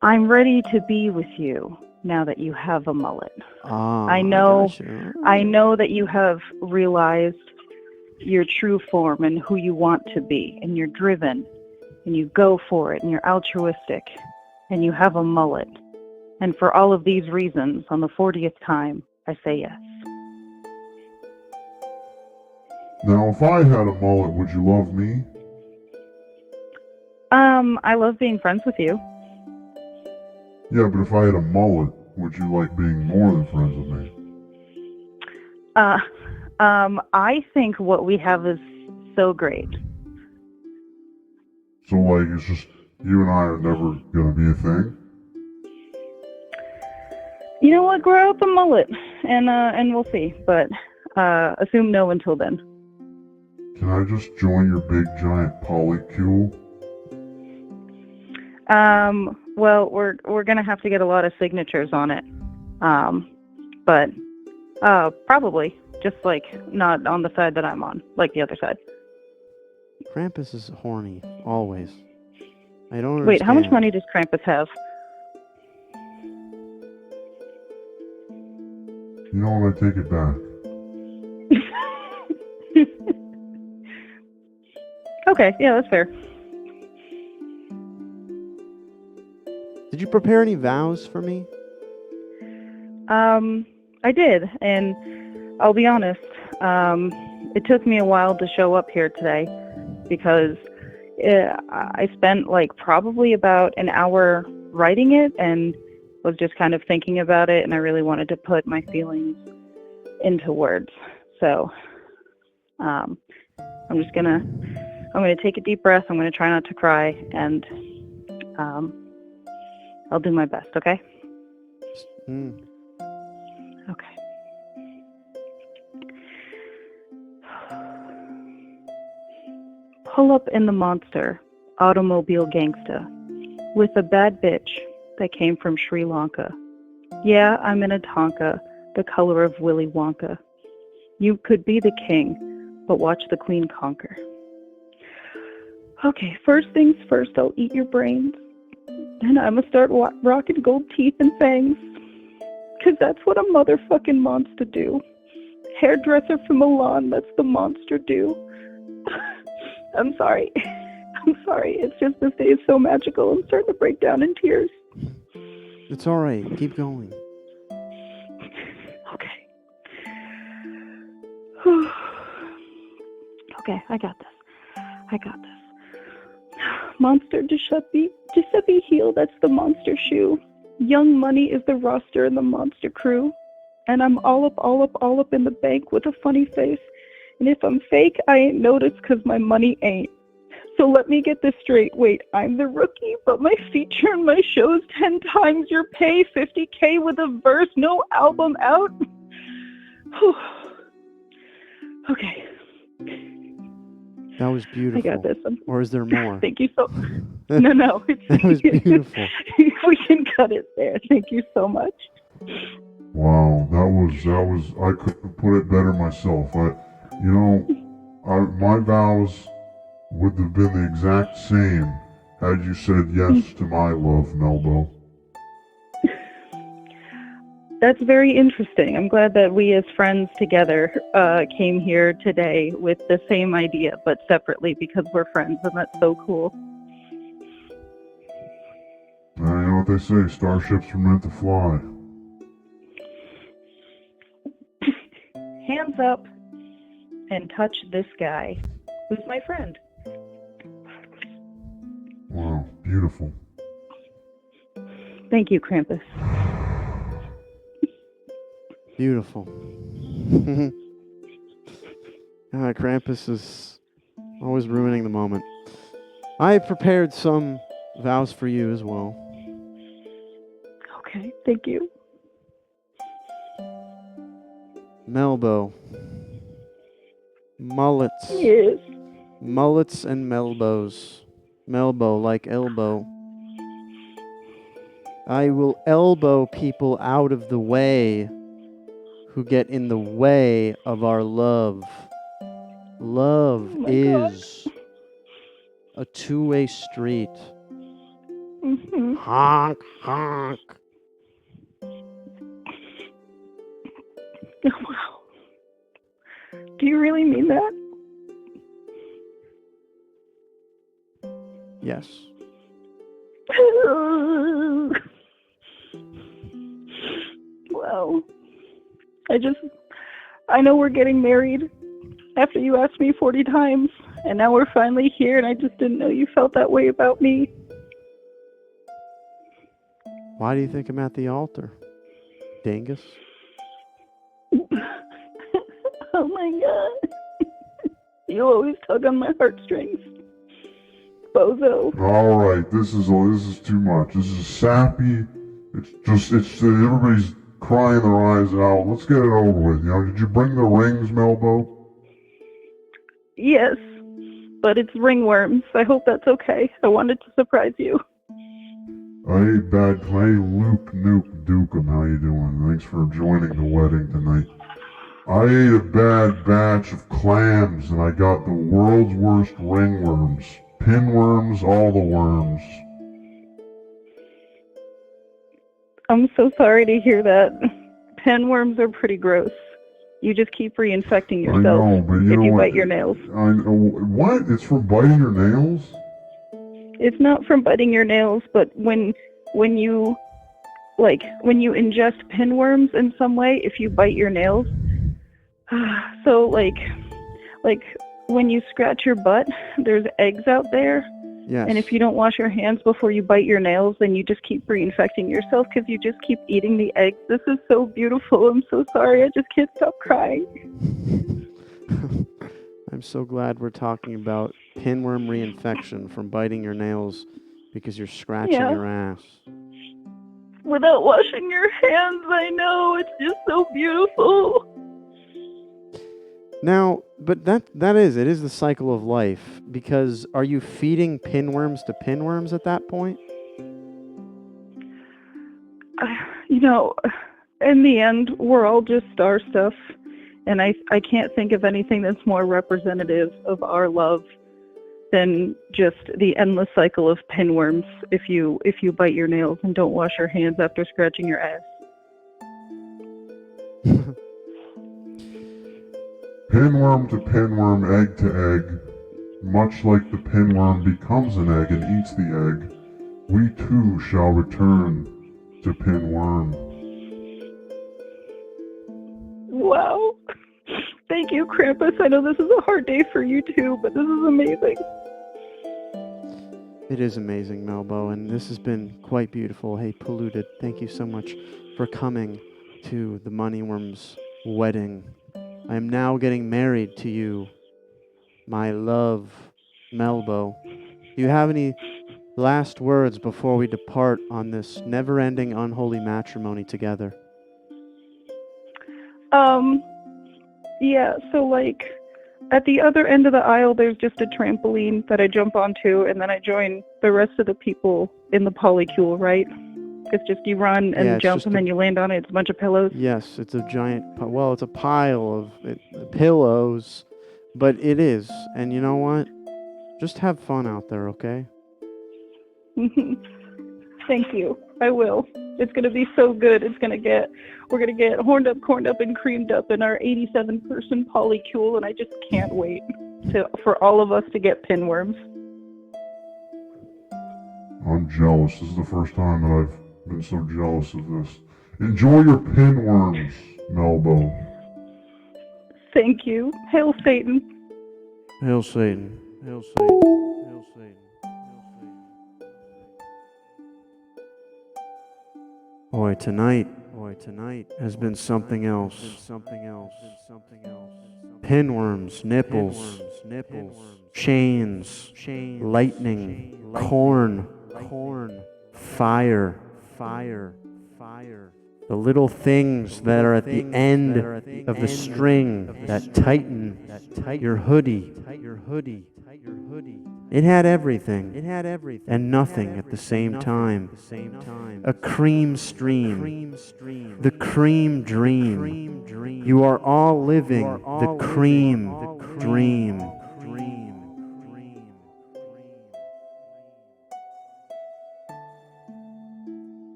I'm ready to be with you now that you have a mullet. Ah, I know gotcha. that you have realized your true form and who you want to be, and you're driven, and you go for it, and you're altruistic, and you have a mullet. And for all of these reasons, on the 40th time, I say yes. Now, if I had a mullet, would you love me? I love being friends with you. Yeah, but if I had a mullet, would you like being more than friends with me? I think what we have is so great. So, like, it's just you and I are never gonna be a thing? You know what? Grow out the mullet, and we'll see. But assume no until then. Can I just join your big giant polycule? Well, we're gonna have to get a lot of signatures on it. But probably just like not on the side that I'm on, like the other side. Krampus is horny, always. I don't understand. Wait, how much money does Krampus have? You know what? I take it back. Okay, yeah, that's fair. Did you prepare any vows for me? I did, and I'll be honest, it took me a while to show up here today because I spent like probably about an hour writing it and was just kind of thinking about it, and I really wanted to put my feelings into words. So I'm gonna take a deep breath. I'm gonna try not to cry, and I'll do my best, okay? Okay. Pull up in the monster, automobile gangsta, with a bad bitch that came from Sri Lanka. Yeah, I'm in a Tonka, the color of Willy Wonka. You could be the king, but watch the queen conquer. Okay, first things first, I'll eat your brains. Then I'ma start rocking gold teeth and fangs. 'Cause that's what a motherfucking monster do. Hairdresser from Milan, that's the monster do. I'm sorry. I'm sorry. It's just this day is so magical. I'm starting to break down in tears. It's alright. Keep going. Okay. Okay, I got this. Monster Giuseppe Heel, that's the monster shoe. Young Money is the roster and the monster crew. And I'm all up in the bank with a funny face. And if I'm fake, I ain't noticed 'cause my money ain't. So let me get this straight. Wait, I'm the rookie, but my feature in my show's 10 times your pay, 50K with a verse, no album out. Okay. That was beautiful. I got this. Or is there more? Thank you so. No. That was beautiful. We can cut it there. Thank you so much. Wow, that was. I couldn't put it better myself. My vows would have been the exact same had you said yes to my love, Melbo. That's very interesting. I'm glad that we as friends together came here today with the same idea, but separately because we're friends, and that's so cool. You know what they say, starships are meant to fly. Hands up and touch this guy, who's my friend. Wow, beautiful. Thank you, Krampus. Beautiful. Krampus is always ruining the moment. I prepared some vows for you as well. Okay, thank you. Melbo. Mullets. Yes. Mullets and Melbos. Melbo like elbow. I will elbow people out of the way who get in the way of our love. Love is a two-way street. Mm-hmm. Honk, honk. Wow. Do you really mean that? Yes. Well, I know we're getting married after you asked me 40 times, and now we're finally here, and I just didn't know you felt that way about me. Why do you think I'm at the altar? Dingus? Oh my god. You always tug on my heartstrings. Bozo. Alright, this is too much. This is sappy. It's everybody's crying their eyes out. Let's get it over with. Did you bring the rings, Melbo? Yes, but it's ringworms. I hope that's okay. I wanted to surprise you. Hey, Luke Nuke Dukem, how you doing? Thanks for joining the wedding tonight. I ate a bad batch of clams and I got the world's worst ringworms. Pinworms, all the worms. I'm so sorry to hear that. Pinworms are pretty gross. You just keep reinfecting yourself I know, but if you bite your nails. I know. What? It's from biting your nails? It's not from biting your nails, but when you ingest pinworms in some way, if you bite your nails, so like when you scratch your butt, there's eggs out there. Yes. And if you don't wash your hands before you bite your nails, then you just keep reinfecting yourself because you just keep eating the eggs. This is so beautiful. I'm so sorry. I just can't stop crying. I'm so glad we're talking about pinworm reinfection from biting your nails because you're scratching your ass. Without washing your hands, I know. It's just so beautiful. Now, but it is the cycle of life, because are you feeding pinworms to pinworms at that point? In the end, we're all just star stuff, and I can't think of anything that's more representative of our love than just the endless cycle of pinworms if you bite your nails and don't wash your hands after scratching your ass. Pinworm to pinworm, egg to egg. Much like the pinworm becomes an egg and eats the egg, we too shall return to pinworm. Wow. Thank you, Krampus. I know this is a hard day for you too, but this is amazing. It is amazing, Melbo, and this has been quite beautiful. Hey, Polluted, thank you so much for coming to the Moneyworms wedding. I am now getting married to you, my love, Melbo. Do you have any last words before we depart on this never-ending unholy matrimony together? Yeah, so like at the other end of the aisle there's just a trampoline that I jump onto and then I join the rest of the people in the polycule, right? It's just you run and jump and then you land on it. It's a bunch of pillows. Yes, it's a giant, well, it's a pile of pillows, but it is. And you know what? Just have fun out there, okay? Thank you. I will. It's going to be so good. We're going to get horned up, corned up, and creamed up in our 87-person polycule, and I just can't wait for all of us to get pinworms. I'm jealous. This is the first time that I've been so jealous of this. Enjoy your pinworms, Melbo. Thank you. Hail Satan. Hail Satan. Hail Satan. Hail Satan. Boy, tonight has been something else. Pinworms, nipples, chains, lightning, corn, fire. The little things that are at the end of the string that tighten your hoodie. It had everything and nothing at the same time. A cream stream. The cream dream. You are all living the cream dream.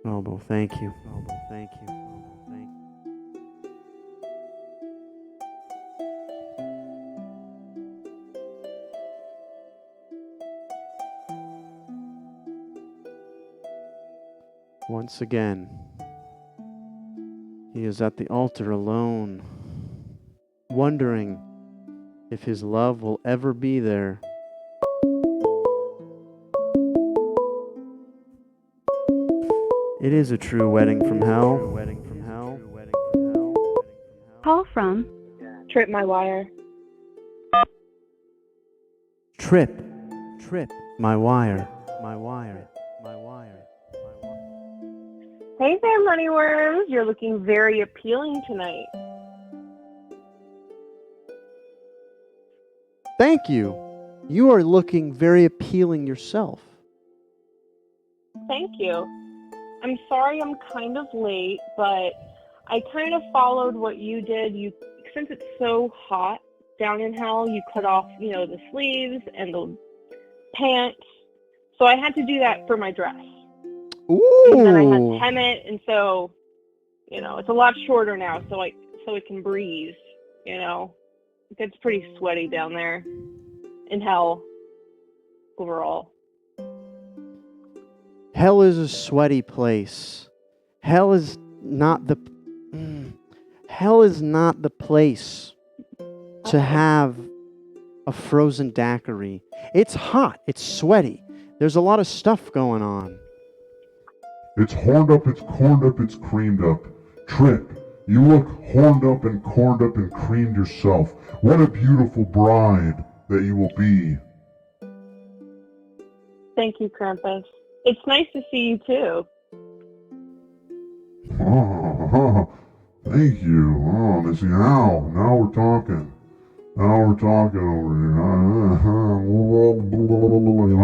Melbo, thank you. Once again, he is at the altar alone, wondering if his love will ever be there. It is a true wedding from hell. Call from Trip my wire. Trip my wire. Hey there, Moneyworms. You're looking very appealing tonight. Thank you. You are looking very appealing yourself. Thank you. I'm sorry I'm kind of late, but I kind of followed what you did. Since it's so hot down in hell, you cut off, the sleeves and the pants. So I had to do that for my dress. Ooh. And then I had to hem it, and so, it's a lot shorter now, so it can breathe, It gets pretty sweaty down there in hell overall. Hell is a sweaty place. Hell is not the place to have a frozen daiquiri. It's hot. It's sweaty. There's a lot of stuff going on. It's horned up, it's corned up, it's creamed up. Trip, you look horned up and corned up and creamed yourself. What a beautiful bride that you will be. Thank you, Krampus. It's nice to see you, too. Thank you. Oh, Missy, now we're talking. Now we're talking over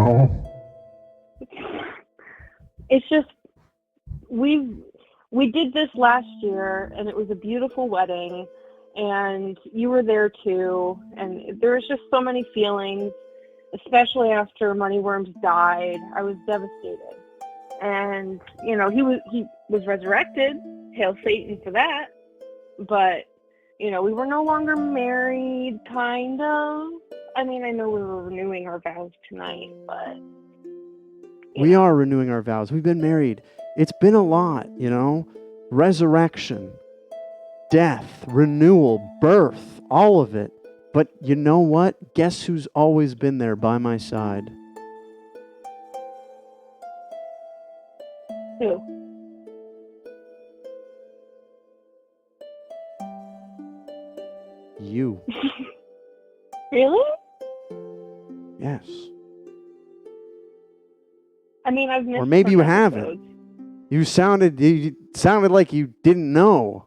here. It's just, we did this last year, and it was a beautiful wedding, and you were there too, and there was just so many feelings, especially after Moneyworms died. I was devastated, and he was resurrected. Hail Satan for that. But we were no longer married, kind of. I mean, I know we were renewing our vows tonight, but we are renewing our vows. We've been married. It's been a lot, resurrection, death, renewal, birth, all of it. But you know what? Guess who's always been there by my side? Who? you. Really? Yes. I mean, I've missed Or maybe some you haven't. episodes. You sounded like you didn't know.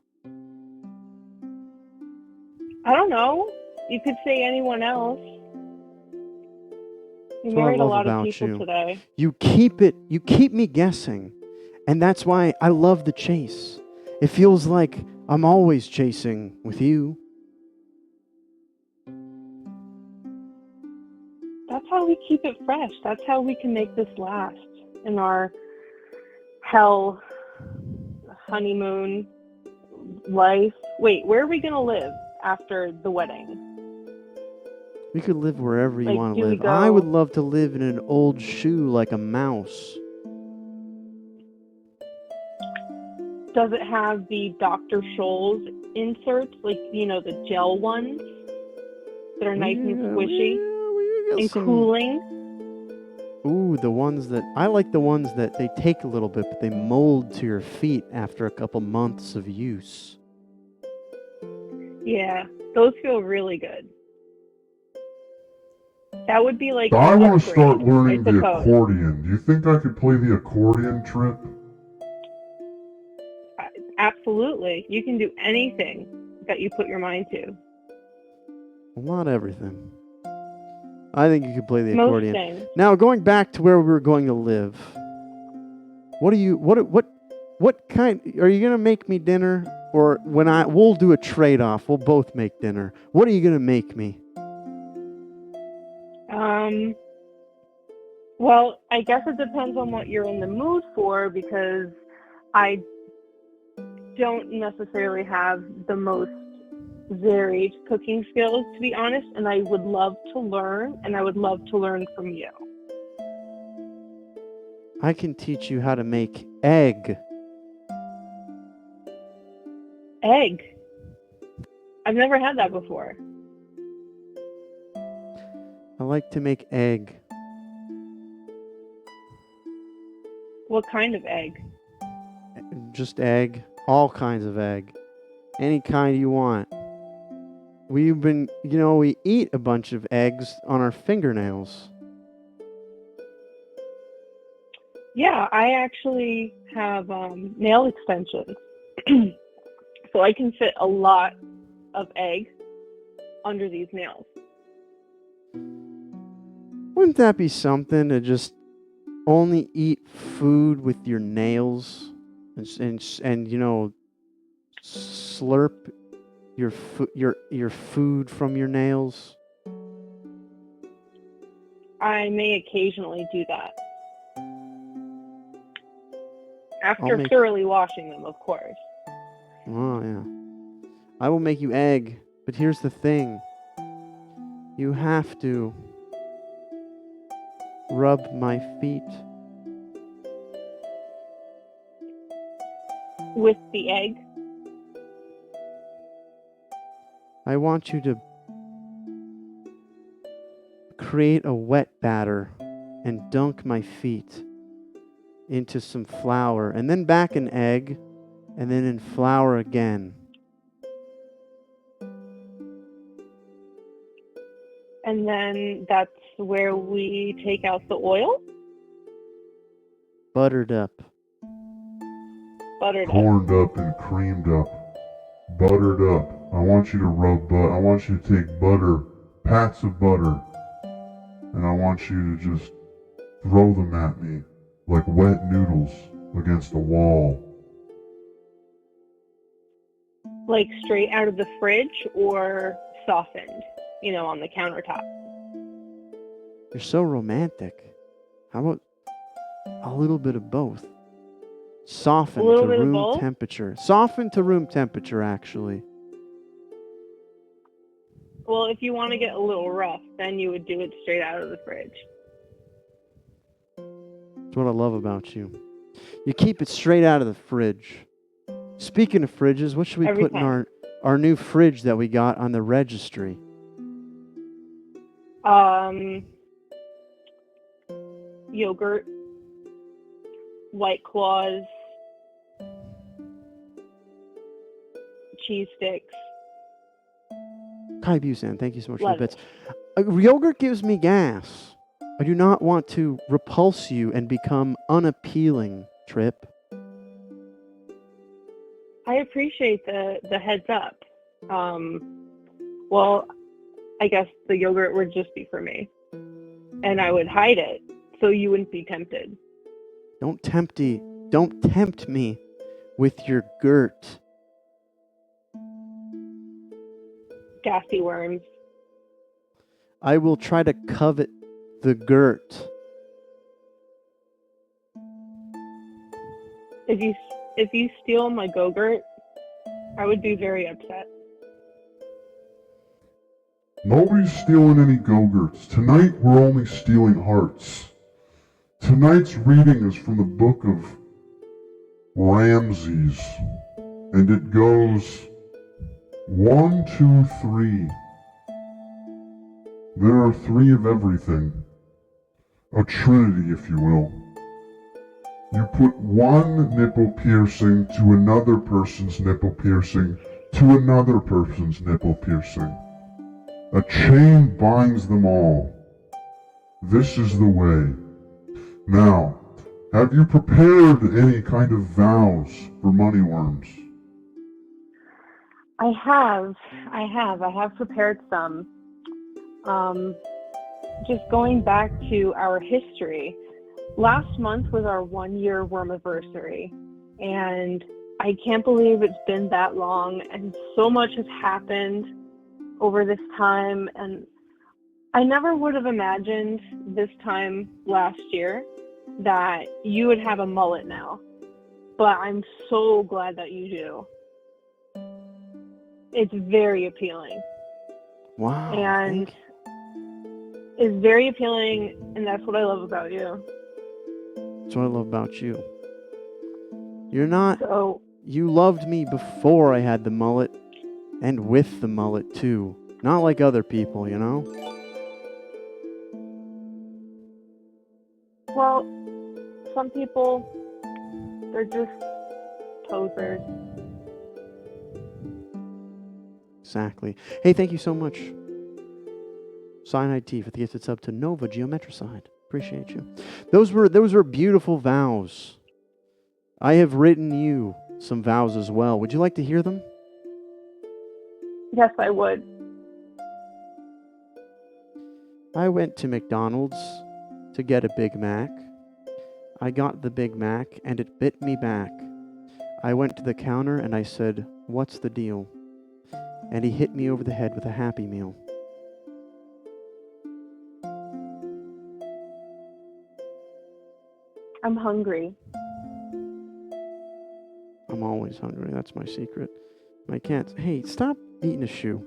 I don't know. You could say anyone else. You That's what I married a love lot of about people you. today. You keep me guessing. And that's why I love the chase. It feels like I'm always chasing with you. That's how we keep it fresh. That's how we can make this last in our hell honeymoon life. Wait, where are we going to live after the wedding? We could live wherever you Like, want to do we live. I would go- love to live in an old shoe like a mouse. Does it have the Dr. Scholl's inserts, like, you know, the gel ones that are nice and squishy and cooling? Ooh, the ones that I like, the ones that they take a little bit, but they mold to your feet after a couple months of use. Yeah, those feel really good. That would be like I an want to upgrade, start learning I the suppose. accordion. Do you think I could play the accordion, Trip? Absolutely. You can do anything that you put your mind to. Well, not everything. I think you could play the Most accordion. things. Now, going back to where we were going to live. What kind are you gonna make me dinner, or we'll do a trade-off? We'll both make dinner. What are you gonna make me? Well, I guess it depends on what you're in the mood for, because I don't necessarily have the most varied cooking skills, to be honest, and I would love to learn, and I would love to learn from you. I can teach you how to make egg. Egg? I've never had that before. I like to make egg. What kind of egg? Just egg. All kinds of egg. Any kind you want. We eat a bunch of eggs on our fingernails. Yeah, I actually have nail extensions. So I can fit a lot of egg under these nails. Wouldn't that be something to just only eat food with your nails and slurp your food from your nails? I may occasionally do that. I'll After make- thoroughly washing them, of course. Oh, yeah. I will make you egg, but here's the thing. You have to rub my feet. With the egg? I want you to create a wet batter and dunk my feet into some flour, and then back in egg, and then in flour again. And then that's where we take out the oil? Buttered up. Buttered up. Corned up and creamed up. Buttered up. I want you to rub butter. I want you to take butter, pats of butter, and I want you to just throw them at me like wet noodles against a wall. Like straight out of the fridge or softened, on the countertop? You're so romantic. How about a little bit of both? Soften to room temperature. Soften to room temperature, actually. Well, if you want to get a little rough, then you would do it straight out of the fridge. That's what I love about you. You keep it straight out of the fridge. Speaking of fridges, what should we Every put time. in our new fridge that we got on the registry? Yogurt, White Claws, cheese sticks, Kai Busan, thank you so much for the Lettuce. bits. Yogurt gives me gas. I do not want to repulse you and become unappealing, Trip. I appreciate the heads up. Well, I guess the yogurt would just be for me, and I would hide it so you wouldn't be tempted. Don't tempt me with your girt. Gassy worms. I will try to covet the girt. If you steal my Go-Gurt, I would be very upset. Nobody's stealing any Go-Gurts. Tonight we're only stealing hearts. Tonight's reading is from the book of Ramses, and it goes 1, 2, 3. There are 3 of everything. A trinity, if you will. You put one nipple piercing to another person's nipple piercing to another person's nipple piercing. A chain binds them all. This is the way. Now, have you prepared any kind of vows for Moneyworms? I have prepared some. Just going back to our history, last month was our 1-year Wormiversary, and I can't believe it's been that long, and so much has happened over this time, and I never would have imagined this time last year that you would have a mullet now, but I'm so glad that you do. It's very appealing. Wow. And it's very appealing, and that's what I love about you. That's what I love about you. You're not... So, you loved me before I had the mullet, and with the mullet, too. Not like other people, you know? well, some people, they're just posers. Exactly. Hey, thank you so much. Cyanide T for the gifted sub to Nova Geometricide. Appreciate you. Those were beautiful vows. I have written you some vows as well. Would you like to hear them? Yes, I would. I went to McDonald's to get a Big Mac. I got the Big Mac and it bit me back. I went to the counter and I said, "What's the deal?" And he hit me over the head with a Happy Meal. I'm hungry. I'm always hungry. That's my secret. My cats. Hey, stop eating a shoe.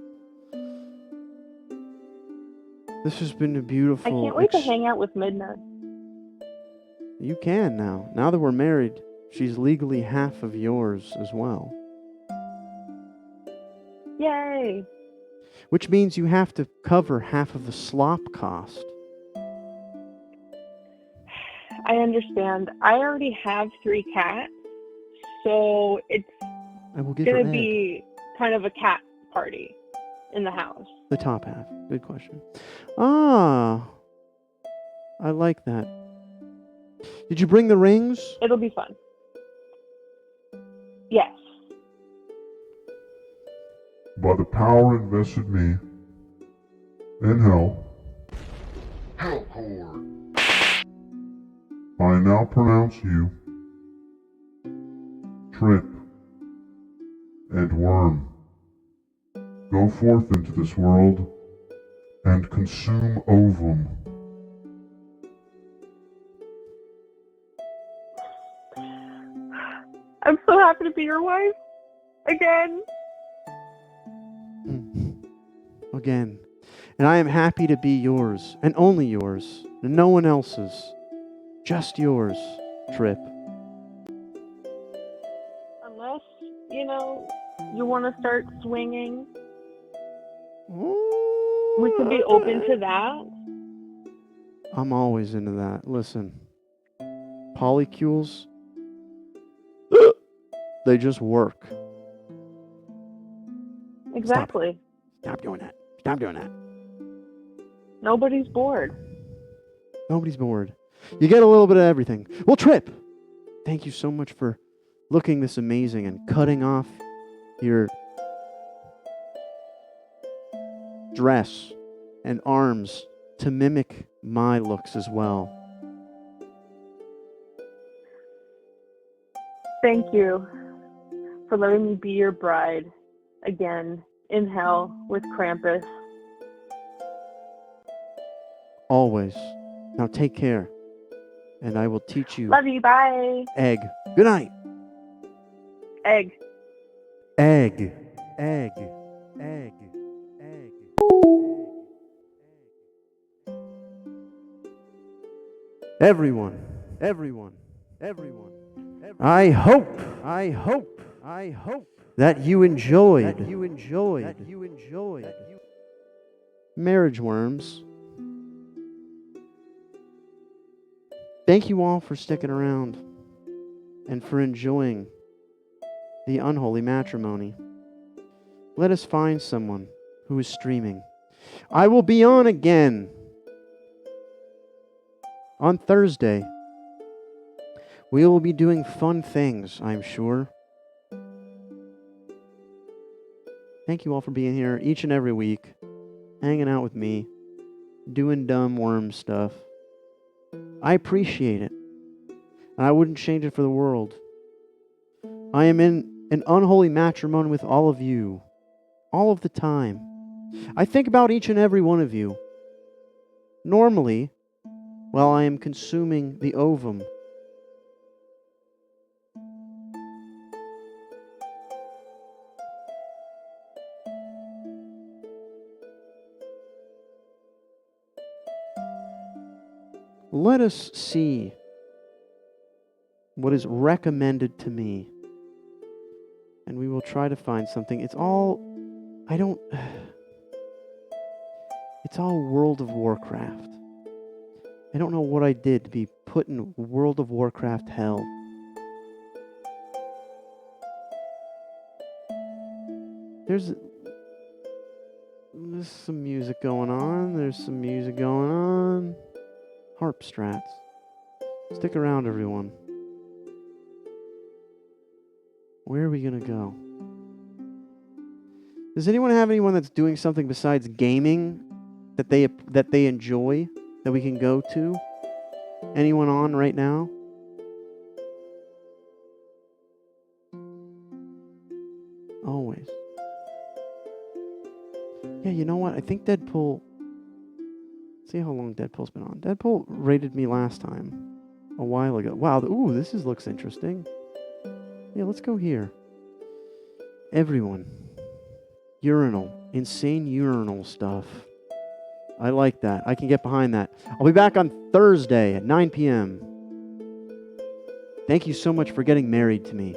This has been a beautiful... I can't wait to hang out with Midna. You can now. Now that we're married, she's legally half of yours as well. Yay! Which means you have to cover half of the slop cost. I understand. I already have 3 cats, so it's I will give her gonna egg. be kind of a cat party in the house. The top half. Good question. Ah, I like that. Did you bring the rings? It'll be fun. Yes. By the power invested me in hell, Hellcore, I now pronounce you Trip and Worm. Go forth into this world and consume ovum. I'm so happy to be your wife. Again. Again. And I am happy to be yours, and only yours, and no one else's. Just yours, Trip. Unless, you want to start swinging. We could be open to that. I'm always into that. Listen, polycules, they just work. Exactly. Stop doing that. Stop doing that. Nobody's bored. Nobody's bored. You get a little bit of everything. Well, Trip, thank you so much for looking this amazing and cutting off your dress and arms to mimic my looks as well. Thank you for letting me be your bride again in hell with Krampus. Always. Now take care. And I will teach you. Love you. Bye. Egg. Good night. Egg. Egg. Egg. Egg. Egg. Everyone. Everyone. Everyone. I hope that you enjoyed Marriage Worms. Thank you all for sticking around and for enjoying the unholy matrimony. Let us find someone who is streaming. I will be on again on Thursday. We will be doing fun things, I'm sure. Thank you all for being here each and every week, hanging out with me, doing dumb worm stuff. I appreciate it, and I wouldn't change it for the world. I am in an unholy matrimony with all of you, all of the time. I think about each and every one of you. Normally, while I am consuming the ovum, let us see what is recommended to me, and we will try to find something. It's all World of Warcraft. I don't know what I did to be put in World of Warcraft hell. There's some music going on. There's some music going on. Harp strats. Stick around, everyone. Where are we gonna go? Does anyone have anyone that's doing something besides gaming that they enjoy that we can go to? Anyone on right now? Always. Yeah, you know what? I think Deadpool... See how long Deadpool's been on. Deadpool rated me last time. A while ago. Wow, ooh, looks interesting. Yeah, let's go here. Everyone. Urinal. Insane urinal stuff. I like that. I can get behind that. I'll be back on Thursday at 9 p.m. Thank you so much for getting married to me.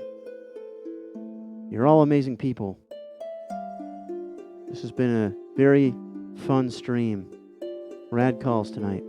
You're all amazing people. This has been a very fun stream. Rad calls tonight.